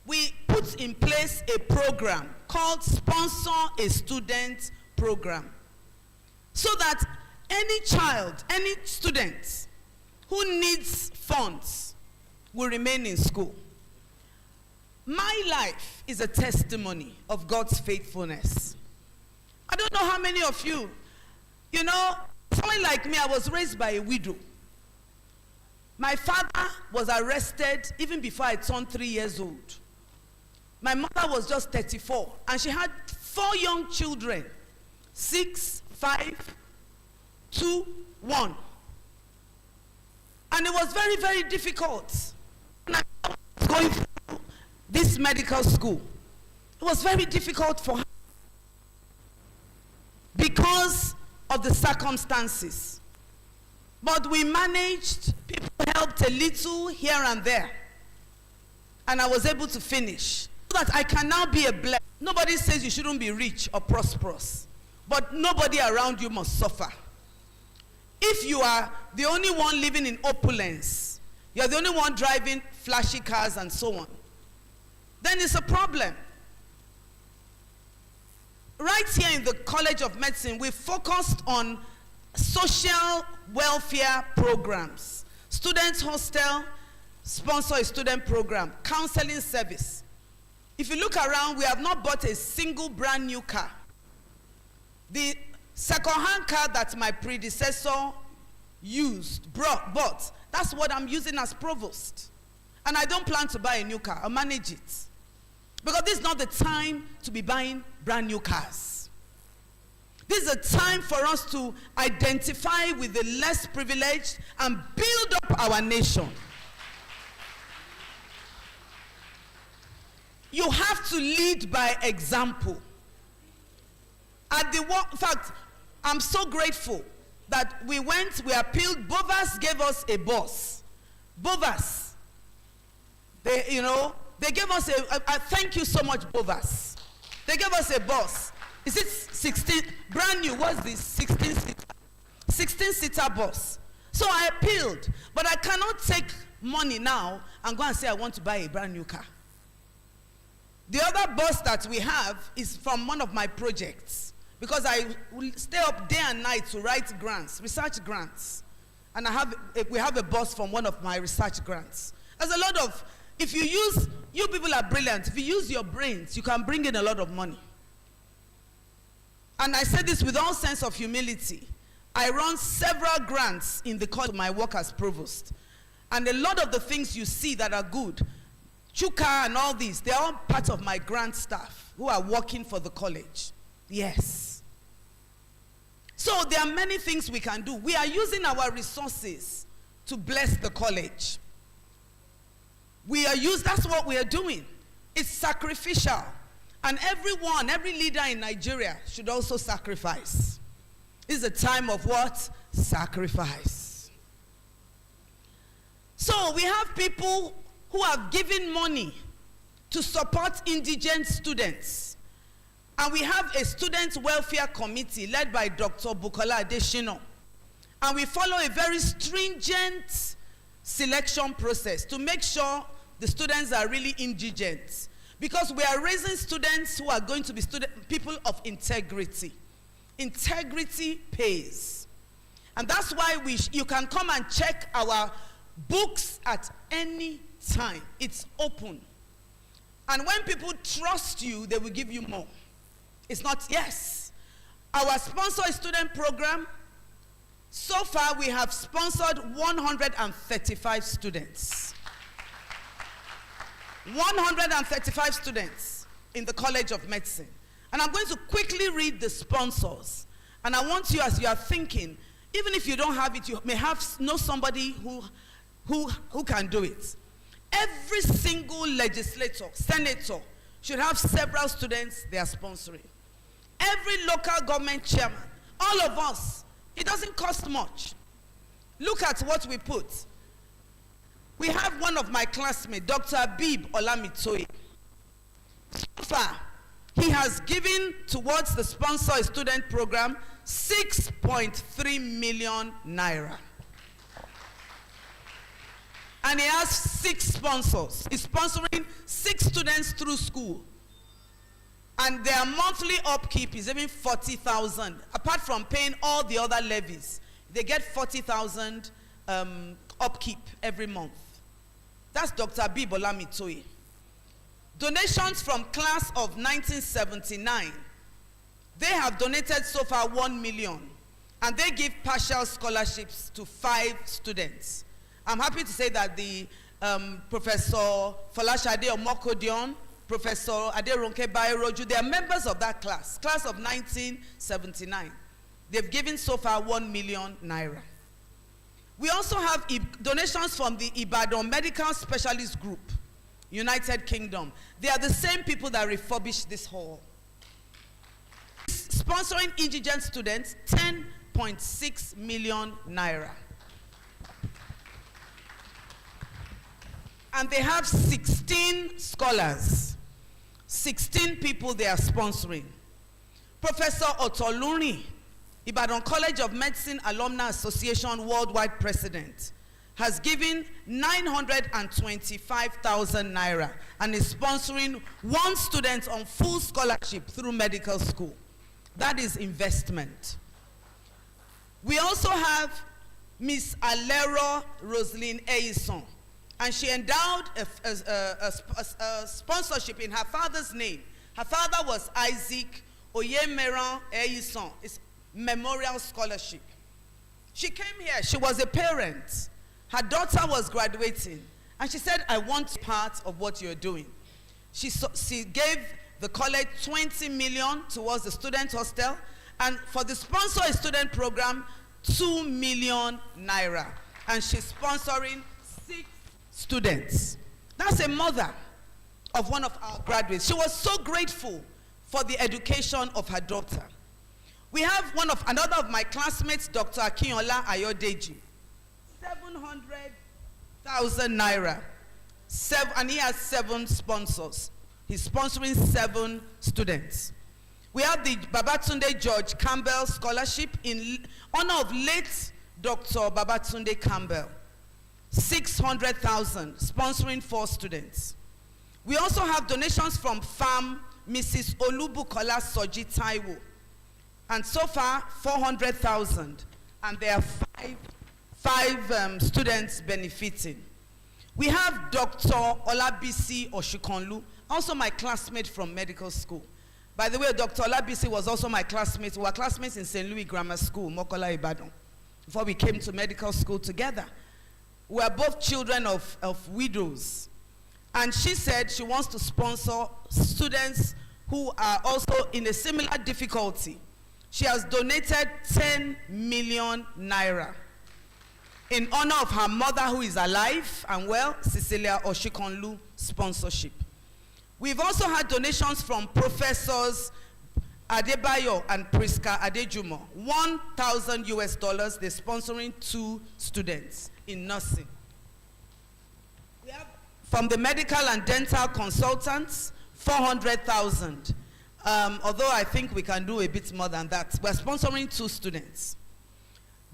we put in place a program called Sponsor a Student Program. So that any child, any student who needs funds will remain in school. My life is a testimony of God's faithfulness. I don't know how many of you, you know, someone like me, I was raised by a widow. My father was arrested even before I turned 3 years old. My mother was just 34, and she had 4 young children, 6, 5, 2, 1. And it was very, very difficult. When I was going through this medical school, it was very difficult for her because of the circumstances. But we managed, people helped a little here and there. And I was able to finish. So that I can now be a blessing. Nobody says you shouldn't be rich or prosperous. But nobody around you must suffer. If you are the only one living in opulence, you're the only one driving flashy cars and so on, then it's a problem. Right here in the College of Medicine, we focused on social welfare programs. Students' hostel, sponsor a student program, counseling service. If you look around, we have not bought a single brand new car. The second-hand car that my predecessor bought, that's what I'm using as provost. And I don't plan to buy a new car. I'll manage it. Because this is not the time to be buying brand new cars. This is a time for us to identify with the less privileged and build up our nation. You have to lead by example. In fact, I'm so grateful that we appealed. Bovas gave us a bus. Bovas. They gave us thank you so much, Bovas. They gave us a bus. Is it 16, brand new, what's this, 16-seater bus. So I appealed, but I cannot take money now and go and say I want to buy a brand new car. The other bus that we have is from one of my projects, because I will stay up day and night to write grants, research grants. And we have a bus from one of my research grants. There's a lot of, you people are brilliant. If you use your brains, you can bring in a lot of money. And I say this with all sense of humility. I run several grants in the course of my work as provost. And a lot of the things you see that are good, Chuka and all these, they're all part of my grant staff who are working for the college. Yes. So there are many things we can do. We are using our resources to bless the college. That's what we are doing. It's sacrificial. And every leader in Nigeria should also sacrifice. It's a time of what? Sacrifice. So we have people who have given money to support indigent students. And we have a student welfare committee led by Dr. Bukola Adeshino. And we follow a very stringent selection process to make sure the students are really indigent. Because we are raising students who are going to be people of integrity. Integrity pays. And that's why you can come and check our books at any time. It's open. And when people trust you, they will give you more. It's not yes. Our sponsor student program, so far we have sponsored 135 students. 135 students in the College of Medicine. And I'm going to quickly read the sponsors. And I want you, as you are thinking, even if you don't have it, you may know somebody who can do it. Every single legislator, senator, should have several students they are sponsoring. Every local government chairman, all of us, it doesn't cost much. Look at what we put. We have one of my classmates, Dr. Abib Olamitoye. So far, he has given towards the sponsor student program 6.3 million naira. And he has 6 sponsors. He's sponsoring 6 students through school. And their monthly upkeep is even 40,000. Apart from paying all the other levies, they get 40,000 upkeep every month. That's Dr. Bibola Mitoye. Donations from class of 1979. They have donated so far 1 million. And they give partial scholarships to 5 students. I'm happy to say that the Professor Folashade Omokodion, Professor Aderonke Bayeroju, they are members of that class of 1979. They've given so far 1 million naira. We also have donations from the Ibadan Medical Specialist Group, United Kingdom. They are the same people that refurbished this hall. Sponsoring indigent students, 10.6 million naira. And they have 16 scholars, 16 people they are sponsoring. Professor Otoluni, Ibadan College of Medicine Alumni Association Worldwide President, has given 925,000 naira and is sponsoring 1 student on full scholarship through medical school. That is investment. We also have Miss Alero Roseline Eison, and she endowed a sponsorship in her father's name. Her father was Isaac Oyemeran Eison. It's memorial scholarship. She came here. She was a parent. Her daughter was graduating. And she said, I want part of what you're doing. She gave the college 20 million towards the student hostel. And for the sponsor student program, 2 million naira. And she's sponsoring 6 students. That's a mother of one of our graduates. She was so grateful for the education of her daughter. We have another of my classmates, Dr. Akinola Ayodeji, 700,000 naira. And he has 7 sponsors. He's sponsoring 7 students. We have the Babatunde George Campbell Scholarship in honor of late Dr. Babatunde Campbell. 600,000, sponsoring 4 students. We also have donations from FAM Mrs. Olubukola Soji Taiwo. And so far, 400,000. And there are 5 students benefiting. We have Dr. Olabisi Oshikonlu, also my classmate from medical school. By the way, Dr. Olabisi was also my classmate. We were classmates in St. Louis Grammar School, Mokola, Ibadan, before we came to medical school together. We are both children of widows. And she said she wants to sponsor students who are also in a similar difficulty. She has donated 10 million naira in honor of her mother who is alive and well, Cecilia Oshikonlu sponsorship. We've also had donations from Professors Adebayo and Priska Adejumo, $1,000. They're sponsoring 2 students in nursing. We have from the medical and dental consultants, 400,000. although I think we can do a bit more than that. We're sponsoring 2 students.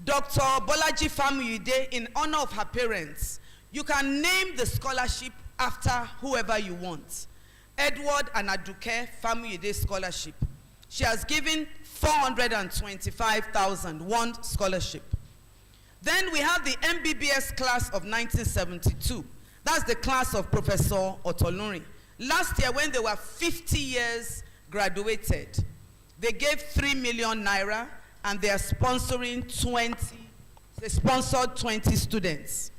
Dr. Bolaji Famuyide, in honor of her parents, you can name the scholarship after whoever you want. Edward and Aduke Famuyide Scholarship. She has given 425,000, one scholarship. Then we have the MBBS class of 1972. That's the class of Professor Otolunri. Last year, when they were 50 years graduated, they gave 3 million naira, and they are sponsoring 20. They sponsored 20 students.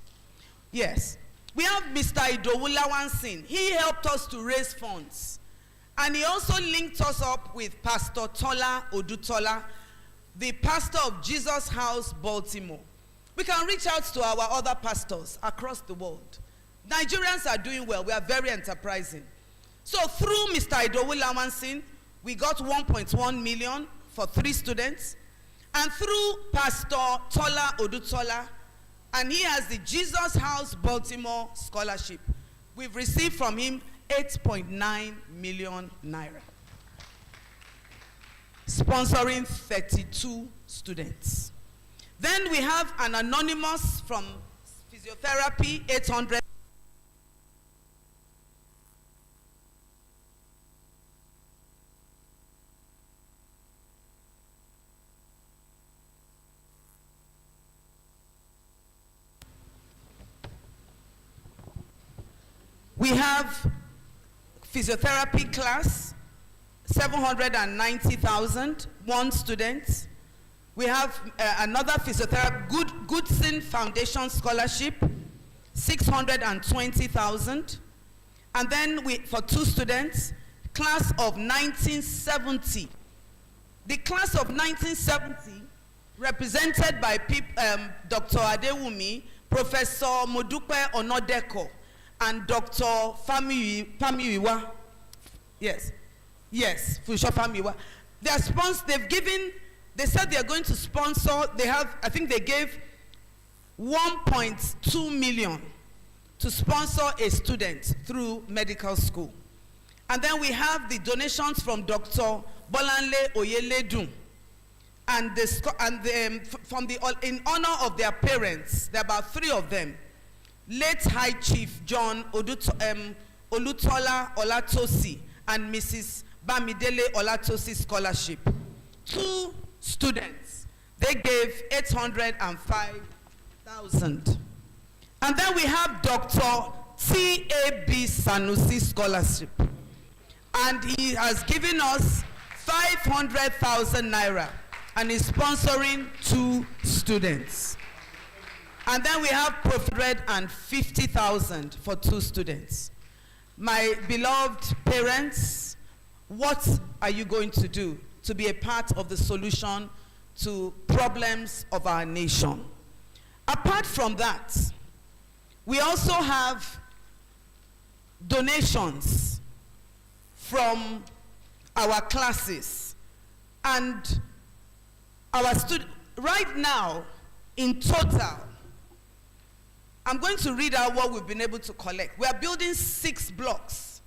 Yes. We have Mr. Idowu Lawansin. He helped us to raise funds. And he also linked us up with Pastor Tola Odutola, the pastor of Jesus House, Baltimore. We can reach out to our other pastors across the world. Nigerians are doing well. We are very enterprising. So through Mr. Idowu Lawansin, we got 1.1 million for 3 students. And through Pastor Tola Odutola, and he has the Jesus House Baltimore Scholarship, we've received from him 8.9 million naira, sponsoring 32 students. Then we have an anonymous from physiotherapy, 800. We have physiotherapy class, 790,000, one student. We have another physiotherapy, Goodson Foundation Scholarship, 620,000. And then for 2 students, class of 1970. The class of 1970, represented by Dr. Adewumi, Professor Modupe Onodeko, and Dr. Famiwiwa. Yes, Fusha Famiwiwa. They said they are going to sponsor, I think they gave 1.2 million to sponsor a student through medical school. And then we have the donations from Dr. Bolanle Oyeledun, and in honor of their parents, there are about 3 of them. Late High Chief John Olutola Olatosi and Mrs. Bamidele Olatosi Scholarship. 2 students, they gave 805,000. And then we have Dr. T.A.B. Sanusi Scholarship. And he has given us 500,000 naira and is sponsoring 2 students. And then we have 450,000 for 2 students. My beloved parents, what are you going to do to be a part of the solution to problems of our nation? Apart from that, we also have donations from our classes and our students. Right now, in total, I'm going to read out what we've been able to collect. We are building 6 blocks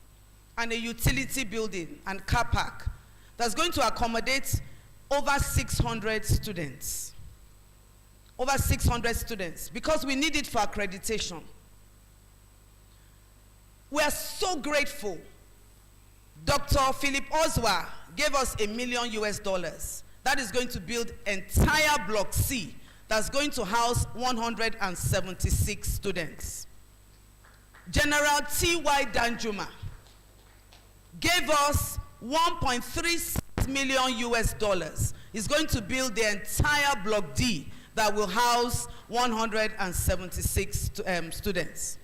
and a utility building and car park that's going to accommodate over 600 students. Over 600 students, because we need it for accreditation. We are so grateful. Dr. Philip Oswa gave us $1 million. That is going to build entire Block C. That's going to house 176 students. General T.Y. Danjuma gave us $1.36 million. He's going to build the entire Block D that will house 176 students.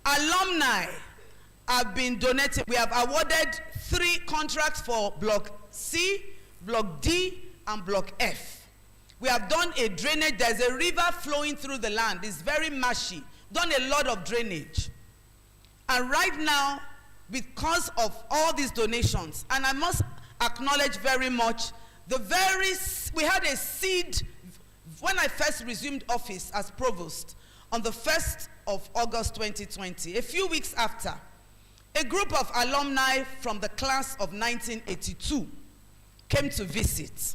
Alumni have been donating. We have awarded 3 contracts for Block C, Block D, and Block F. We have done a drainage. There's a river flowing through the land. It's very marshy. Done a lot of drainage. And right now, because of all these donations, and I must acknowledge very much, we had a seed, when I first resumed office as Provost, on the 1st of August 2020, a few weeks after, a group of alumni from the class of 1982 came to visit.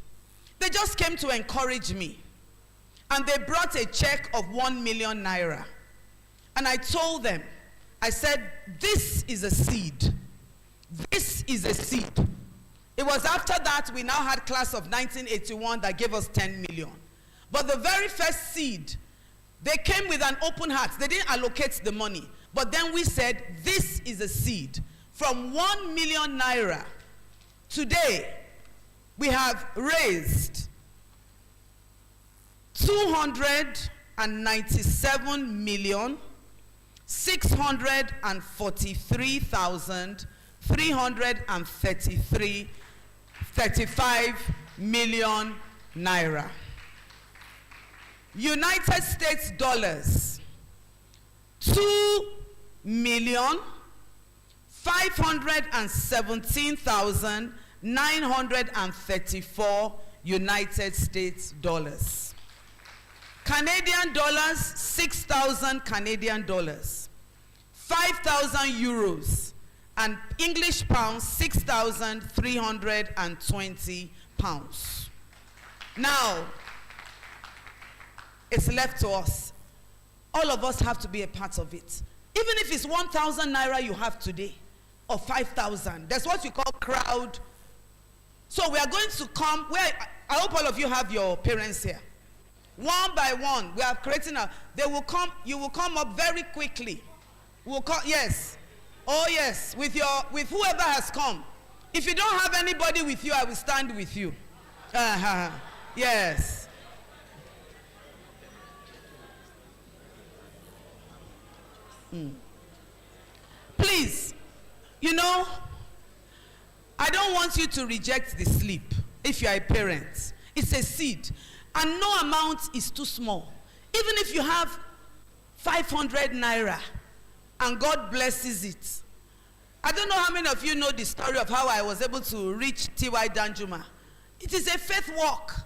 They just came to encourage me. And they brought a check of 1 million naira. And I told them, I said, this is a seed. This is a seed. It was after that we now had class of 1981 that gave us 10 million. But the very first seed, they came with an open heart. They didn't allocate the money. But then we said, this is a seed. From 1 million naira, today, we have raised 297,643,335 million naira. United States dollars, 2,517,934 United States dollars. Canadian dollars, 6,000 Canadian dollars. 5,000 euros. And English pounds, 6,320 pounds. Now, it's left to us. All of us have to be a part of it. Even if it's 1,000 naira you have today, or 5,000, that's what you call crowd. So we are going to come, I hope all of you have your parents here. One by one, we are creating they will come, you will come up very quickly. We'll come, yes. Oh yes, with whoever has come. If you don't have anybody with you, I will stand with you. Yes. Please, I don't want you to reject the sleep if you are a parent. It's a seed. And no amount is too small. Even if you have 500 naira and God blesses it. I don't know how many of you know the story of how I was able to reach T.Y. Danjuma. It is a faith walk.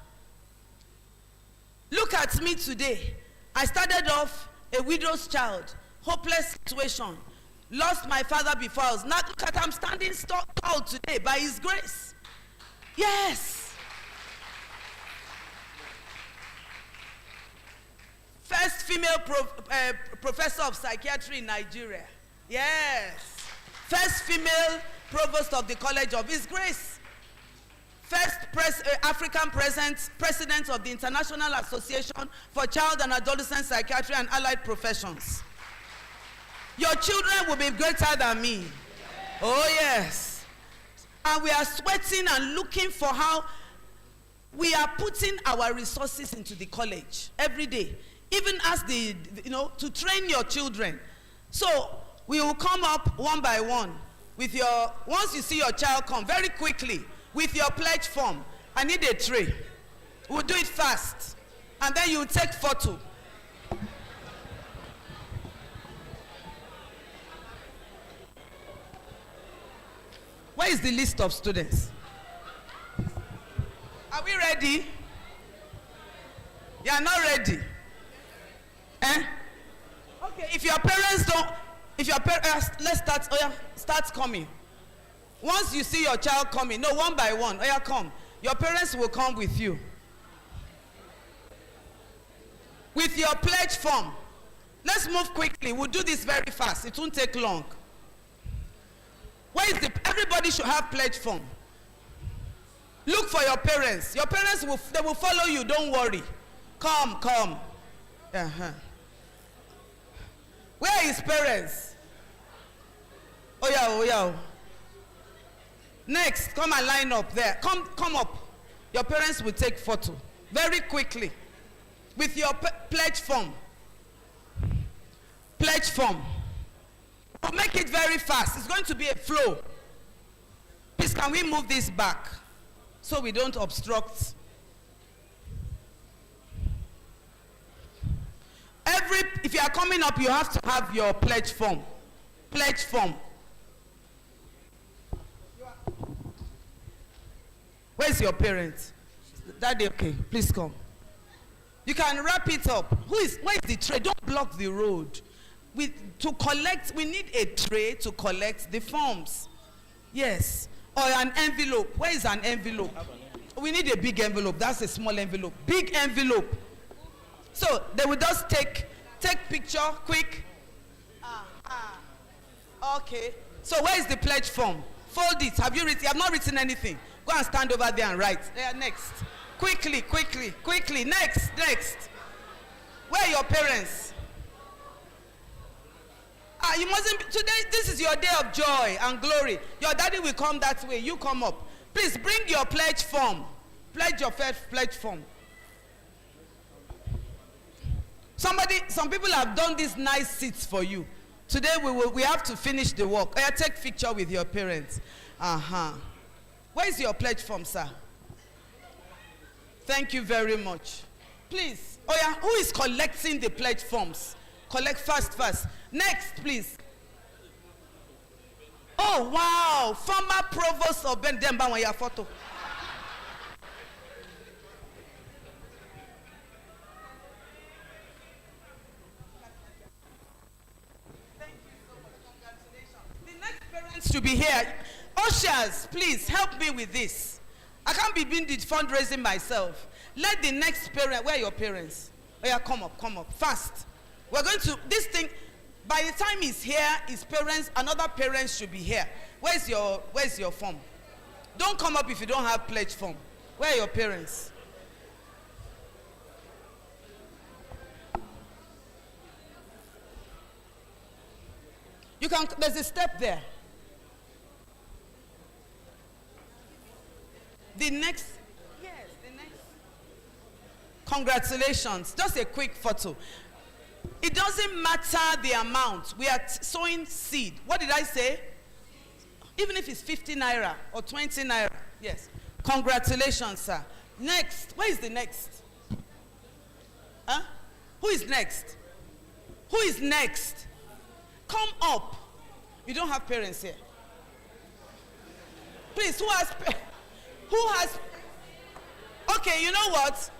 Look at me today. I started off a widow's child, hopeless situation. Lost my father before I was. Now look at, I'm standing tall today by His grace. Yes. First female professor of psychiatry in Nigeria. Yes. First female provost of the College of His Grace. First African president of the International Association for Child and Adolescent Psychiatry and Allied Professions. Your children will be greater than me. Oh yes. And we are sweating and looking for how we are putting our resources into the college every day. Even as to train your children. So we will come up one by one with once you see your child come very quickly with your pledge form. I need a tray. We'll do it fast. And then you take photo. Where is the list of students? Are we ready? You are not ready. Okay, if your parents let's start, start coming. Once you see your child coming, no, one by one, come. Your parents will come with you. With your pledge form. Let's move quickly. We'll do this very fast. It won't take long. Everybody should have pledge form. Look for your parents. Your parents they will follow you, don't worry. Come. Where are his parents? Oh yeah. Next, come and line up there. Come up. Your parents will take photo very quickly with your pledge form. Pledge form. We'll make it very fast. It's going to be a flow. Please, can we move this back so we don't obstruct? If you are coming up, you have to have your pledge form. Pledge form. Where's your parents? Daddy, okay, please come. You can wrap it up. Where is the tray? Don't block the road. to collect, we need a tray to collect the forms. Yes. Or an envelope. Where is an envelope? We need a big envelope. That's a small envelope. Big envelope. So they will just take picture quick. Okay. So where is the pledge form? Fold it. Have you written? You have not written anything. Go and stand over there and write. Next. Quickly. Next. Where are your parents? You mustn't be, today, this is your day of joy and glory. Your daddy will come that way. You come up. Please bring your pledge form. Pledge your pledge form. Some people have done these nice seats for you. Today we have to finish the work. Take picture with your parents. Where is your pledge form, sir? Thank you very much. Please. Who is collecting the pledge forms? Collect fast. Next, please. Oh, wow. Former Provost of Demba Wanya photo. Thank you so much. Congratulations. The next parents to be here. Ushers, please help me with this. I can't be doing the fundraising myself. Let the next parent, where are your parents? Come up, fast. We're going to, this thing, by the time he's here, his parents, another parent should be here. Where's your form? Don't come up if you don't have pledge form. Where are your parents? There's a step there. The next. Congratulations. Just a quick photo. It doesn't matter the amount. We are sowing seed. What did I say? Even if it's 50 naira or 20 naira. Yes. Congratulations, sir. Next. Where is the next? Who is next? Who is next? Come up. You don't have parents here. Please, who has? Okay, you know what?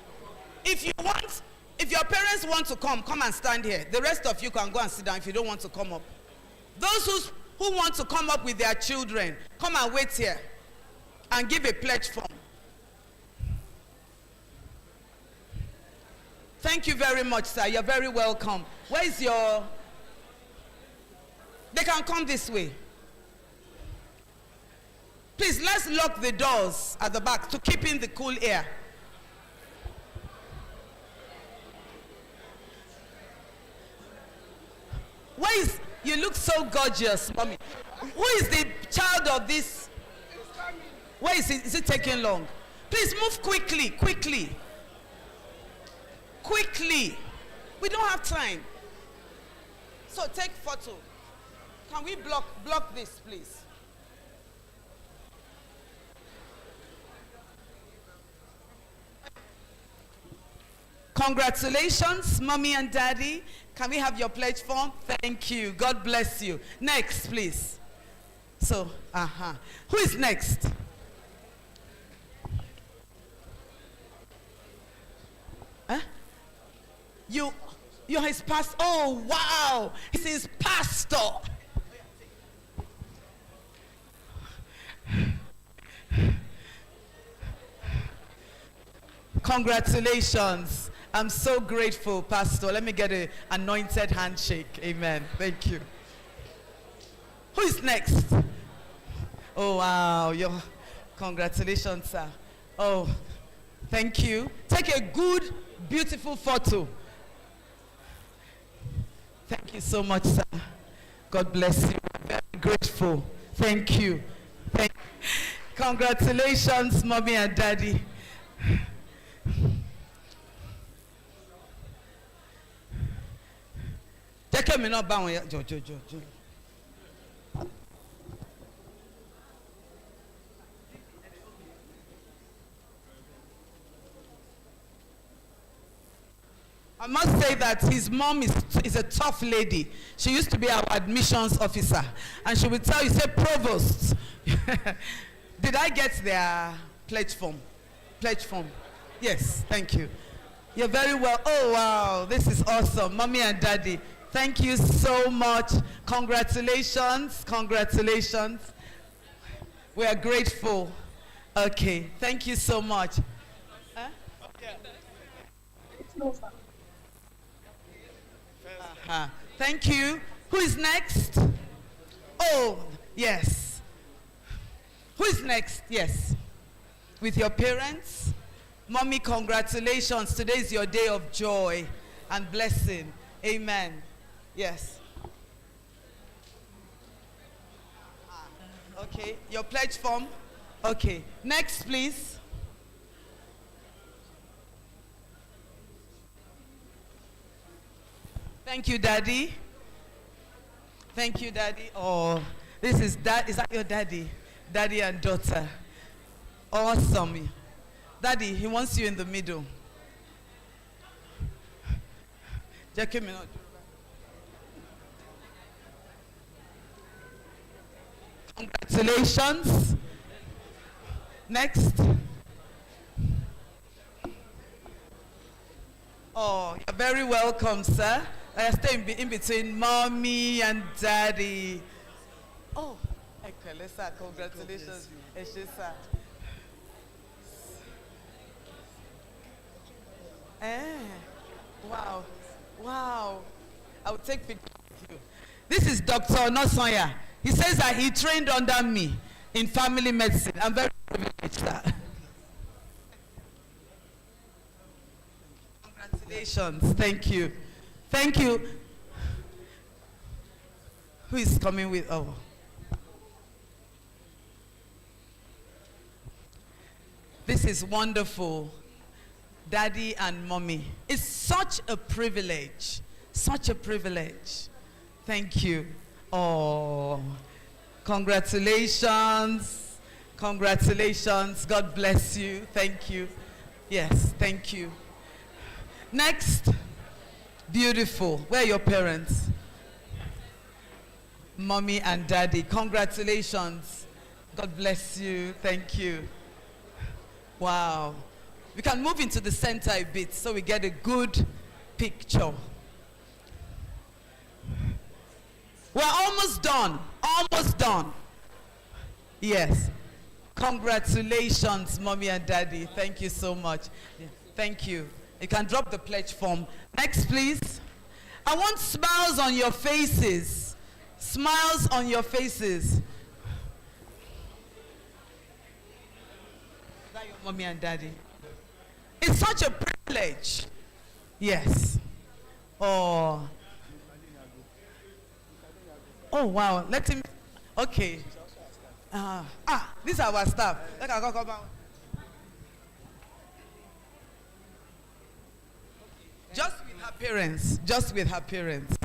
If your parents want to come and stand here. The rest of you can go and sit down if you don't want to come up. Those who want to come up with their children, come and wait here and give a pledge form. Thank you very much, sir. You're very welcome. Where is your... They can come this way. Please, let's lock the doors at the back to keep in the cool air. You look so gorgeous, mommy. Who is the child of this? Where is it? Is it taking long? Please move quickly. We don't have time. So take photo. Can we block this, please? Congratulations, mommy and daddy. Can we have your pledge form? Thank you. God bless you. Next, please. So, who is next? You're his pastor. Oh, wow. He's his pastor. Congratulations. I'm so grateful, Pastor. Let me get an anointed handshake. Amen. Thank you. Who is next? Oh, wow. Congratulations, sir. Oh, thank you. Take a good, beautiful photo. Thank you so much, sir. God bless you. I'm very grateful. Thank you. Congratulations, mommy and daddy. I must say that his mom is a tough lady. She used to be our admissions officer. And she would tell you, say, Provost, did I get their pledge form? Pledge form. Yes, thank you. You're very well. Oh, wow, this is awesome. Mommy and daddy, Thank you so much. Congratulations. Congratulations. We are grateful. Okay. Thank you so much. Huh? Thank you. Who is next? Oh, yes. Who is next? Yes. With your parents? Mommy, congratulations. Today is your day of joy and blessing. Amen. Yes. Okay. Your pledge form? Okay. Next, please. Thank you, Daddy. Thank you, Daddy. Oh, this is that. Is that your daddy? Daddy and daughter. Awesome. Daddy, he wants you in the middle. Congratulations. Next. Oh, you're very welcome, sir. I stay in between mommy and daddy. Oh, sir, congratulations. Sir. Wow. Wow. I will take pictures with you. This is Dr. Nosonya. He says that he trained under me in family medicine. I'm very privileged, sir. Congratulations. Thank you. Thank you. Who is coming with? Oh. This is wonderful. Daddy and mommy. It's such a privilege. Such a privilege. Thank you. Oh, congratulations. Congratulations. God bless you. Thank you. Yes, thank you. Next. Beautiful. Where are your parents? Mommy and daddy. Congratulations. God bless you. Thank you. Wow. We can move into the center a bit so we get a good picture. We're almost done. Almost done. Yes. Congratulations, mommy and daddy. Thank you so much. Yeah. Thank you. You can drop the pledge form. Next, please. I want smiles on your faces. Smiles on your faces. Is that your mommy and daddy? It's such a privilege. Yes. Oh. Oh, wow. Let him. Okay. These are our staff. Let her come out. Just with her parents. Just with her parents.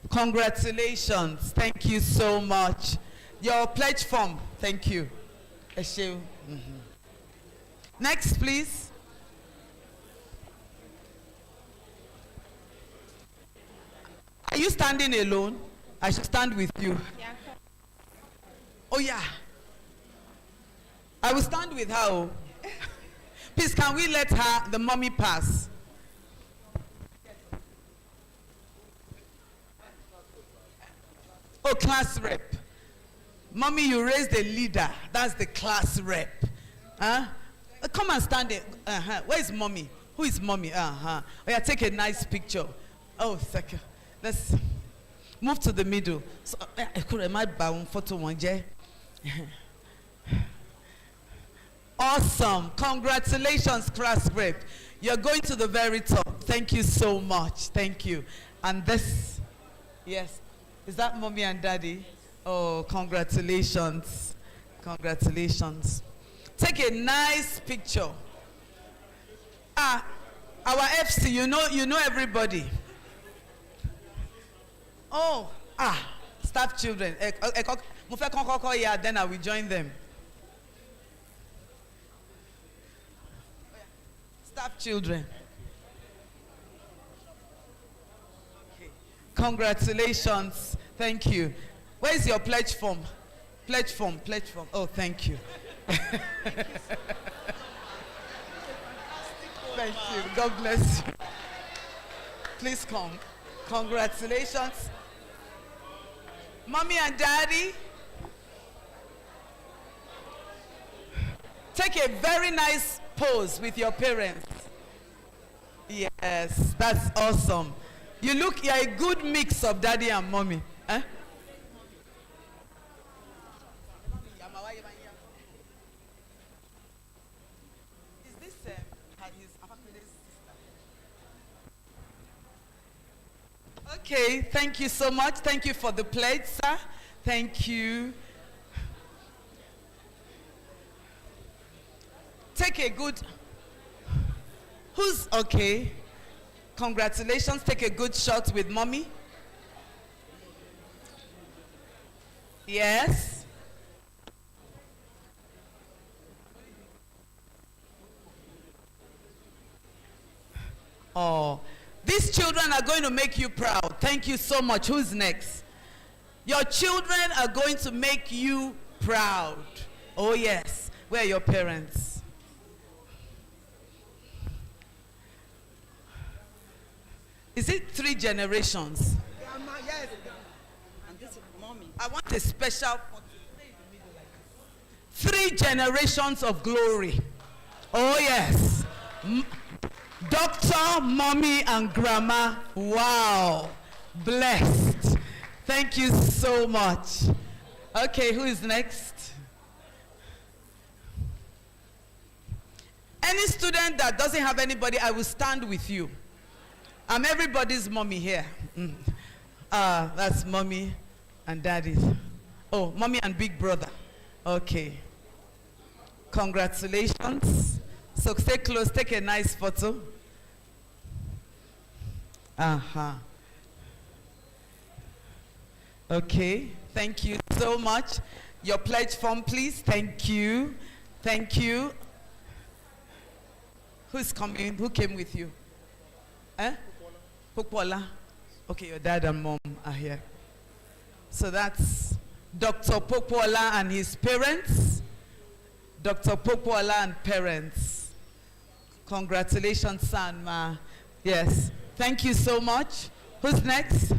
Congratulations. Thank you so much. Your pledge form. Thank you. Next, please. Are you standing alone? I should stand with you. Yeah. Oh, yeah. I will stand with her. Please, can we let her, the mommy, pass? Oh, class rep. Mommy, you raised a leader. That's the class rep. Huh? Come and stand there. Where is mommy? Who is mommy? Oh, yeah, take a nice picture. Oh, second. Let's move to the middle. So, I could have bound photo one, Jay. Awesome. Congratulations, class rep. You're going to the very top. Thank you so much. Thank you. And this, yes. Is that mommy and daddy? Oh, congratulations. Congratulations. Take a nice picture. Our FC, you know everybody. Oh, staff children. Then I will join them. Staff children. Okay. Congratulations. Thank you. Where is your pledge form? Pledge form, pledge form. Oh, thank you. Thank you. God bless you. Please come. Congratulations. Mommy and Daddy, take a very nice pose with your parents. Yes, that's awesome. You're a good mix of Daddy and Mommy. Eh? Is this his sister? Okay, thank you so much. Thank you for the pledge, sir. Thank you. Take a good... Who's okay? Congratulations. Take a good shot with Mommy. Yes. Oh, these children are going to make you proud. Thank you so much. Who's next? Your children are going to make you proud. Oh yes. Where are your parents? Is it 3 generations? Yes. And this is Mommy. I want a special 3 generations of glory. Oh yes. Doctor, Mommy, and Grandma. Wow. Blessed. Thank you so much. Okay, who is next? Any student that doesn't have anybody, I will stand with you. I'm everybody's mommy here. That's Mommy and Daddy. Oh, Mommy and big brother. Okay. Congratulations. So stay close, take a nice photo. Okay, thank you so much. Your pledge form, please. Thank you. Thank you. Who's coming? Who came with you? Pukwola. Okay, your dad and mom are here. So that's Dr. Pukwola and his parents. Dr. Pukwola and parents. Congratulations, son, ma. Yes. Thank you so much. Who's next?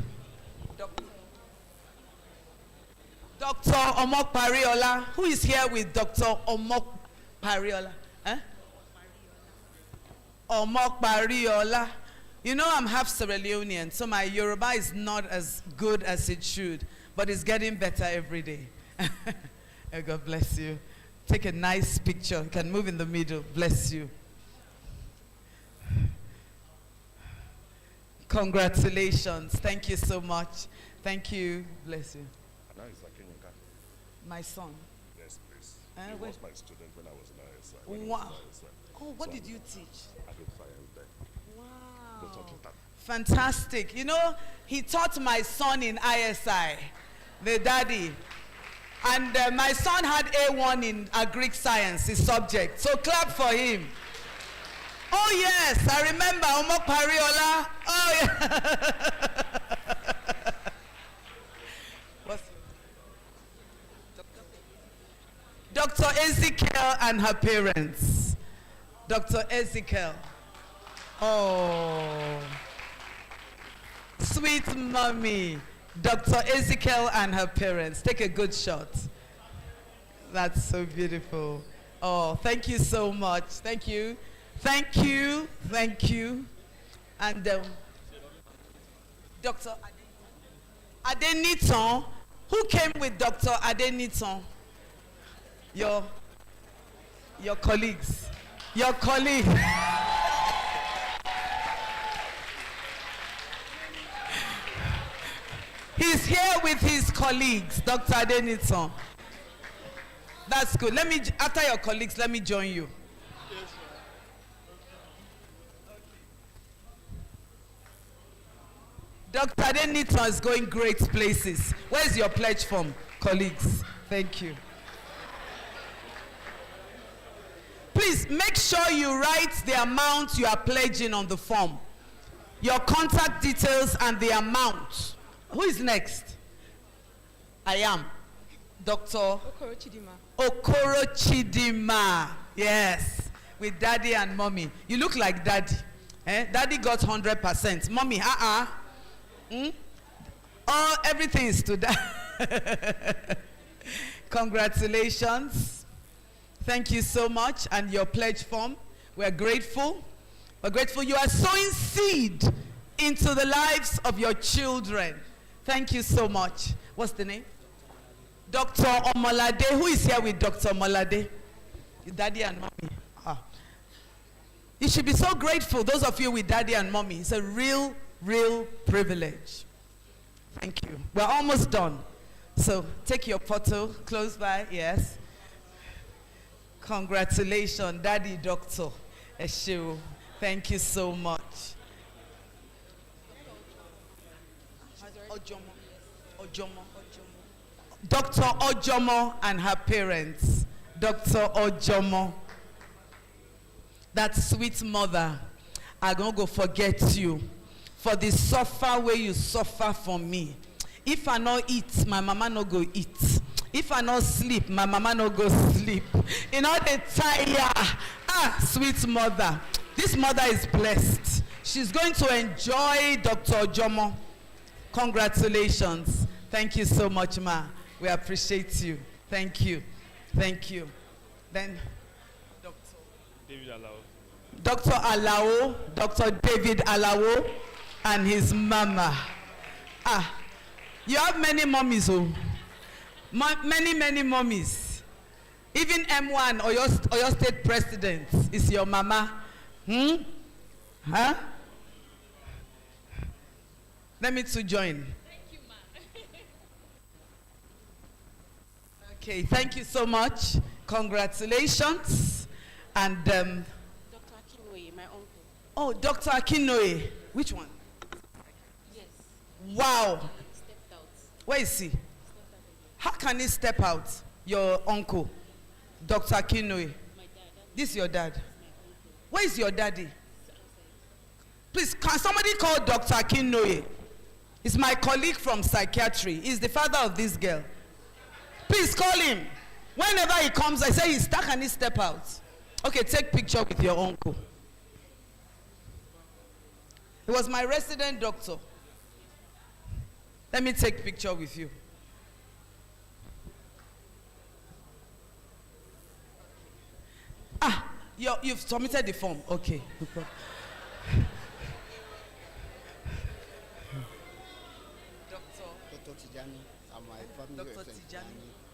Dr. Omok Pariola. Who is here with Dr. Omok Pariola? Omok Pariola. You know I'm half Sierra Leonean, so my Yoruba is not as good as it should, but it's getting better every day. God bless you. Take a nice picture. You can move in the middle. Bless you. Congratulations. Thank you so much. Thank you. Bless you. My son. Yes, please. He was my student when I was in ISI. Wow. Oh, what did you teach? I did science there. Wow. Fantastic. You know, he taught my son in ISI, the daddy. And my son had A1 in Greek science, his subject. So clap for him. Oh, yes, I remember Omok Pariola. Oh, yeah. Dr. Ezekiel and her parents. Dr. Ezekiel. Oh. Sweet mommy. Dr. Ezekiel and her parents. Take a good shot. That's so beautiful. Oh, thank you so much. Thank you. Thank you. Thank you. And Dr. Adeniton. Who came with Dr. Adeniton? Your colleagues. Your colleague. He's here with his colleagues, Dr. Adeniton. That's good. After your colleagues, let me join you. Dr. Adeniton is going great places. Where's your pledge form, colleagues? Thank you. Please make sure you write the amount you are pledging on the form. Your contact details and the amount. Who is next? I am. Dr. Okoro Chidima. Okoro Chidima. Yes. with daddy and mommy. You look like daddy. Daddy got 100%. Mommy, everything is to that. Congratulations. Thank you so much. And your pledge form. We're grateful. We're grateful you are sowing seed into the lives of your children. Thank you so much. What's the name? Dr. Omolade. Who is here with Dr. Omolade? Your daddy and mommy. You should be so grateful, those of you with daddy and mommy. It's a real, real privilege. Thank you. We're almost done. So take your photo close by. Yes. Congratulations, Daddy Doctor Eshiu. Thank you so much. Dr. Ojomo and her parents. Dr. Ojomo. That sweet mother, I'm going to go forget you. For the suffer where you suffer for me. If I no eat, my mama no go eat. If I no sleep, my mama no go sleep. You know the tire. Sweet mother. This mother is blessed. She's going to enjoy Dr. Ojomo. Congratulations. Thank you so much, ma. We appreciate you. Thank you. Thank you. Then, David Alao. Dr. Alao, Dr. David Alao, and his mama. You have many mummies, many mummies. Even M1 or your state president is your mama. Huh? Let me to join. Thank you, ma. Okay, thank you so much. Congratulations. And Dr. Akinoye, my uncle. Oh, Dr. Akinoye. Which one? Yes. Wow. He stepped out. Where is he? How can he step out? Your uncle, Dr. Akinoye. My dad. This is your dad. Where is your daddy? Please, can somebody call Dr. Akinoye? He's my colleague from psychiatry. He's the father of this girl. Please call him. Whenever he comes, I say he's stuck and he step out. Okay, take picture with your uncle. He was my resident doctor. Let me take picture with you. You've submitted the form. Okay.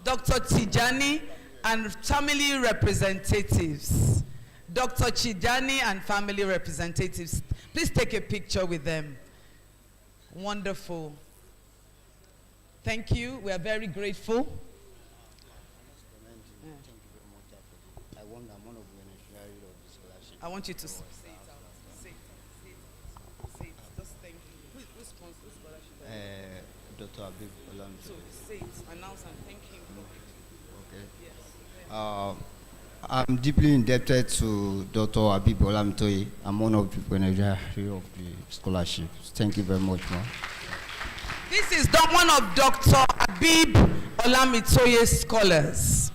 Dr. Tijani and family representatives. Dr. Tijani and family representatives. Please take a picture with them. Wonderful. Thank you. We are very grateful. I want you to say it out. Say it. Just thank you. Who sponsors this scholarship? Dr. Abib Olamide. So say it, announce and thank him. Okay. Yes. I'm deeply indebted to Dr. Abib Olamide. I'm one of the beneficiaries of the scholarship. Thank you very much, ma'am. This is one of Dr. Abib Olamitoye's scholars.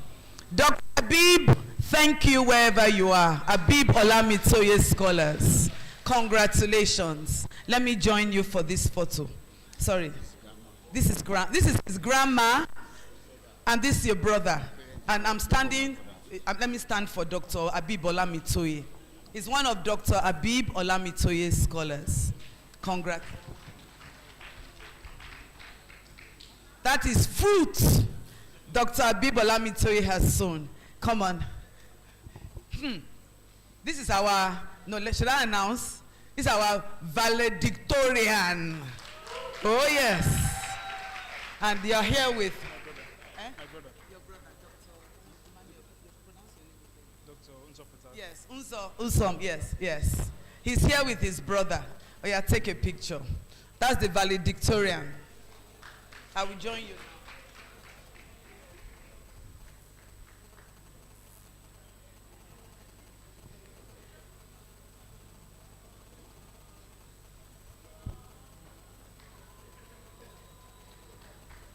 Dr. Abib, thank you wherever you are. Abib Olamitoye's scholars. Congratulations. Let me join you for this photo. Sorry. This is his grandma, and this is your brother. And I'm standing, let me stand for Dr. Abib Olamitoye. He's one of Dr. Abib Olamitoye's scholars. Congrats. That is fruit Dr. Abib Olamitoye has sown. Come on. This is our, should I announce? This is our valedictorian. Oh, yes. And you're here with my brother. Your brother, Dr. Yes, Unsom, yes. He's here with his brother. Oh yeah, take a picture. That's the valedictorian. I will join you.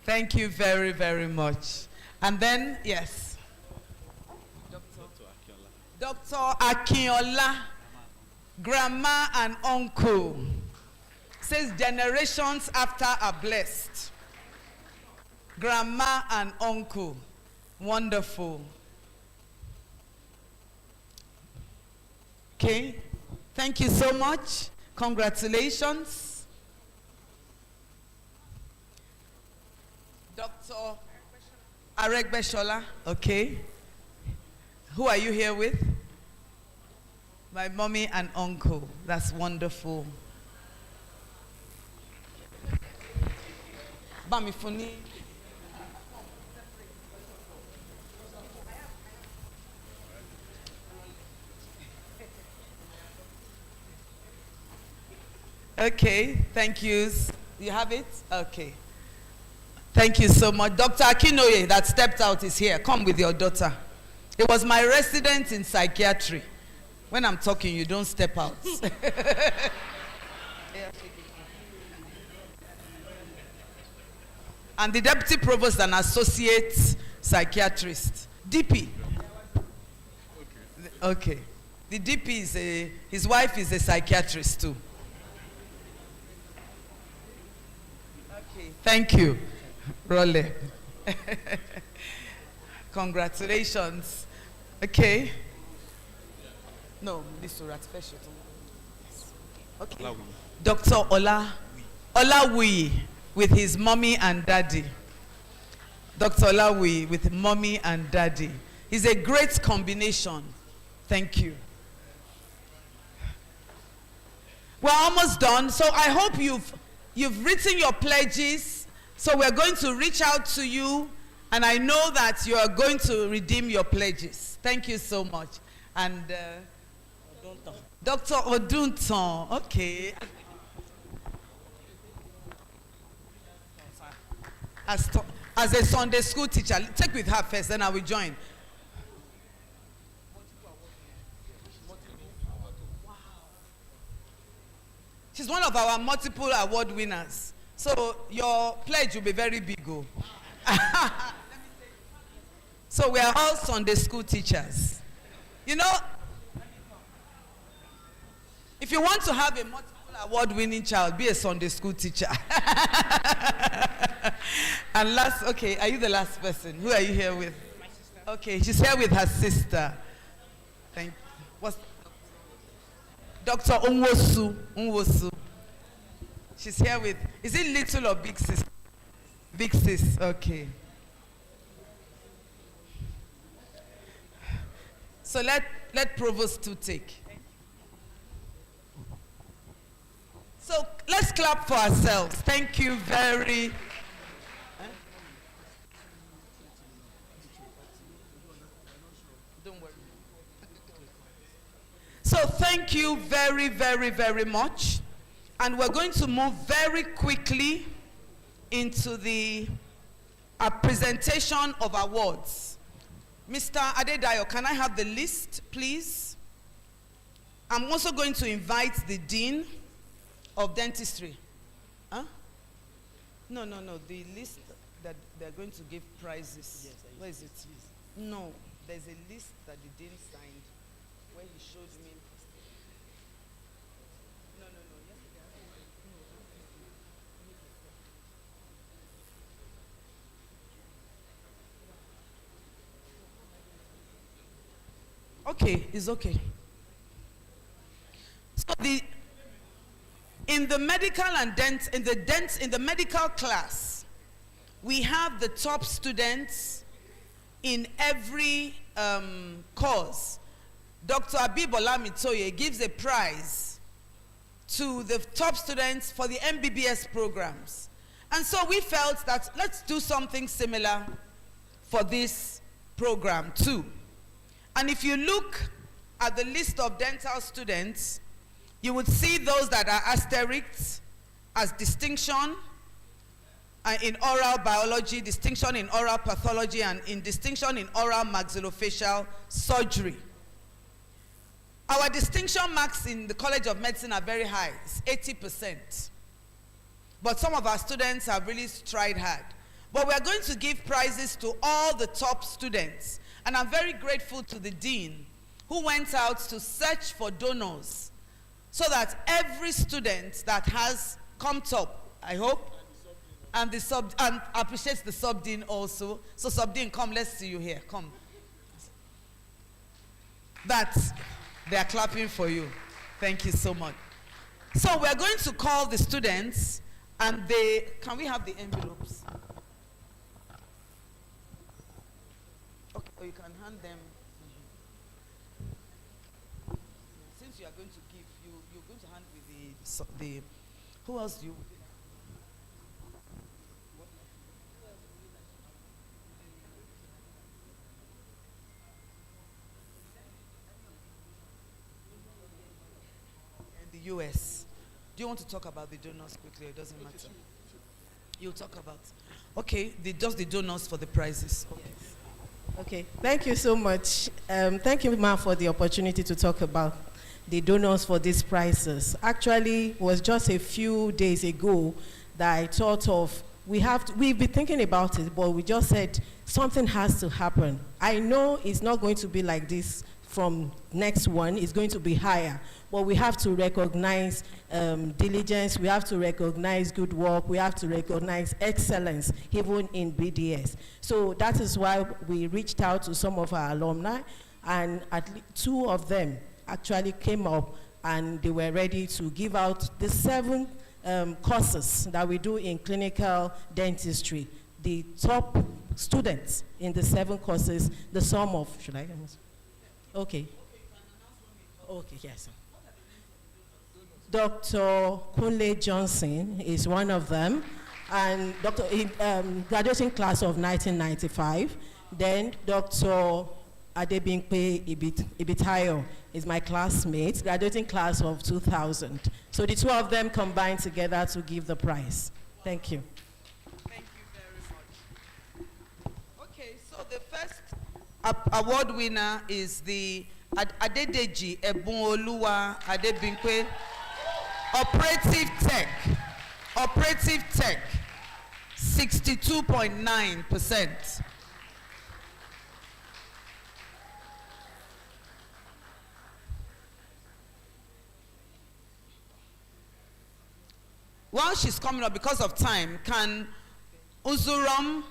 Thank you very, very much. And then, yes. Dr. Dr. Akinola, grandma and uncle. Says generations after are blessed. Grandma and uncle. Wonderful. Okay. Thank you so much. Congratulations. Dr. Aregbesola. Okay. Who are you here with? My mommy and uncle. That's wonderful. Bamifuni. Okay, thank you. You have it? Okay. Thank you so much. Dr. Akinoye that stepped out is here. Come with your daughter. It was my resident in psychiatry. When I'm talking, you don't step out. And the deputy provost and associate psychiatrist. DP. Okay. The DP is his wife is a psychiatrist too. Okay. Thank you, Role. Congratulations. Okay. No, this will ratify. Okay. Dr. Olawuyi with his mommy and daddy. Dr. Olawuyi with mommy and daddy. It's a great combination. Thank you. We're almost done, so I hope you've written your pledges. So we're going to reach out to you, and I know that you are going to redeem your pledges. Thank you so much. And Dr. Odunton, okay. As a Sunday school teacher, take with her first, then I will join. She's one of our multiple award winners. So your pledge will be very big. Oh. So we are all Sunday school teachers. You know, if you want to have a multiple award winning child, be a Sunday school teacher. And last, okay, are you the last person? Who are you here with? My sister. Okay, she's here with her sister. Thank you. What's Dr. Unwosu. She's here with, is it little or big sis? Big sis, okay. So let Provost to take. So let's clap for ourselves. Thank you very. Don't worry. So thank you very, very, very much. And we're going to move very quickly into the presentation of awards. Mr. Adedayo, can I have the list, please? I'm also going to invite the Dean of Dentistry. Huh? No. The list that they're going to give prizes. Yes, where is it? No, there's a list that the Dean signed where he showed me. Okay, it's okay. So in the medical and in the medical class, we have the top students in every course. Dr. Abibola Mitoye gives a prize to the top students for the MBBS programs. And so we felt that let's do something similar for this program too. And if you look at the list of dental students, you would see those that are asterisked as distinction in oral biology, distinction in oral pathology, and in distinction in oral maxillofacial surgery. Our distinction marks in the College of Medicine are very high, it's 80%. But some of our students have really tried hard. But we are going to give prizes to all the top students. And I'm very grateful to the Dean who went out to search for donors so that every student that has come top, I hope, and appreciates the sub-dean also. So sub-dean, come, let's see you here, come. That they are clapping for you. Thank you so much. So we're going to call the students, and can we have the envelopes? Okay, or you can hand them. Since you are going to give, you're going to hand with the who else do you? In the US. Do you want to talk about the donors quickly? It doesn't matter. You'll talk about. Okay, just the donors for the prizes. Okay. Yes. Okay, thank you so much. Thank you, Ma, for the opportunity to talk about the donors for these prizes. Actually, it was just a few days ago that I thought of, we've been thinking about it, but we just said something has to happen. I know it's not going to be like this from next one, it's going to be higher, but we have to recognize diligence, we have to recognize good work, we have to recognize excellence, even in BDS. So that is why we reached out to some of our alumni, and at least 2 of them actually came up and they were ready to give out the 7 courses that we do in clinical dentistry. The top students in the 7 courses, the sum of, should I? Okay. Okay, yes. Dr. Kunle Johnson is one of them, and graduating class of 1995. Then Dr. Adebimpe Ibitayo is my classmate, graduating class of 2000. So the 2 of them combined together to give the prize. Thank you. Thank you very much. Okay, so the first award winner is the Adedeji Ebunoluwa Adebimpe, Operative Tech, 62.9%. While she's coming up, because of time, can Uzuram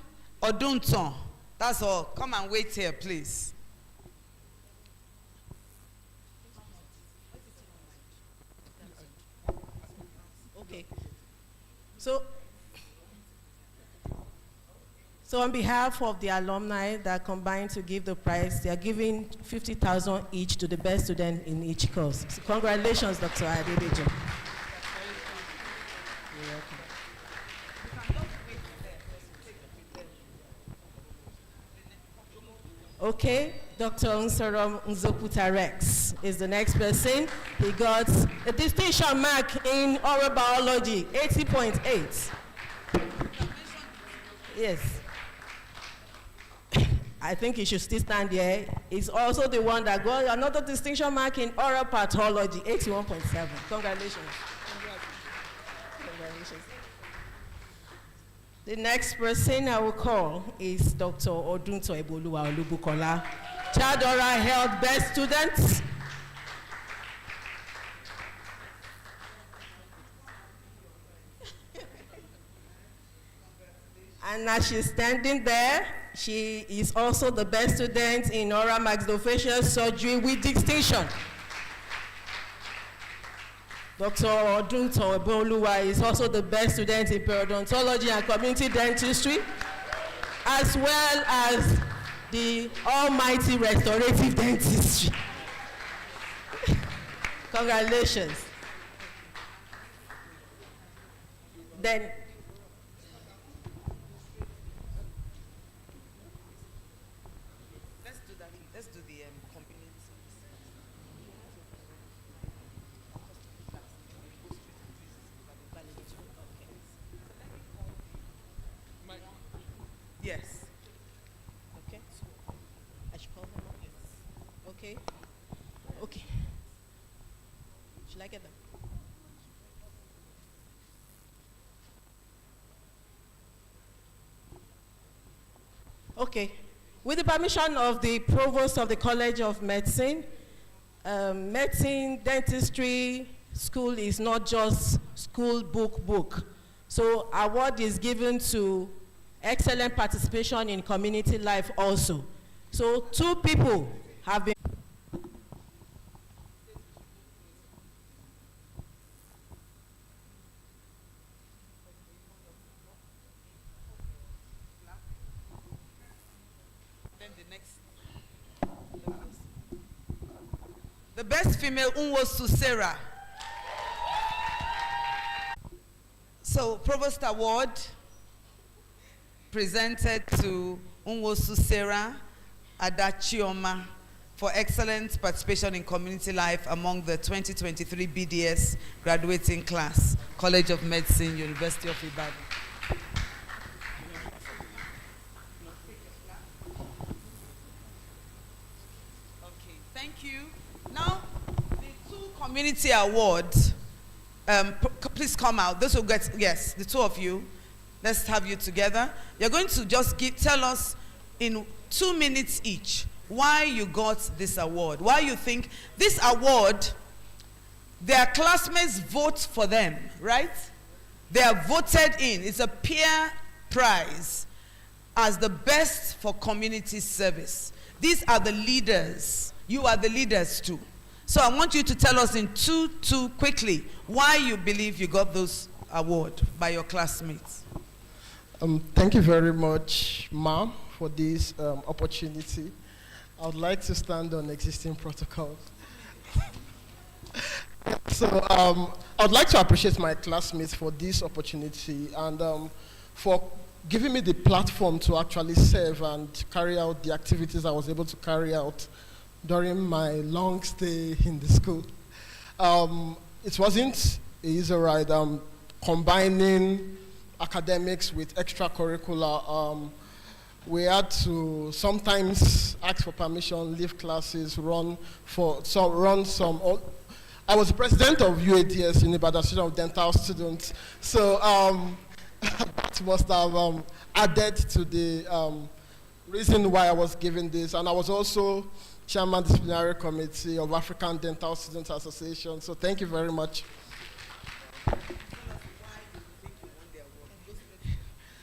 Odunton, that's all, come and wait here, please. Okay. So on behalf of the alumni that combined to give the prize, they are giving 50,000 each to the best student in each course. So congratulations, Dr. Adedeji. Okay, Dr. Unsorom Nzoputa Rex is the next person. He got a distinction mark in oral biology, 80.8. Yes. I think he should still stand here. He's also the one that got another distinction mark in oral pathology, 81.7. Congratulations. Congratulations. The next person I will call is Dr. Odunto Eboluwa Olubukola, Child Oral Health Best Student. And as she's standing there, she is also the best student in oral maxillofacial surgery with distinction. Dr. Odunto Eboluwa is also the best student in periodontology and community dentistry, as well as the almighty restorative dentistry. Congratulations. Then, let's do that. Let's do the components. Yes. okay. I should call them up? Okay. Okay. Should I get them? Okay. With the permission of the Provost of the College of Medicine, medicine, dentistry school is not just school book. So award is given to excellent participation in community life also. So 2 people have been. The best female Unwosu Sarah. So, Provost Award presented to Unwosu Sarah Adachioma for excellent participation in community life among the 2023 BDS graduating class, College of Medicine, University of Ibadan. Okay, thank you. Now, the 2 community awards, please come out. Those who get, yes, the 2 of you. Let's have you together. You're going to just tell us in 2 minutes each why you got this award. Why you think this award, their classmates vote for them, right? They are voted in. It's a peer prize as the best for community service. These are the leaders. You are the leaders too. So I want you to tell us in two quickly why you believe you got those award by your classmates. Thank you very much, ma'am, for this opportunity. I would like to stand on existing protocols. So I would like to appreciate my classmates for this opportunity and for giving me the platform to actually serve and carry out the activities I was able to carry out during my long stay in the school. It wasn't an easy ride, combining academics with extracurricular. We had to sometimes ask for permission, leave classes, run some. I was the president of UADS, Ibadan Association of Dental Students, so that must have added to the reason why I was given this. And I was also Chairman Disciplinary Committee of African Dental Students Association, so thank you very much.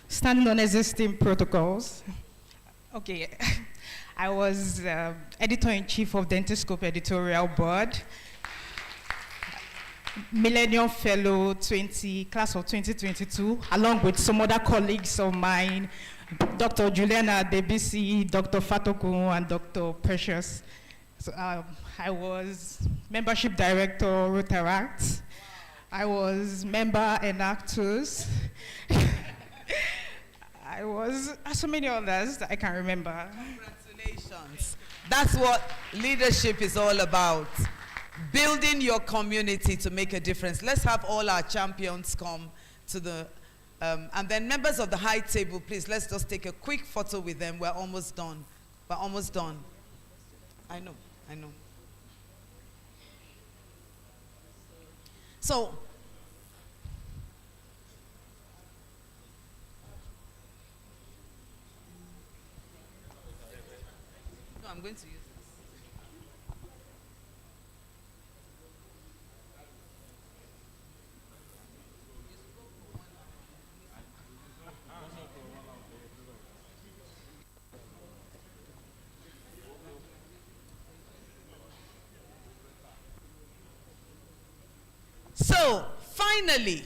Standing on existing protocols. Okay, I was editor-in-chief of Dentoscope Editorial Board, Millennium Fellow class of 2022, along with some other colleagues of mine, Dr. Juliana Debisi, Dr. Fatoku, and Dr. Precious. So, I was membership director, Rotaract. I was member Enactus. I was so many others that I can't remember. Congratulations. That's what leadership is all about. Building your community to make a difference. Let's have all our champions come to the, and then members of the high table, please, let's just take a quick photo with them. We're almost done. We're almost done. I know. So, no, I'm going to use this. So, finally,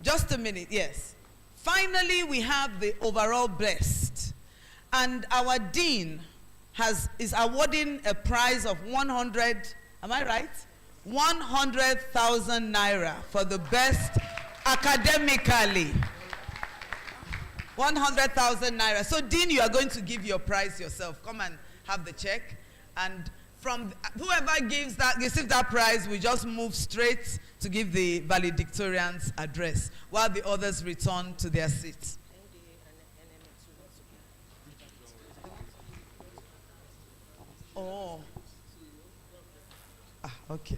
just a minute, yes. Finally, we have the overall best. And our dean is awarding a prize of 100, am I right? 100,000 naira for the best academically. 100,000 naira. So, dean, you are going to give your prize yourself. Come and have the check. And from whoever receives that prize, we just move straight to give the valedictorian's address while the others return to their seats. Oh. Okay.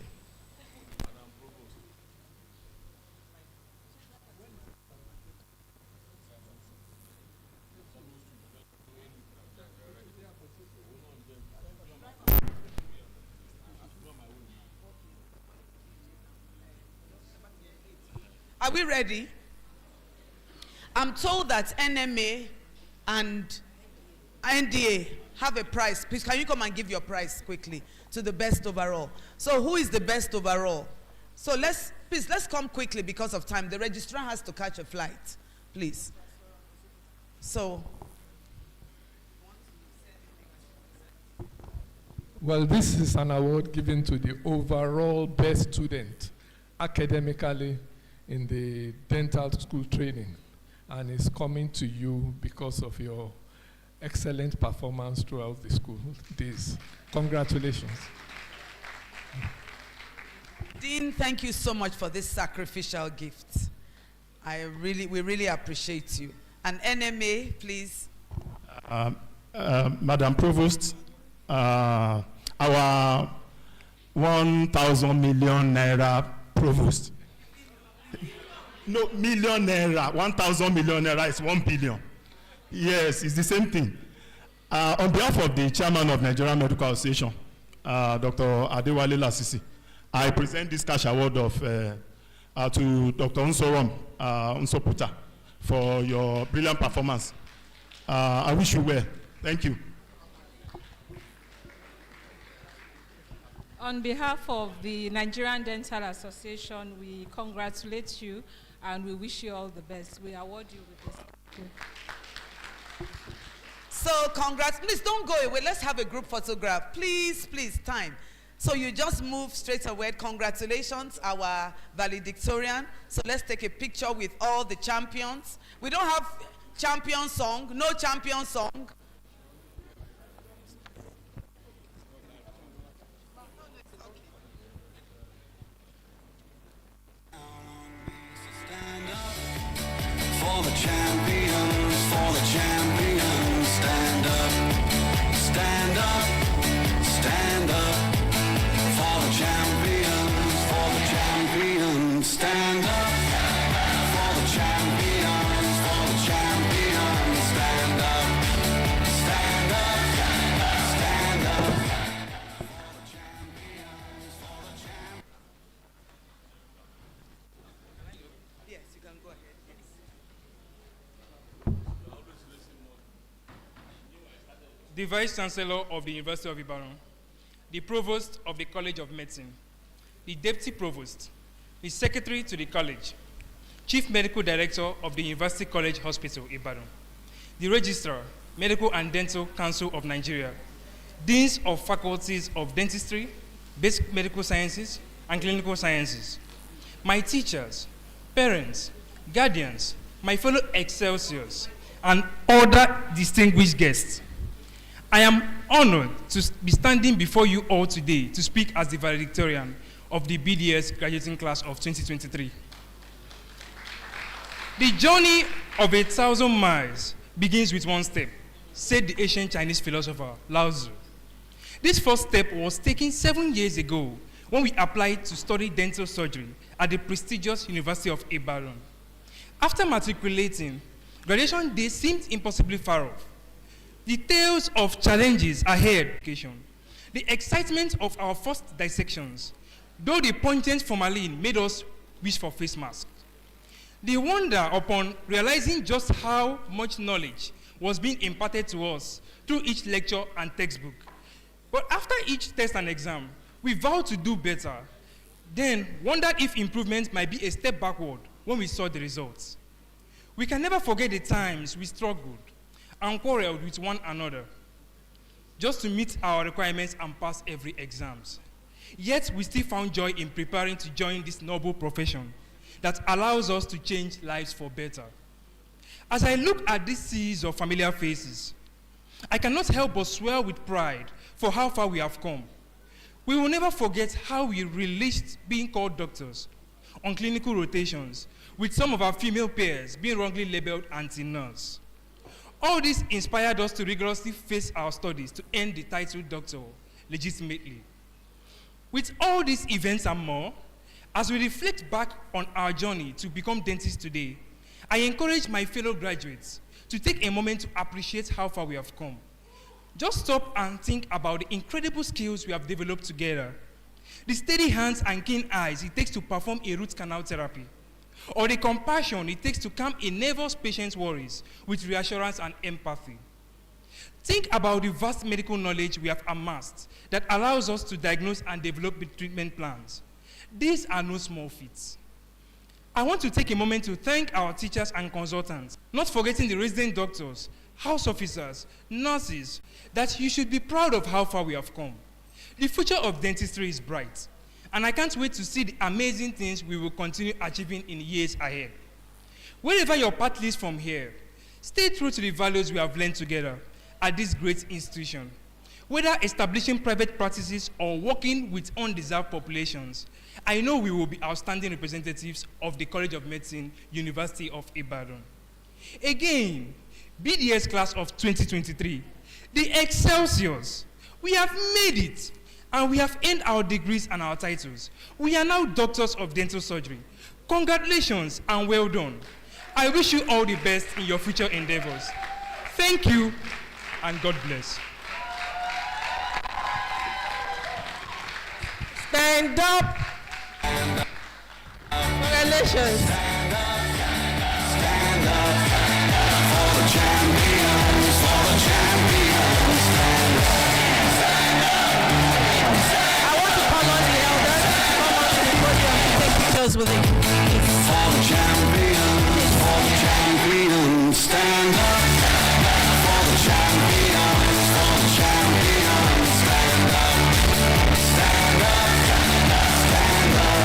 Are we ready? I'm told that NMA and NDA have a prize. Please, can you come and give your prize quickly to the best overall? So who is the best overall? So let's come quickly because of time. The registrar has to catch a flight, please. So. Well, this is an award given to the overall best student academically in the dental school training, and it's coming to you because of your excellent performance throughout the school days. Congratulations. Dean, thank you so much for this sacrificial gift. We really appreciate you. And NMA, please. Madam Provost, our 1,000 million naira provost. No, million naira. 1,000 million naira is 1 billion. Yes, it's the same thing. On behalf of the chairman of Nigerian Medical Association, Dr. Adewale Lasisi, I present this cash award of to Dr. Unsorom Unsoputa for your brilliant performance. I wish you well. Thank you. On behalf of the Nigerian Dental Association, we congratulate you and we wish you all the best. We award you with this. So congrats. Please don't go away. Let's have a group photograph. Please, time. So you just move straight away. Congratulations, our valedictorian. So let's take a picture with all the champions. We don't have champion song. No champion song. For the champions, stand up, stand up, stand up. For the champions, stand up. For the champions, stand up, stand up, stand up. Yes, you can go ahead. The Vice Chancellor of the University of Ibadan, the Provost of the College of Medicine, the Deputy Provost, the Secretary to the College, Chief Medical Director of the University College Hospital, Ibadan, the Registrar, Medical and Dental Council of Nigeria, Deans of Faculties of Dentistry, Basic Medical Sciences, and Clinical Sciences, my teachers, parents, guardians, my fellow Excelsiors, and other distinguished guests. I am honored to be standing before you all today to speak as the valedictorian of the BDS graduating class of 2023. The journey of 1,000 miles begins with one step, said the ancient Chinese philosopher Lao Tzu. This first step was taken 7 years ago when we applied to study dental surgery at the prestigious University of Ibadan. After matriculating, graduation day seemed impossibly far off. The tales of challenges ahead, the excitement of our first dissections, though the pungent formalin made us wish for face masks. The wonder upon realizing just how much knowledge was being imparted to us through each lecture and textbook. But after each test and exam, we vowed to do better, then wondered if improvement might be a step backward when we saw the results. We can never forget the times we struggled and quarreled with one another just to meet our requirements and pass every exams. Yet we still found joy in preparing to join this noble profession that allows us to change lives for better. As I look at these seas of familiar faces, I cannot help but swell with pride for how far we have come. We will never forget how we relished being called doctors on clinical rotations, with some of our female peers being wrongly labeled anti-nurse. All this inspired us to rigorously face our studies to earn the title doctor legitimately. With all these events and more, as we reflect back on our journey to become dentists today, I encourage my fellow graduates to take a moment to appreciate how far we have come. Just stop and think about the incredible skills we have developed together, the steady hands and keen eyes it takes to perform a root canal therapy, or the compassion it takes to calm a nervous patient's worries with reassurance and empathy. Think about the vast medical knowledge we have amassed that allows us to diagnose and develop treatment plans. These are no small feats. I want to take a moment to thank our teachers and consultants, not forgetting the resident doctors, house officers, nurses, that you should be proud of how far we have come. The future of dentistry is bright, and I can't wait to see the amazing things we will continue achieving in years ahead. Wherever your path leads from here, stay true to the values we have learned together at this great institution. Whether establishing private practices or working with undeserved populations, I know we will be outstanding representatives of the College of Medicine, University of Ibadan. Again, BDS class of 2023, the Excelsiors, we have made it, and we have earned our degrees and our titles. We are now doctors of dental surgery. Congratulations and well done. I wish you all the best in your future endeavors. Thank you, and God bless. Stand up. Congratulations. Stand up for the champions, for the champions. Stand up, stand up. I want to call on the elders to come on to the podium to take pictures with him. For the champions, for the champions. Stand up for the champions, for the champions. Stand up, stand up, stand up.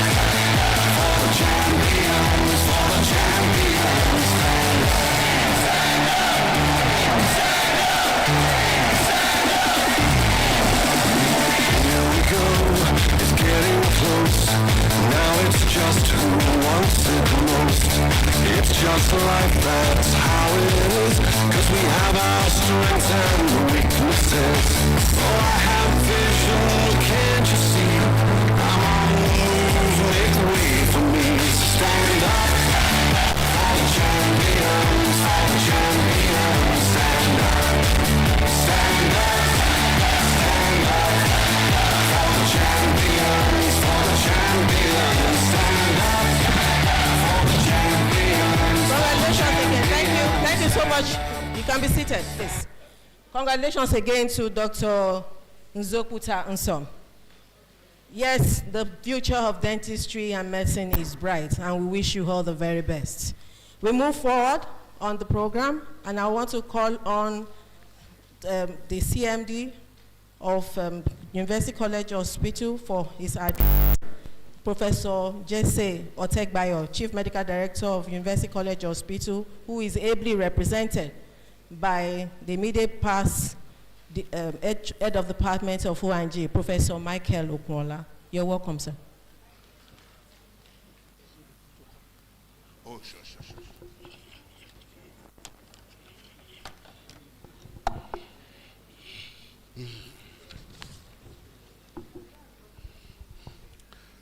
For the champions, for the champions. Stand up, stand up, stand up. Here we go, it's getting close. Now it's just who wants it most. It's just life, that's how it is. 'Cause we have our strengths and weaknesses. Oh, I have vision, can't you see? I'm on the move, make way for me. Stand up for the champions, for the champions. Stand up, stand up, stand up. For the champions, for the champions. Stand up for the champions. Congratulations again. Thank you. Thank you so much. You can be seated, please. Congratulations again to Dr. Nzokuta Nsom. Yes, the future of dentistry and medicine is bright, and we wish you all the very best. We move forward on the program, and I want to call on the CMD of University College Hospital for his address, Professor Jesse Otegbayo, Chief Medical Director of University College Hospital, who is ably represented by the immediate past head of the Department of O&G, Professor Michael Okwola. You're welcome, sir. Oh, sure.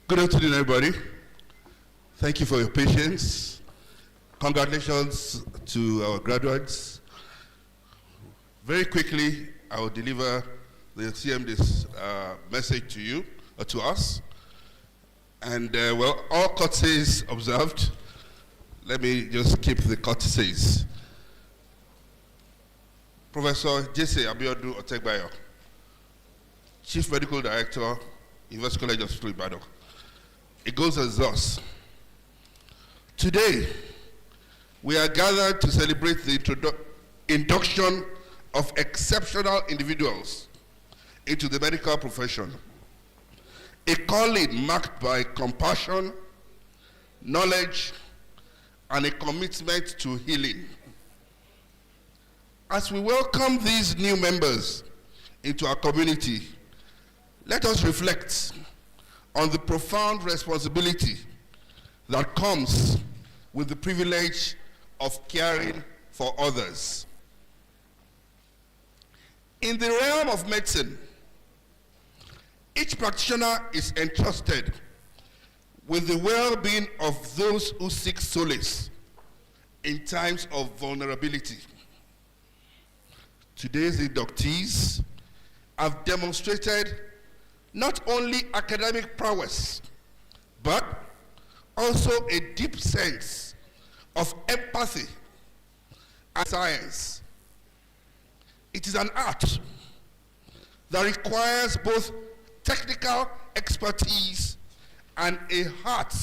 Good afternoon, everybody. Thank you for your patience. Congratulations to our graduates. Very quickly, I will deliver the CMD's message to you, or to us. And well, all courtesies observed. Let me just keep the courtesies. Professor Jesse Abiodun Otegbayo, Chief Medical Director, University College Hospital, Ibadan. It goes as thus. Today, we are gathered to celebrate the induction of exceptional individuals into the medical profession. A calling marked by compassion, knowledge, and a commitment to healing. As we welcome these new members into our community, let us reflect on the profound responsibility that comes with the privilege of caring for others. In the realm of medicine, each practitioner is entrusted with the well-being of those who seek solace in times of vulnerability. Today's inductees have demonstrated not only academic prowess, but also a deep sense of empathy and science. It is an art that requires both technical expertise and a heart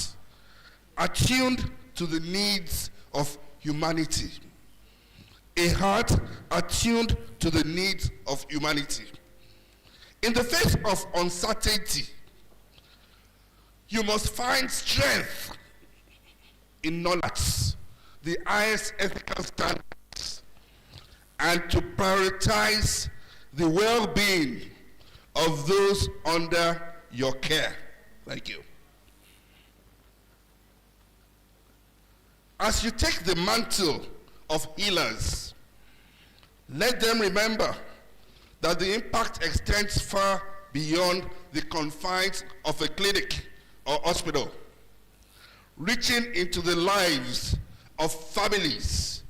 attuned to the needs of humanity. A heart attuned to the needs of humanity. In the face of uncertainty, you must find strength in knowledge, the highest ethical standards, and to prioritize the well-being of those under your care. Thank you. As you take the mantle of healers, let them remember that the impact extends far beyond the confines of a clinic or hospital, reaching into the lives of families,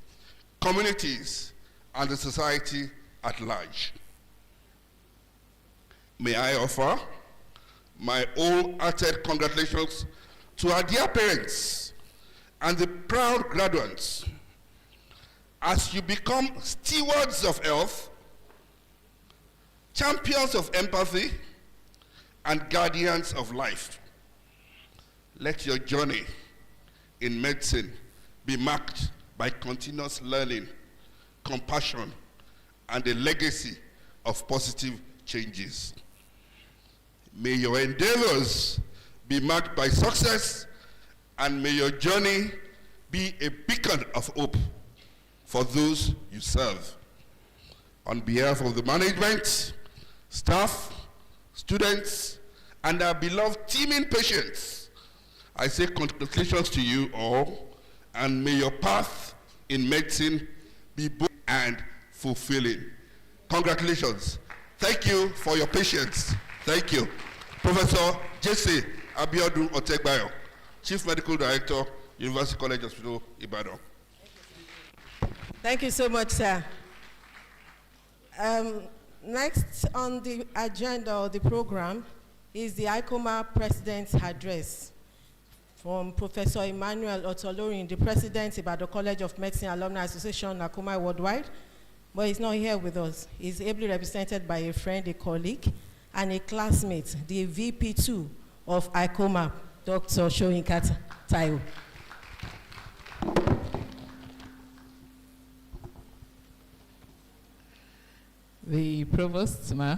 communities, and the society at large. May I offer my wholehearted congratulations to our dear parents and the proud graduates as you become stewards of health, champions of empathy, and guardians of life. Let your journey in medicine be marked by continuous learning, compassion, and a legacy of positive changes. May your endeavors be marked by success, and may your journey be a beacon of hope for those you serve. On behalf of the management, staff, students, and our beloved teaming patients, I say congratulations to you all, and may your path in medicine be bold and fulfilling. Congratulations. Thank you for your patience. Thank you. Professor Jesse Abiodun Otegbayo, Chief Medical Director, University College Hospital, Ibadan. Thank you so much, sir. Next on the agenda of the program is the ICOMA President's Address from Professor Emmanuel Otolorin, the President, Ibadan College of Medicine Alumni Association, ICOMA Worldwide, but he's not here with us. He's ably represented by a friend, a colleague, and a classmate, the VP2 of ICOMA, Dr. Soyinka Taiwo. The Provost, ma,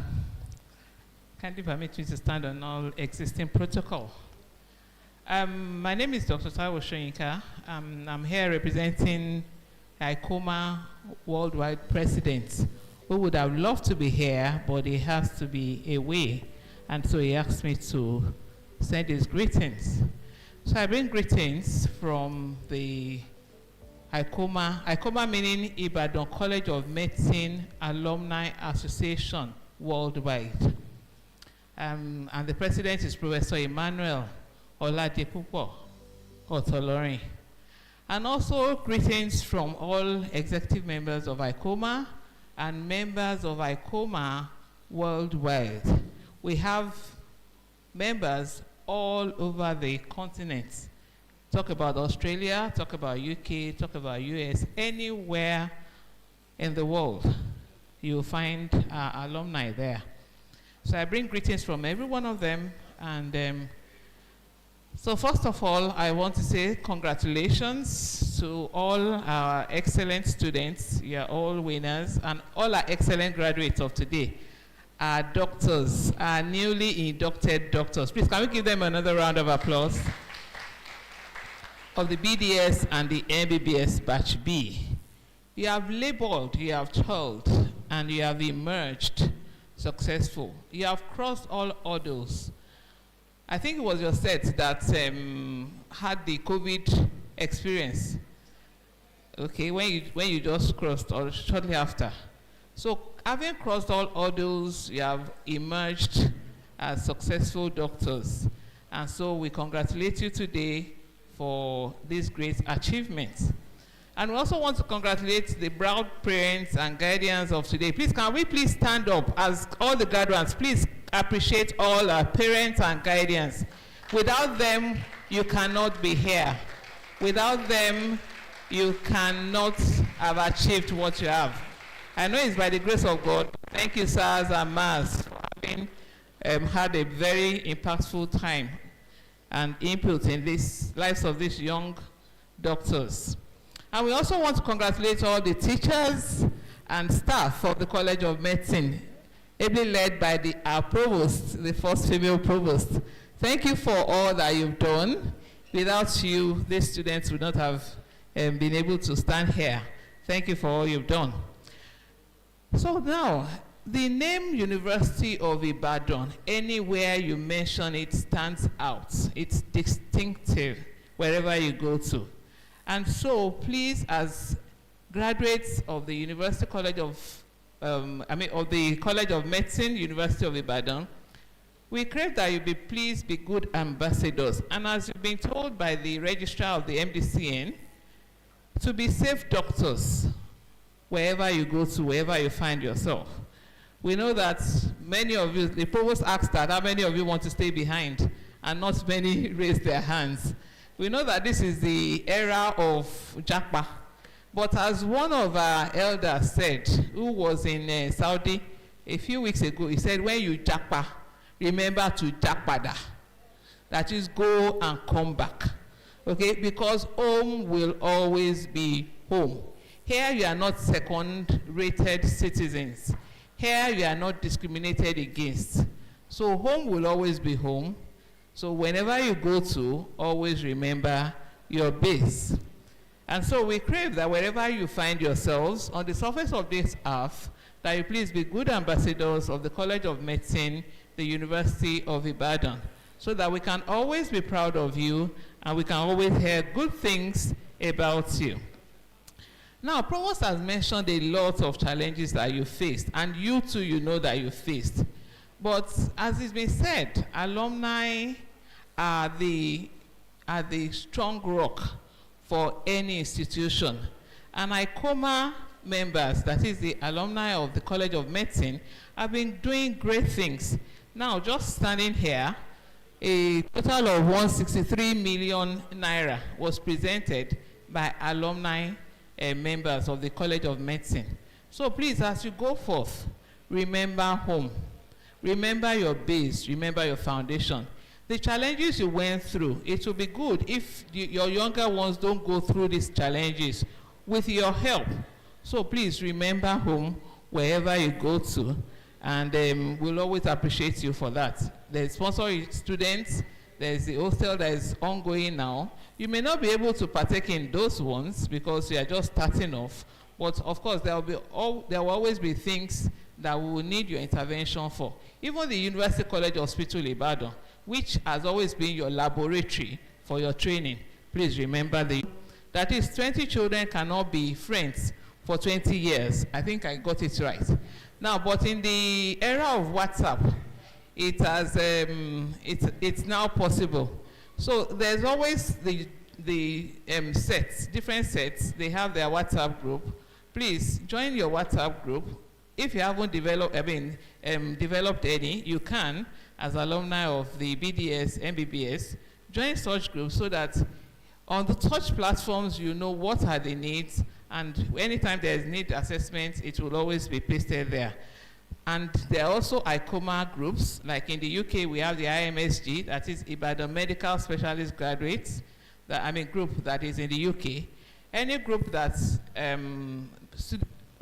kindly permit me to stand on all existing protocol. My name is Dr. Taiwo Soyinka. I'm here representing ICOMA Worldwide President, who would have loved to be here, but he has to be away. And so he asked me to send his greetings. So I bring greetings from the ICOMA meaning Ibadan College of Medicine Alumni Association Worldwide. And the president is Professor Emmanuel Oladepupo Otolorin. And also greetings from all executive members of ICOMA and members of ICOMA worldwide. We have members all over the continent. Talk about Australia, talk about UK, talk about US, anywhere in the world, you'll find alumni there. So I bring greetings from every one of them. And so first of all, I want to say congratulations to all our excellent students. You're all winners, and all our excellent graduates of today. Our doctors, our newly inducted doctors. Please, can we give them another round of applause? Of the BDS and the MBBS Batch B. You have labored, you have toiled, and you have emerged successful. You have crossed all hurdles. I think it was your set that had the COVID experience. Okay, when you just crossed, or shortly after. So having crossed all hurdles, you have emerged as successful doctors. And so we congratulate you today for this great achievement. And we also want to congratulate the proud parents and guardians of today. Please, can we please stand up as all the graduates, please appreciate all our parents and guardians. Without them, you cannot be here. Without them, you cannot have achieved what you have. I know it's by the grace of God. Thank you, sirs and ma'ams, for having had a very impactful time and input in these lives of these young doctors. And we also want to congratulate all the teachers and staff of the College of Medicine, ably led by our provost, the first female provost. Thank you for all that you've done. Without you, these students would not have been able to stand here. Thank you for all you've done. So now, the name University of Ibadan, anywhere you mention it, stands out. It's distinctive wherever you go to. And so, please, as graduates of the University College of, of the College of Medicine, University of Ibadan, we crave that you please be good ambassadors. And as you've been told by the registrar of the MDCN, to be safe doctors wherever you go to, wherever you find yourself. We know that many of you, the provost asked that, how many of you want to stay behind? And not many raised their hands. We know that this is the era of Japa. But as one of our elders said, who was in Saudi a few weeks ago, he said, when you Japa, remember to Japada. That is, go and come back. Okay? Because home will always be home. Here you are not second-rated citizens. Here you are not discriminated against. So home will always be home. So whenever you go to, always remember your base. And so we crave that wherever you find yourselves on the surface of this earth, that you please be good ambassadors of the College of Medicine, the University of Ibadan, so that we can always be proud of you and we can always hear good things about you. Now, Provost has mentioned a lot of challenges that you faced, and you too, you know that you faced. But as it's been said, alumni are the strong rock for any institution. And ICOMA members, that is the alumni of the College of Medicine, have been doing great things. Now, just standing here, a total of 163 million naira was presented by alumni members of the College of Medicine. So please, as you go forth, remember home. Remember your base. Remember your foundation. The challenges you went through, it will be good if your younger ones don't go through these challenges with your help. So please remember home wherever you go to, and we'll always appreciate you for that. There's sponsoring students. There's the hostel that is ongoing now. You may not be able to partake in those ones because you are just starting off, but of course there will always be things that we will need your intervention for. Even the University College Hospital Ibadan, which has always been your laboratory for your training, please remember that is 20 children cannot be friends for 20 years. I think I got it right. Now, but in the era of WhatsApp, it has it's now possible. So there's always the sets, different sets. They have their WhatsApp group. Please join your WhatsApp group. If you haven't developed any, you can, as alumni of the BDS, MBBS, join such groups so that on the touch platforms, you know what are the needs, and anytime there is need assessment, it will always be pasted there. And there are also ICOMA groups, like in the UK, we have the IMSG, that is Ibadan Medical Specialist Graduates, group that is in the UK. Any group that's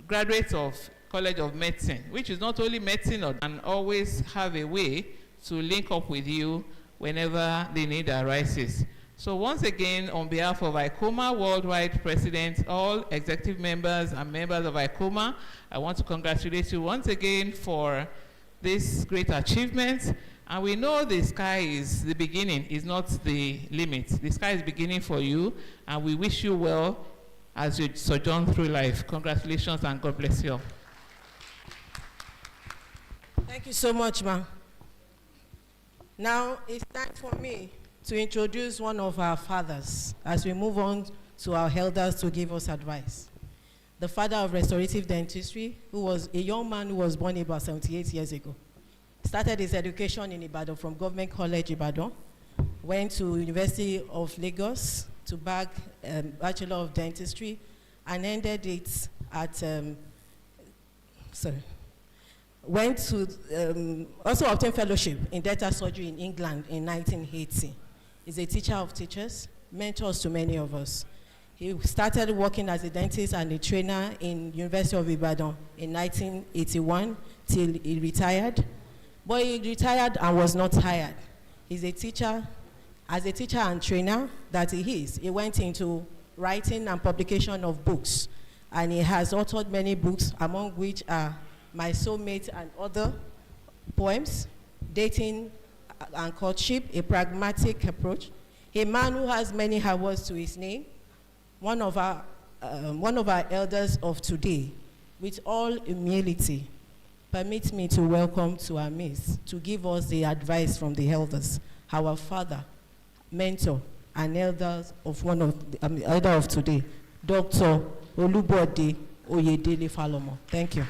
graduates of College of Medicine, which is not only medicine, and always have a way to link up with you whenever the need arises. So once again, on behalf of ICOMA Worldwide President, all executive members and members of ICOMA, I want to congratulate you once again for this great achievement. And we know the sky is the beginning, is not the limit. The sky is beginning for you, and we wish you well as you sojourn through life. Congratulations, and God bless you all. Thank you so much, ma'am. Now it's time for me to introduce one of our fathers as we move on to our elders to give us advice. The father of restorative dentistry, who was a young man who was born about 78 years ago. Started his education in Ibadan from Government College Ibadan, went to University of Lagos to bag Bachelor of Dentistry, and ended it at, went to, also obtained fellowship in dental surgery in England in 1980. He's a teacher of teachers, mentors to many of us. He started working as a dentist and a trainer in University of Ibadan in 1981 till he retired. But he retired and was not hired. He's a teacher, as a teacher and trainer that he is. He went into writing and publication of books, and he has authored many books, among which are My Soulmate and Other Poems, Dating and Courtship, A Pragmatic Approach, a man who has many awards to his name, one of our elders of today. With all humility, permit me to welcome to our midst, to give us the advice from the elders, our father, mentor, and elders of elder of today, Dr. Olubode Oyedele Falomo. Thank you.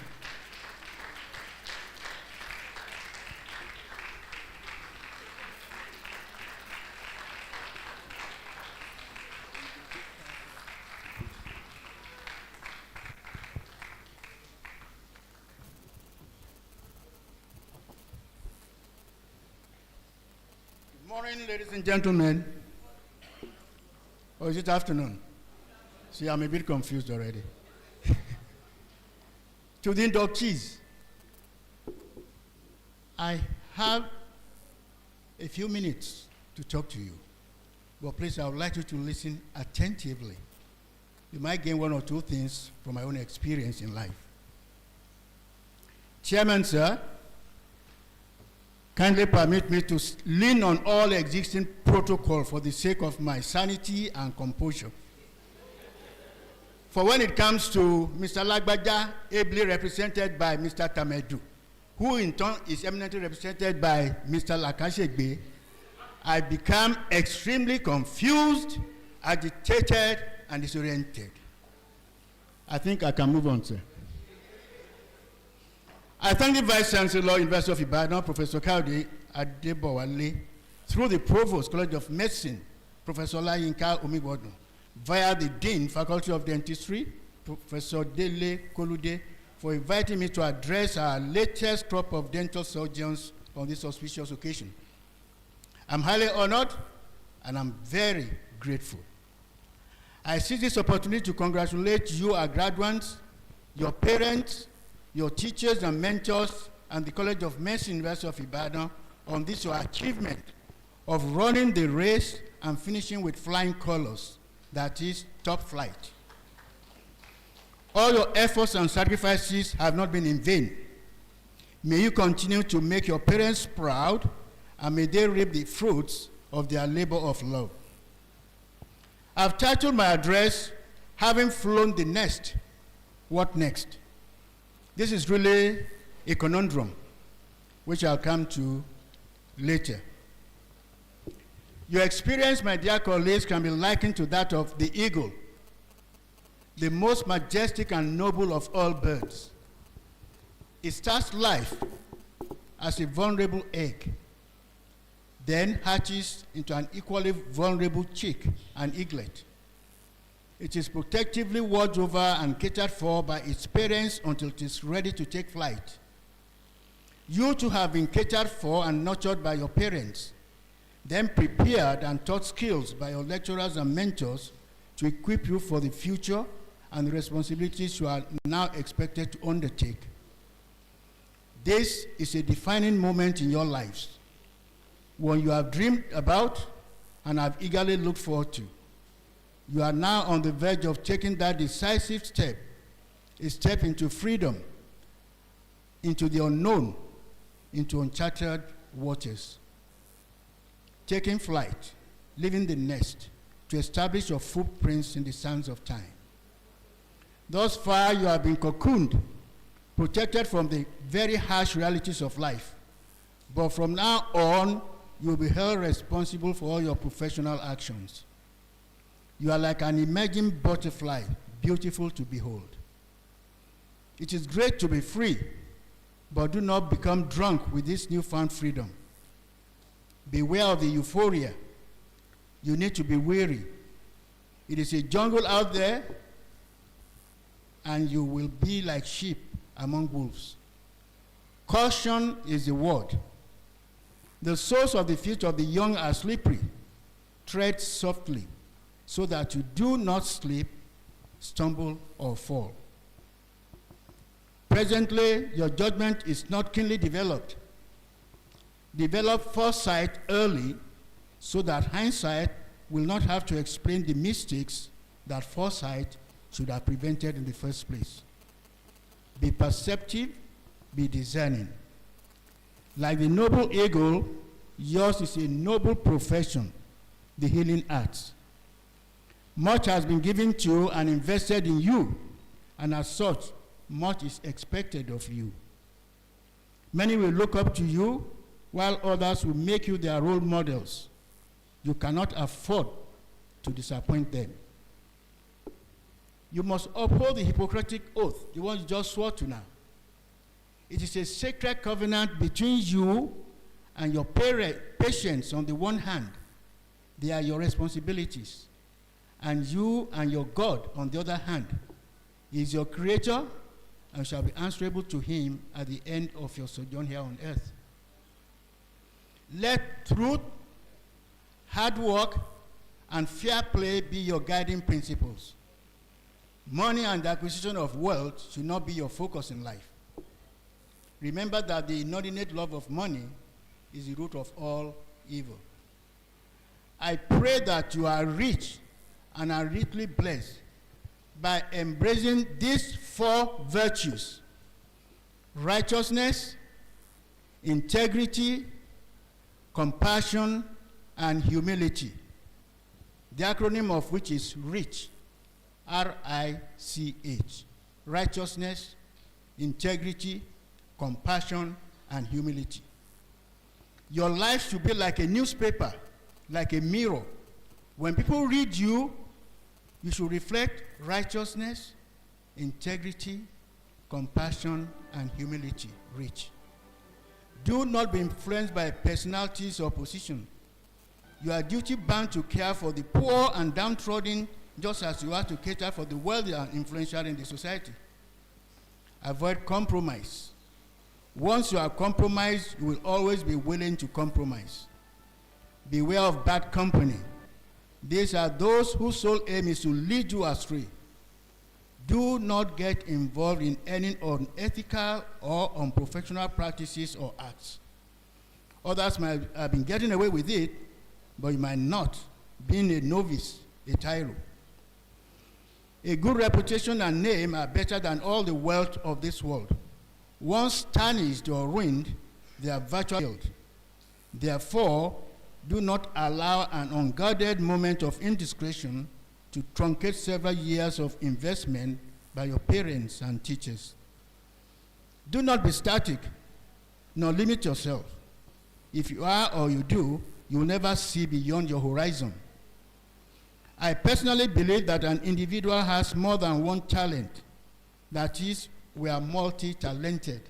Good morning, ladies and gentlemen. Or is it afternoon? See, I'm a bit confused already. To the inductees, I have a few minutes to talk to you, but please, I would like you to listen attentively. You might gain one or two things from my own experience in life. Chairman, sir, kindly permit me to lean on all existing protocol for the sake of my sanity and composure. For when it comes to Mr. Lagbaja, ably represented by Mr. Tamedu, who in turn is eminently represented by Mr. Lakashegbe, I become extremely confused, agitated, and disoriented. I think I can move on, sir. I thank the Vice Chancellor, University of Ibadan, Professor Kaude Adebowale, through the Provost, College of Medicine, Professor Olayinka Omigbodo, via the Dean, Faculty of Dentistry, Professor Dele Kolude, for inviting me to address our latest crop of dental surgeons on this auspicious occasion. I'm highly honored, and I'm very grateful. I seize this opportunity to congratulate you, our graduates, your parents, your teachers and mentors, and the College of Medicine, University of Ibadan, on this your achievement of running the race and finishing with flying colors, that is, top flight. All your efforts and sacrifices have not been in vain. May you continue to make your parents proud, and may they reap the fruits of their labor of love. I've titled my address, Having Flown the Nest, What Next? This is really a conundrum, which I'll come to later. Your experience, my dear colleagues, can be likened to that of the eagle, the most majestic and noble of all birds. It starts life as a vulnerable egg, then hatches into an equally vulnerable chick, an eaglet. It is protectively watched over and catered for by its parents until it is ready to take flight. You too have been catered for and nurtured by your parents, then prepared and taught skills by your lecturers and mentors to equip you for the future and the responsibilities you are now expected to undertake. This is a defining moment in your lives, one you have dreamed about and have eagerly looked forward to. You are now on the verge of taking that decisive step, a step into freedom, into the unknown, into uncharted waters. Taking flight, leaving the nest to establish your footprints in the sands of time. Thus far, you have been cocooned, protected from the very harsh realities of life. But from now on, you will be held responsible for all your professional actions. You are like an emerging butterfly, beautiful to behold. It is great to be free, but do not become drunk with this newfound freedom. Beware of the euphoria You need to be wary. It is a jungle out there, and you will be like sheep among wolves. Caution is the word. The soles of the feet of the young are slippery. Tread softly, so that you do not slip, stumble, or fall. Presently, your judgment is not keenly developed. Develop foresight early, so that hindsight will not have to explain the mistakes that foresight should have prevented in the first place. Be perceptive, be discerning. Like the noble eagle, yours is a noble profession, the healing arts. Much has been given to you and invested in you, and as such, much is expected of you. Many will look up to you, while others will make you their role models. You cannot afford to disappoint them. You must uphold the Hippocratic oath, the one you just swore to now. It is a sacred covenant between you and your patients on the one hand. They are your responsibilities. And you and your God on the other hand. He is your creator and shall be answerable to him at the end of your sojourn here on earth. Let truth, hard work, and fair play be your guiding principles. Money and the acquisition of wealth should not be your focus in life. Remember that the inordinate love of money is the root of all evil. I pray that you are rich and are richly blessed by embracing these 4 virtues: righteousness, integrity, compassion, and humility. The acronym of which is RICH, R-I-C-H. Righteousness, integrity, compassion, and humility. Your life should be like a newspaper, like a mirror. When people read you, you should reflect righteousness, integrity, compassion, and humility. Rich. Do not be influenced by personalities or position. You are duty-bound to care for the poor and downtrodden, just as you are to cater for the wealthy and influential in the society. Avoid compromise. Once you are compromised, you will always be willing to compromise. Beware of bad company. These are those whose sole aim is to lead you astray. Do not get involved in any unethical or unprofessional practices or acts. Others might have been getting away with it, but you might not, being a novice, a tyro. A good reputation and name are better than all the wealth of this world. Once tarnished or ruined, they are virtually killed. Therefore, do not allow an unguarded moment of indiscretion to truncate several years of investment by your parents and teachers. Do not be static, nor limit yourself. If you are or you do, you will never see beyond your horizon. I personally believe that an individual has more than one talent. That is, we are multi-talented.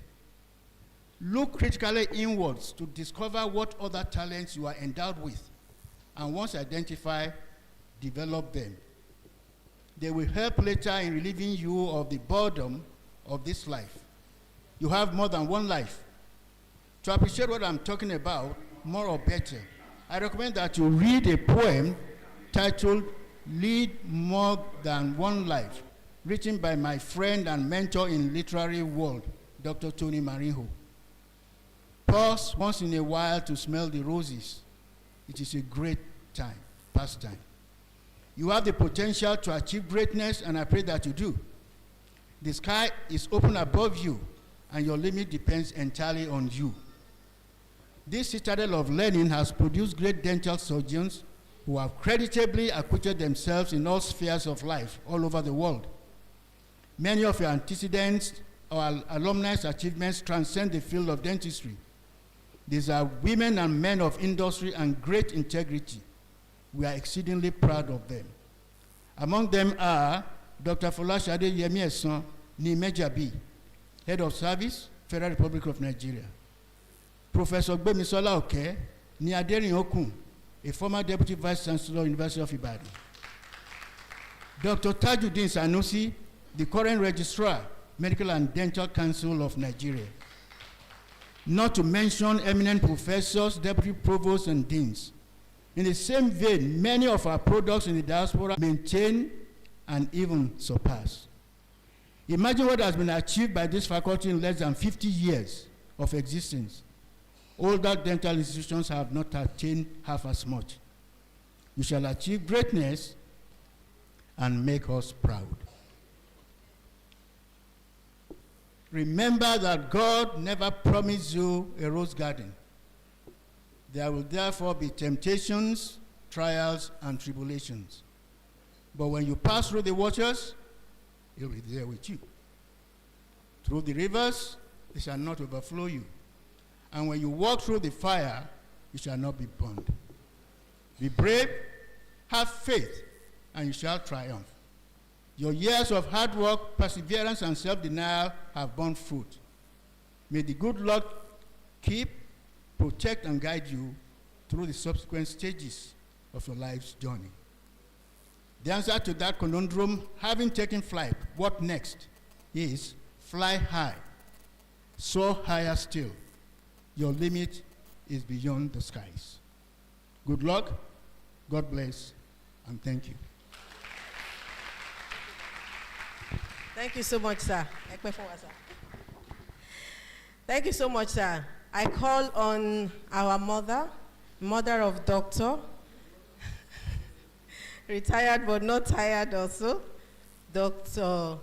Look critically inwards to discover what other talents you are endowed with, and once identified, develop them. They will help later in relieving you of the boredom of this life. You have more than one life. To appreciate what I'm talking about, more or better, I recommend that you read a poem titled Lead More Than One Life, written by my friend and mentor in literary world, Dr. Tony Marinho. Pause once in a while to smell the roses. It is a great time, pastime. You have the potential to achieve greatness, and I pray that you do. The sky is open above you, and your limit depends entirely on you. This citadel of learning has produced great dental surgeons who have creditably acquitted themselves in all spheres of life all over the world. Many of your antecedents or alumni's achievements transcend the field of dentistry. These are women and men of industry and great integrity. We are exceedingly proud of them. Among them are Dr. Folashade Yemi Esan Nimejabi, Head of Service, Federal Republic of Nigeria. Professor Gbemisola Oke Niaderin Okun, a former Deputy Vice Chancellor, University of Ibadan. Dr. Tajuddin Sanusi, the current Registrar, Medical and Dental Council of Nigeria. Not to mention eminent professors, Deputy Provosts, and Deans. In the same vein, many of our products in the diaspora maintain and even surpass. Imagine what has been achieved by this faculty in less than 50 years of existence. Older dental institutions have not attained half as much. We shall achieve greatness and make us proud. Remember that God never promised you a rose garden. There will therefore be temptations, trials, and tribulations. But when you pass through the waters, He'll be there with you. Through the rivers, they shall not overflow you. And when you walk through the fire, you shall not be burned. Be brave, have faith, and you shall triumph. Your years of hard work, perseverance, and self-denial have borne fruit. May the good Lord keep, protect, and guide you through the subsequent stages of your life's journey. The answer to that conundrum, having taken flight, what next, is fly high, soar higher still. Your limit is beyond the skies. Good luck, God bless, and thank you. Thank you so much, sir. Thank you so much, sir. I call on our mother of doctor, retired but not tired also, Dr.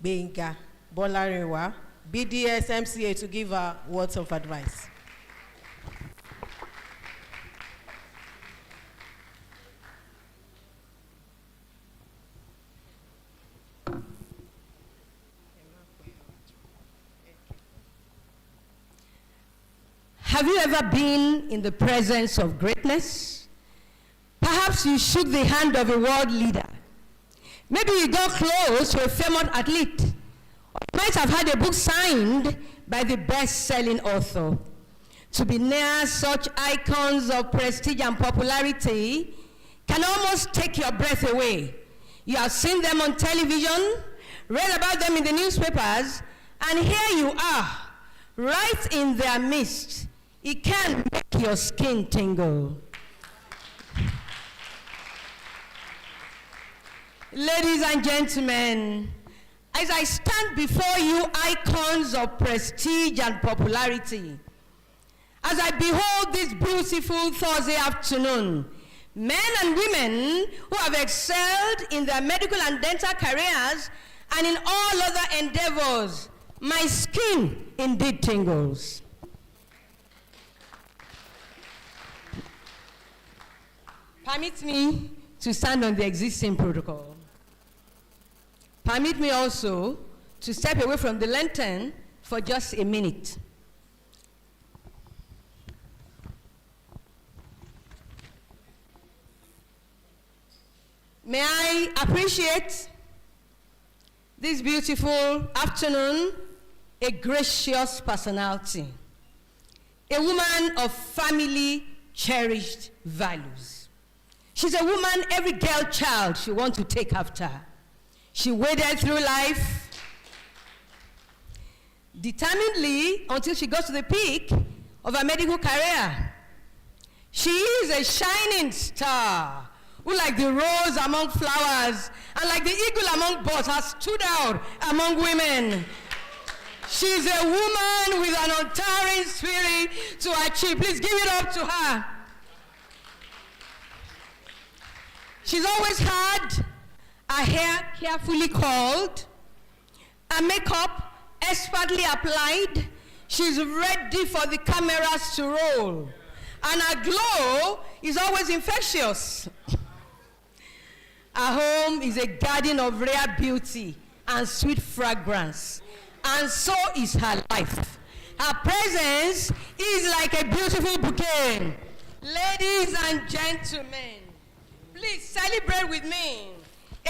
Benga Bolarinwa, BDS MCA, to give her words of advice. Have you ever been in the presence of greatness? Perhaps you shook the hand of a world leader. Maybe you got close to a famous athlete. Or you might have had a book signed by the best-selling author. To be near such icons of prestige and popularity can almost take your breath away. You have seen them on television, read about them in the newspapers, and here you are, right in their midst. It can make your skin tingle. Ladies and gentlemen, as I stand before you, icons of prestige and popularity, as I behold this beautiful Thursday afternoon, men and women who have excelled in their medical and dental careers and in all other endeavors, my skin indeed tingles. Permit me to stand on the existing protocol. Permit me also to step away from the lantern for just a minute. May I appreciate this beautiful afternoon, a gracious personality, a woman of family cherished values. She's a woman every girl child should want to take after. She waded through life determinedly until she got to the peak of her medical career. She is a shining star who, like the rose among flowers and like the eagle among birds, has stood out among women. She's a woman with an untiring spirit to achieve. Please give it up to her. She's always had her hair carefully curled, her makeup expertly applied. She's ready for the cameras to roll. And her glow is always infectious. Her home is a garden of rare beauty and sweet fragrance. And so is her life. Her presence is like a beautiful bouquet. Ladies and gentlemen, please celebrate with me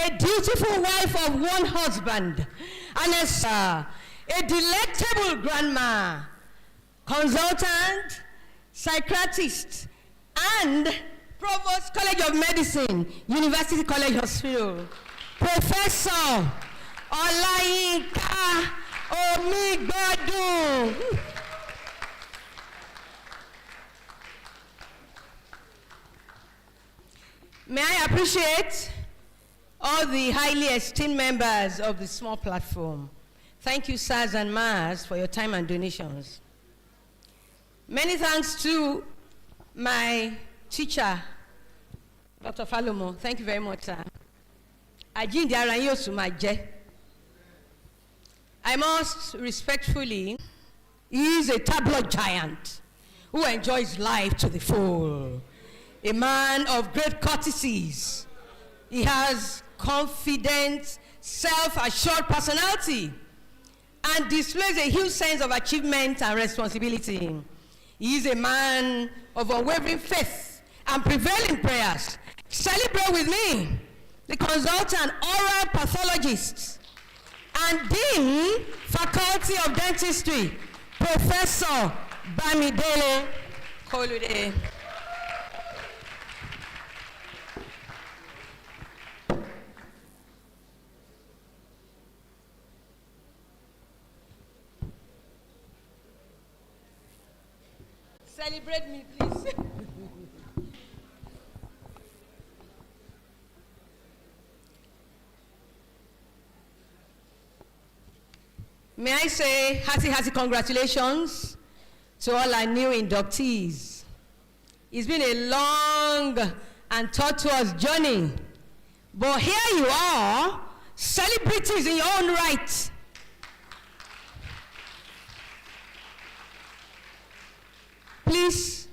a dutiful wife of one husband, a delectable grandma, consultant, psychiatrist, and Provost, College of Medicine, University College Hospital. Professor Olayinka Omigbodun. May I appreciate all the highly esteemed members of the small platform. Thank you, sirs and ma'as, for your time and donations. Many thanks to my teacher, Dr. Falomo. Thank you very much, sir. I must respectfully, he is a tabloid giant who enjoys life to the full. A man of great courtesies. He has confident, self-assured personality and displays a huge sense of achievement and responsibility. He is a man of unwavering faith and prevailing prayers. Celebrate with me the consultant oral pathologist and Dean, Faculty of Dentistry, Professor Bamidele Kolude. Celebrate me, please. May I say hearty congratulations to all our new inductees. It's been a long and tortuous journey, but here you are, celebrities in your own right. Please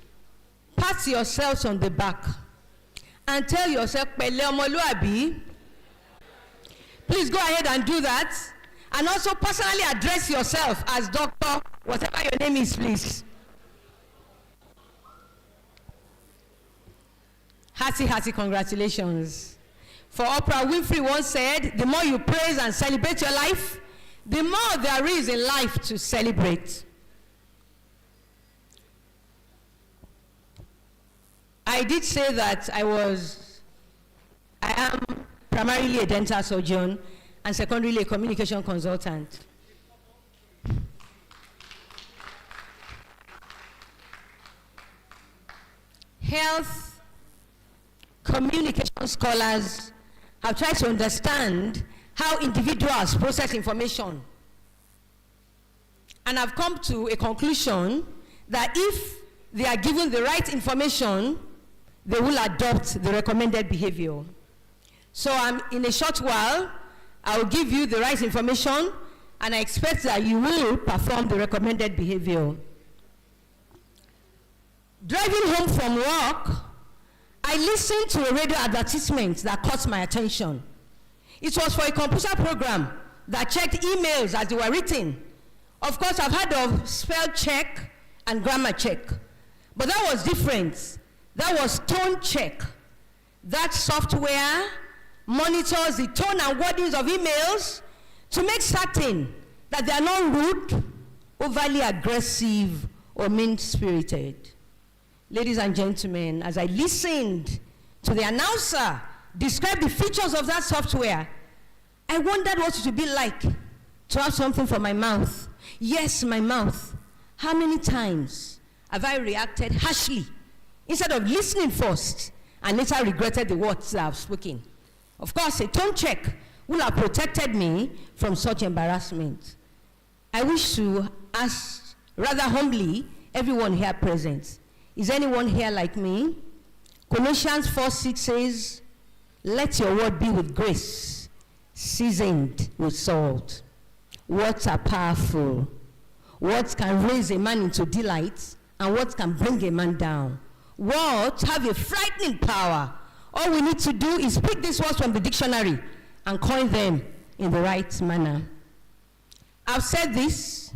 pat yourselves on the back and tell yourself, Pele Omoluabi. Please go ahead and do that. And also personally address yourself as doctor, whatever your name is, please. Hearty congratulations. For Oprah Winfrey once said, the more you praise and celebrate your life, the more there is in life to celebrate. I did say that I am primarily a dental surgeon and secondarily a communication consultant. Health communication scholars have tried to understand how individuals process information and have come to a conclusion that if they are given the right information, they will adopt the recommended behavior. So in a short while, I will give you the right information, and I expect that you will perform the recommended behavior. Driving home from work, I listened to a radio advertisement that caught my attention. It was for a computer program that checked emails as they were written. Of course, I've heard of spell check and grammar check, but that was different. That was tone check. That software monitors the tone and wordings of emails to make certain that they are not rude, overly aggressive, or mean-spirited. Ladies and gentlemen, as I listened to the announcer describe the features of that software, I wondered what it would be like to have something for my mouth. Yes, my mouth. How many times have I reacted harshly instead of listening first and later regretted the words I have spoken? Of course, a tone check will have protected me from such embarrassment. I wish to ask, rather humbly, everyone here present, is anyone here like me? Colossians 4:6 says, let your word be with grace, seasoned with salt. Words are powerful. Words can raise a man into delight, and words can bring a man down. Words have a frightening power. All we need to do is pick these words from the dictionary and coin them in the right manner. I've said this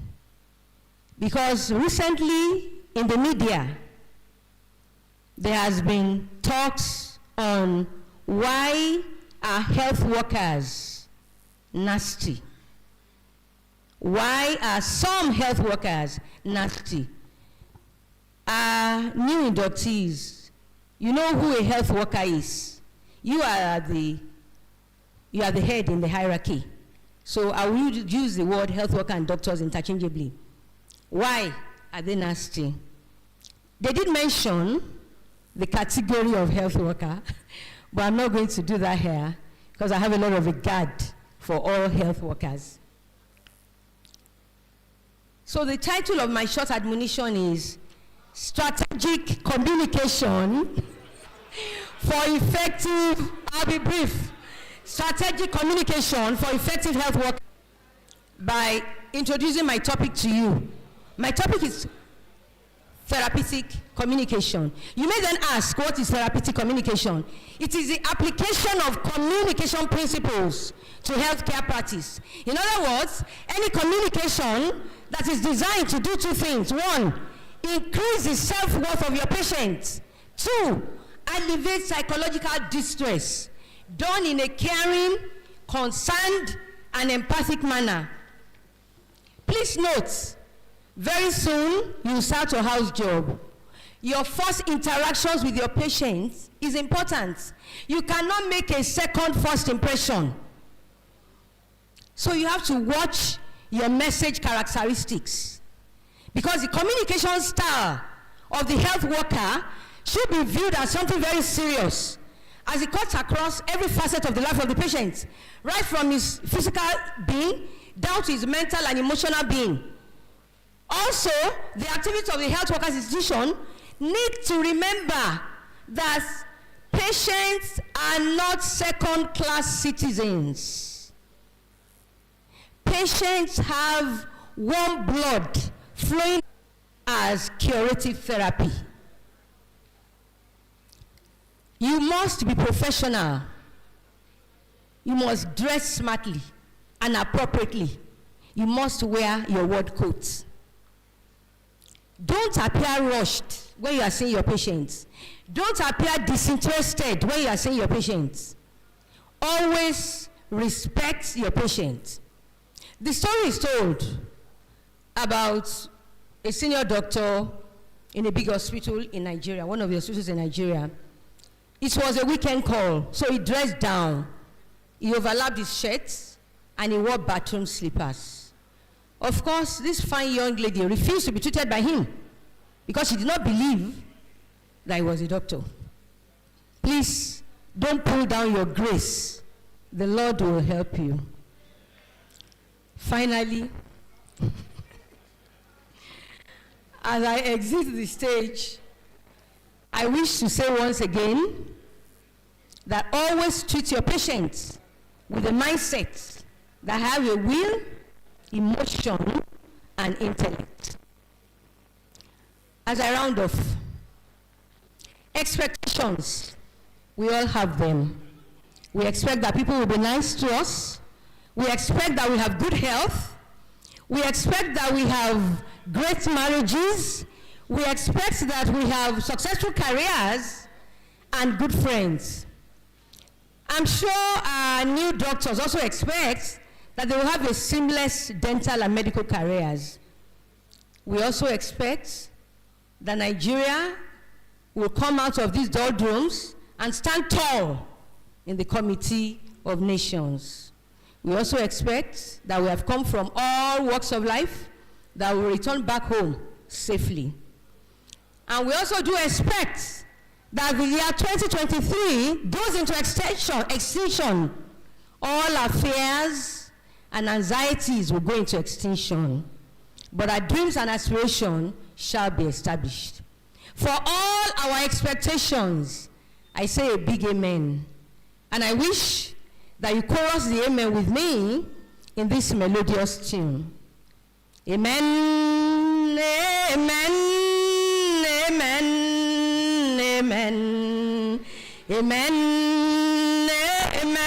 because recently in the media, there has been talks on why are health workers nasty? Why are some health workers nasty? Our new inductees You know who a health worker is. You are the head in the hierarchy. So I will use the word health worker and doctors interchangeably. Why are they nasty? They did mention the category of health worker, but I'm not going to do that here because I have a lot of regard for all health workers. So the title of my short admonition is Strategic Communication for Effective, I'll be brief, Strategic Communication for Effective Health Work, by introducing my topic to you. My topic is therapeutic communication. You may then ask, what is therapeutic communication? It is the application of communication principles to healthcare practice. In other words, any communication that is designed to do two things. One, increase the self-worth of your patient. Two, alleviate psychological distress, done in a caring, concerned, and empathic manner. Please note, very soon you start your house job. Your first interactions with your patients is important. You cannot make a second first impression. So you have to watch your message characteristics, because the communication style of the health worker should be viewed as something very serious, as it cuts across every facet of the life of the patient, right from his physical being down to his mental and emotional being. Also, the activities of the health workers institution need to remember that patients are not second-class citizens. Patients have warm blood flowing as curative therapy. You must be professional. You must dress smartly and appropriately. You must wear your ward coat. Don't appear rushed when you are seeing your patients. Don't appear disinterested when you are seeing your patients. Always respect your patients. The story is told about a senior doctor in a big hospital in Nigeria, one of the hospitals in Nigeria. It was a weekend call, so he dressed down. He overlapped his shirt and he wore bathroom slippers. Of course, this fine young lady refused to be treated by him because she did not believe that he was a doctor. Please, don't pull down your grace. The Lord will help you. Finally, as I exit the stage, I wish to say once again that always treat your patients with a mindset that have a will, emotion, and intellect. As I round off, expectations, we all have them. We expect that people will be nice to us. We expect that we have good health. We expect that we have great marriages. We expect that we have successful careers and good friends. I'm sure our new doctors also expect that they will have a seamless dental and medical careers. We also expect that Nigeria will come out of these doldrums and stand tall in the Committee of Nations. We also expect that we have come from all walks of life, that we will return back home safely. And we also do expect that the year 2023 goes into extinction. All our fears and anxieties will go into extinction. But our dreams and aspirations shall be established. For all our expectations, I say a big amen. And I wish that you chorus the amen with me in this melodious tune. Amen, amen, amen, amen, amen, amen, amen, amen,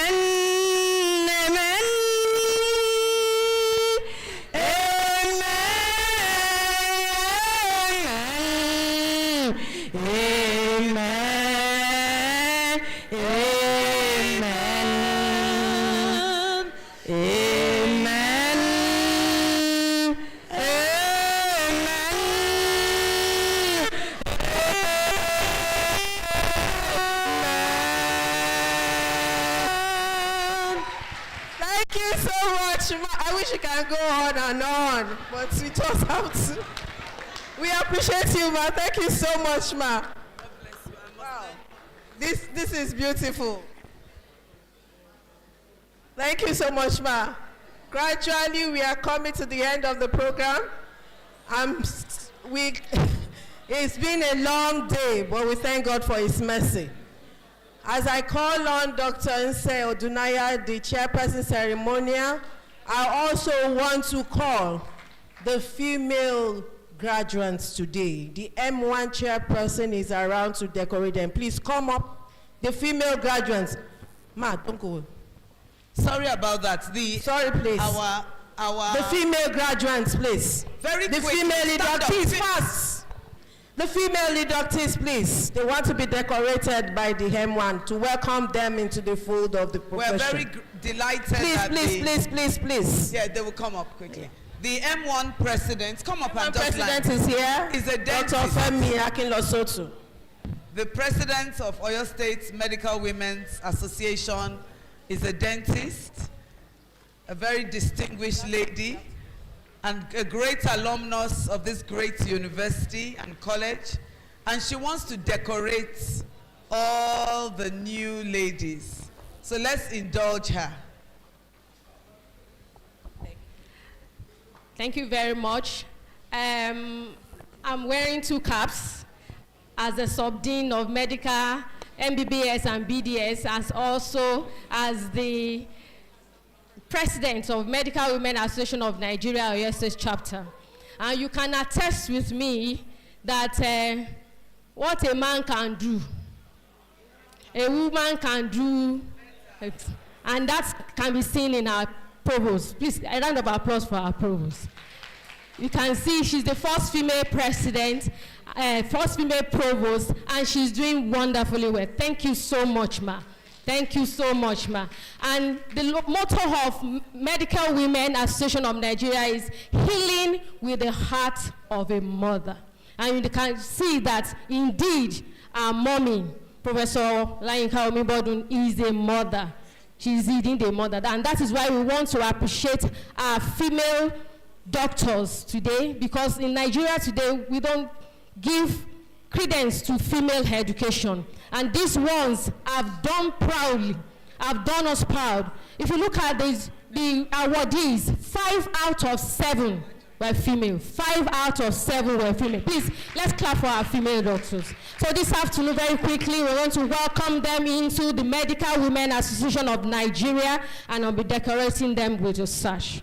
amen, amen. she can go on and on, but we just have to. We appreciate you, ma. Thank you so much, ma. God bless you. Wow. This is beautiful. Thank you so much, ma. Gradually, we are coming to the end of the program. It's been a long day, but we thank God for His mercy. As I call on Dr. Nse Odunaya, the chairperson ceremonial, I also want to call the female graduates today. The M1 chairperson is around to decorate them. Please come up. The female graduates. Ma, don't go. Sorry about that. Sorry, please. The female graduates, please. Very the quick. female inductees first. The female inductees, please. They want to be decorated by the M1 to welcome them into the fold of the profession. We're very delighted. Please. Yeah, they will come up quickly. The M1 president, come up and just president is here. Is a dentist. Dr. Femi Akinlosotu. The president of Oyo State Medical Women's Association is a dentist, a very distinguished lady, and a great alumnus of this great university and college. And she wants to decorate all the new ladies. So let's indulge her. Thank you very much. I'm wearing 2 caps as the sub-dean of medical, MBBS and BDS, as also as the president of Medical Women Association of Nigeria, Oyo State chapter. And you can attest with me that what a man can do, a woman can do, and that can be seen in our Provost. Please, a round of applause for our Provost. You can see she's the first female president, first female provost, and she's doing wonderfully well. Thank you so much, ma. Thank you so much, ma. And the motto of Medical Women Association of Nigeria is healing with the heart of a mother. And you can see that indeed our mommy, Professor Layinka Omibodun, is a mother. She's indeed a mother. And that is why we want to appreciate our female doctors today, because in Nigeria today, we don't give credence to female education. And these ones have done proudly, have done us proud. If you look at the awardees, 5 out of 7 were female. 5 out of 7 were female. Please, let's clap for our female doctors. So this afternoon, very quickly, we want to welcome them into the Medical Women Association of Nigeria, and I'll be decorating them with a sash.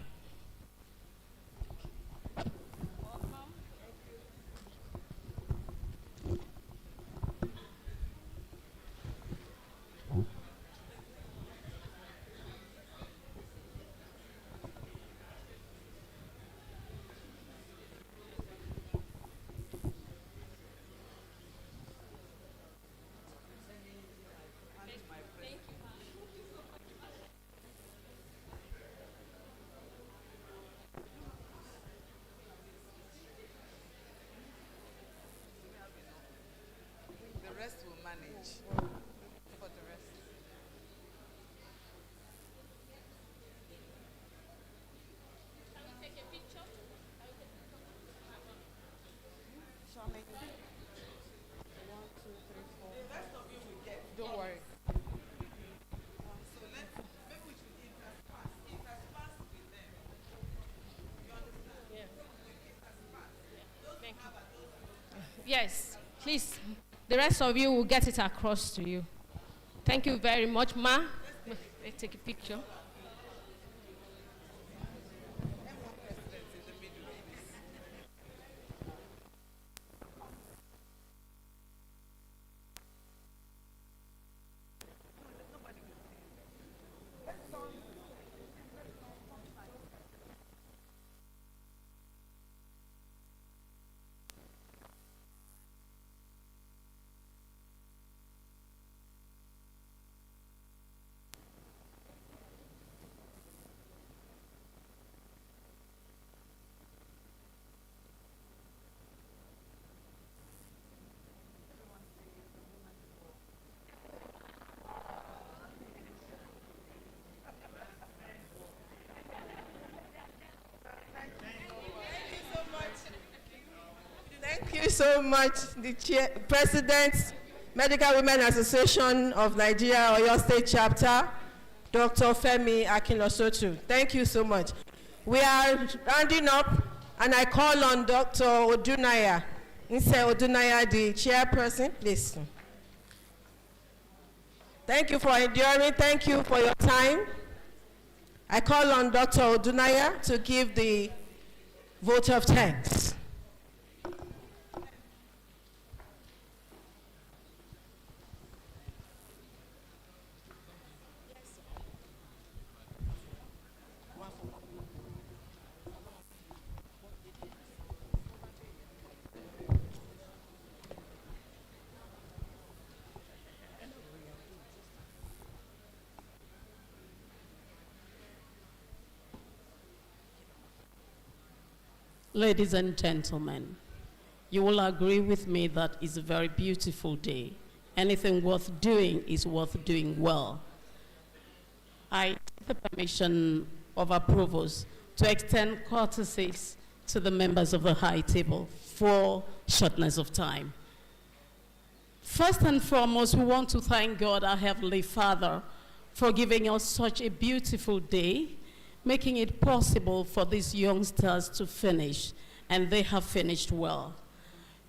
Don't worry. Yes, please. The rest of you will get it across to you. Thank you very much, ma. Let's take a picture. you so much, the President, Medical Women Association of Nigeria, Oyo State Chapter, Dr. Femi Akinlosotu. Thank you so much. We are rounding up, and I call on Dr. Odunaya. Inse Odunaya, the chairperson, please. Thank you for enduring. Thank you for your time. I call on Dr. Odunaya to give the vote of thanks. Ladies and gentlemen, you will agree with me that it's a very beautiful day. Anything worth doing is worth doing well. I take the permission of our Provost to extend courtesies to the members of the high table for shortness of time. First and foremost, we want to thank God, our Heavenly Father, for giving us such a beautiful day, making it possible for these youngsters to finish, and they have finished well.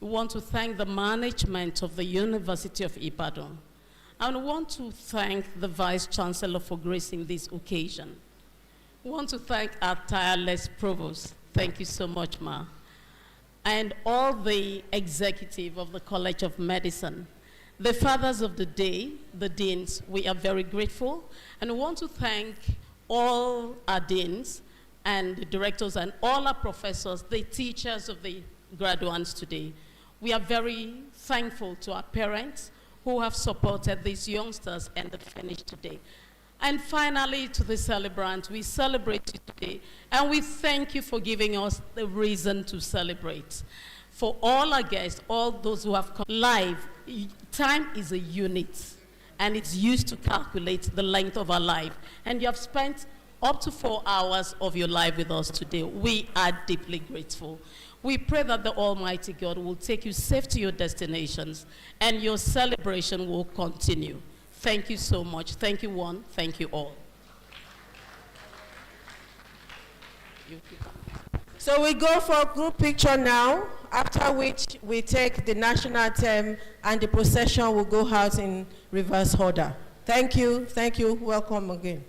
We want to thank the management of the University of Ibadan, and we want to thank the Vice Chancellor for gracing this occasion. We want to thank our tireless Provost. Thank you so much, Ma. And all the executive of the College of Medicine, the fathers of the day, the deans, we are very grateful, and we want to thank all our deans and the directors and all our professors, the teachers of the graduates today. We are very thankful to our parents who have supported these youngsters and the finish today. And finally, to the celebrants, we celebrate you today, and we thank you for giving us the reason to celebrate. For all our guests, all those who have come live, time is a unit, and it's used to calculate the length of our life. And you have spent up to 4 hours of your life with us today. We are deeply grateful. We pray that the Almighty God will take you safe to your destinations, and your celebration will continue. Thank you so much. Thank you, one. Thank you all. So we go for a group picture now, after which we take the national anthem, and the procession will go out in reverse order. Thank you. Thank you. Welcome again.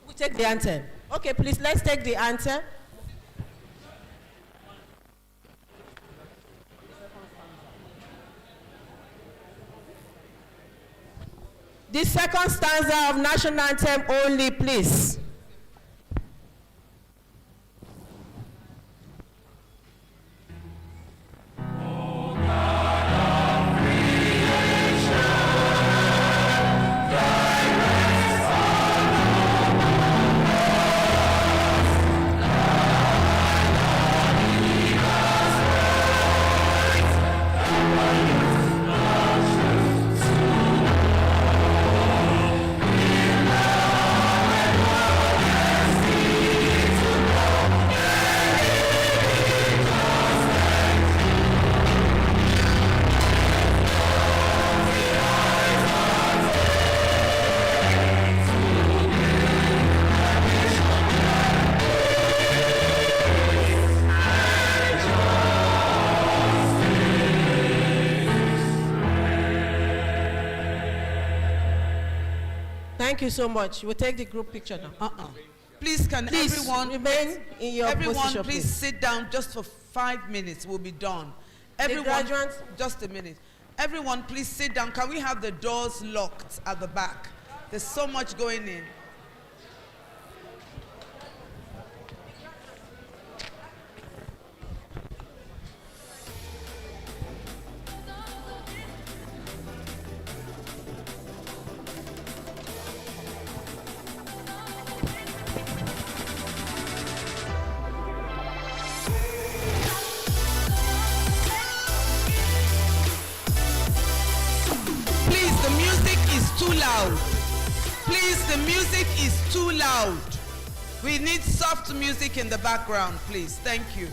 We take the anthem. Okay, please, let's take the anthem. The second stanza of national anthem only, please. Thank you so much. We'll take the group picture now. Please, everyone remain in your position, please sit down just for 5 minutes. We'll be done. Everyone, just a minute. Everyone, please sit down. Can we have the doors locked at the back? There's so much going in. Too loud. Please, the music is too loud. We need soft music in the background, please. Thank you.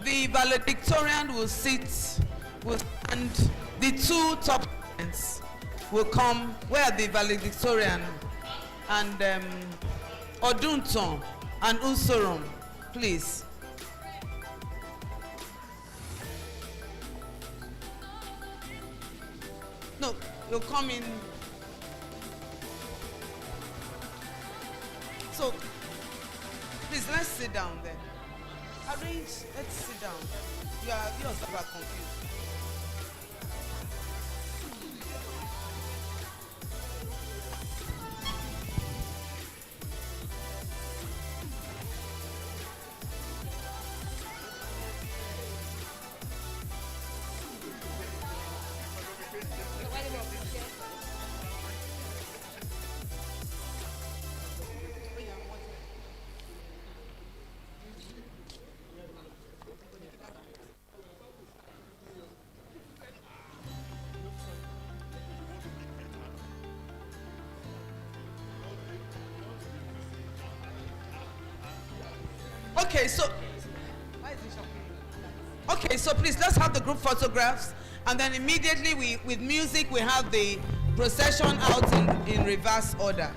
The valedictorian will sit, and the two top students will come. Where are the valedictorian? And Odunton and Usorom, please. No, you'll come in. So, please, let's sit down then. Arrange, let's sit down. You're super confused. Okay, so please let's have the group photographs, and then immediately with music we have the procession out in reverse order.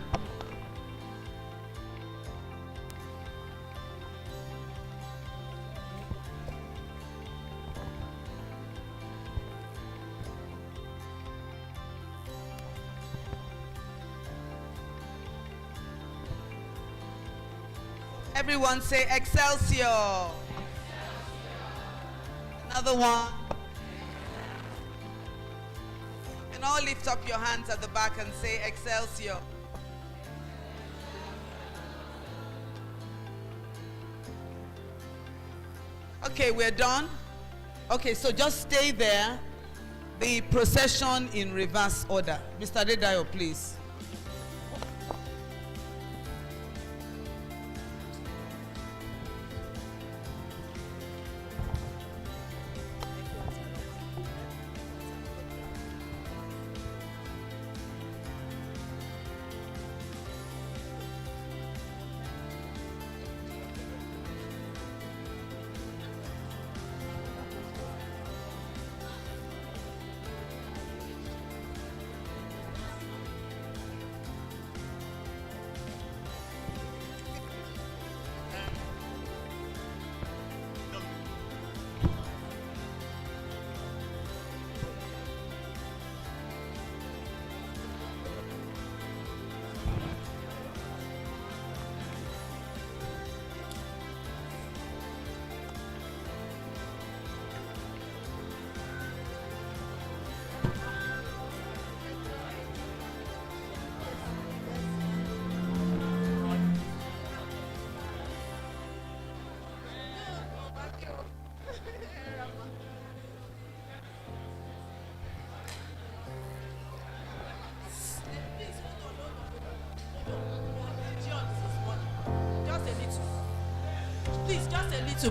Everyone say Excelsior. Another one. And all lift up your hands at the back and say Excelsior. Okay, we're done. Okay, so just stay there. The procession in reverse order. Mr. Dedayo, please.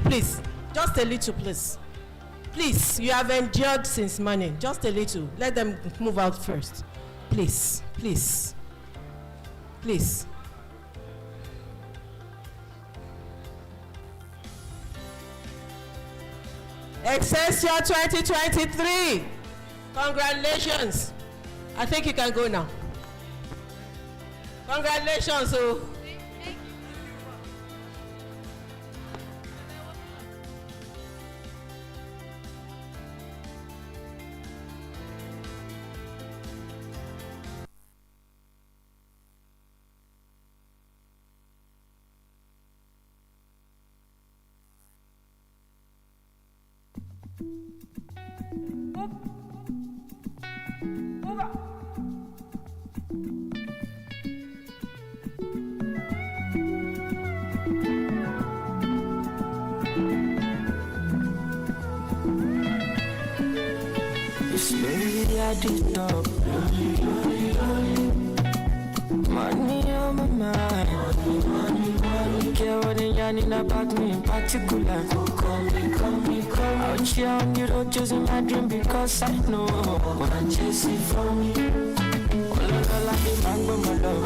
Please, just a little, please. Please, you have endured since morning. Just a little. Let them move out first. Please, please, please. Excelsior 2023. Congratulations. I think you can go now. Congratulations. Oh. Maybe I did not. Money on my mind. Money. Care what they yarning about me in particular. Call me. Out here on the road chasing my dream because I know I'm chasing for me. All the mango, my love.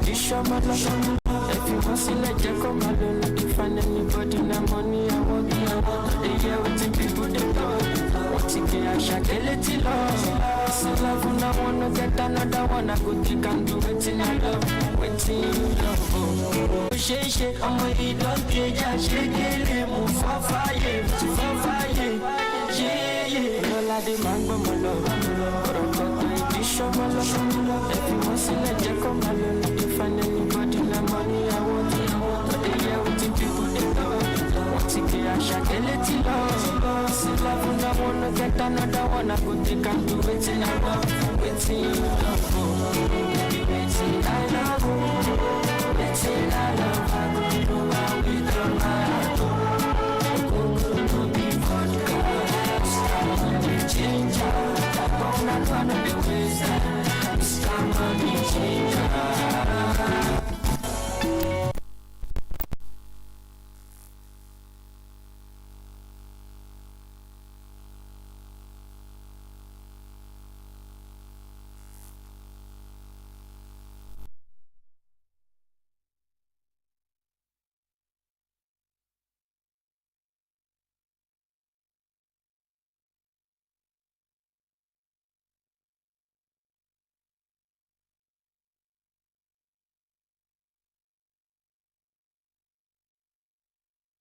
If you want to let you come alone, not to find anybody, no money, I want the year with the people they love. What you get, I shall get it love. This is love, and I want to get another one. I could think and do it in I love, waiting you love. Shake, I'm a hit on cage, I shake it, move for fire, yeah. All of the mango, my love. Show my love. If you want to let you come alone, not to find anybody, no money, I want but the year with the people they love. What you get, I shall get it love. See love, and I want to get another one. I could think and do it in I love, waiting you love.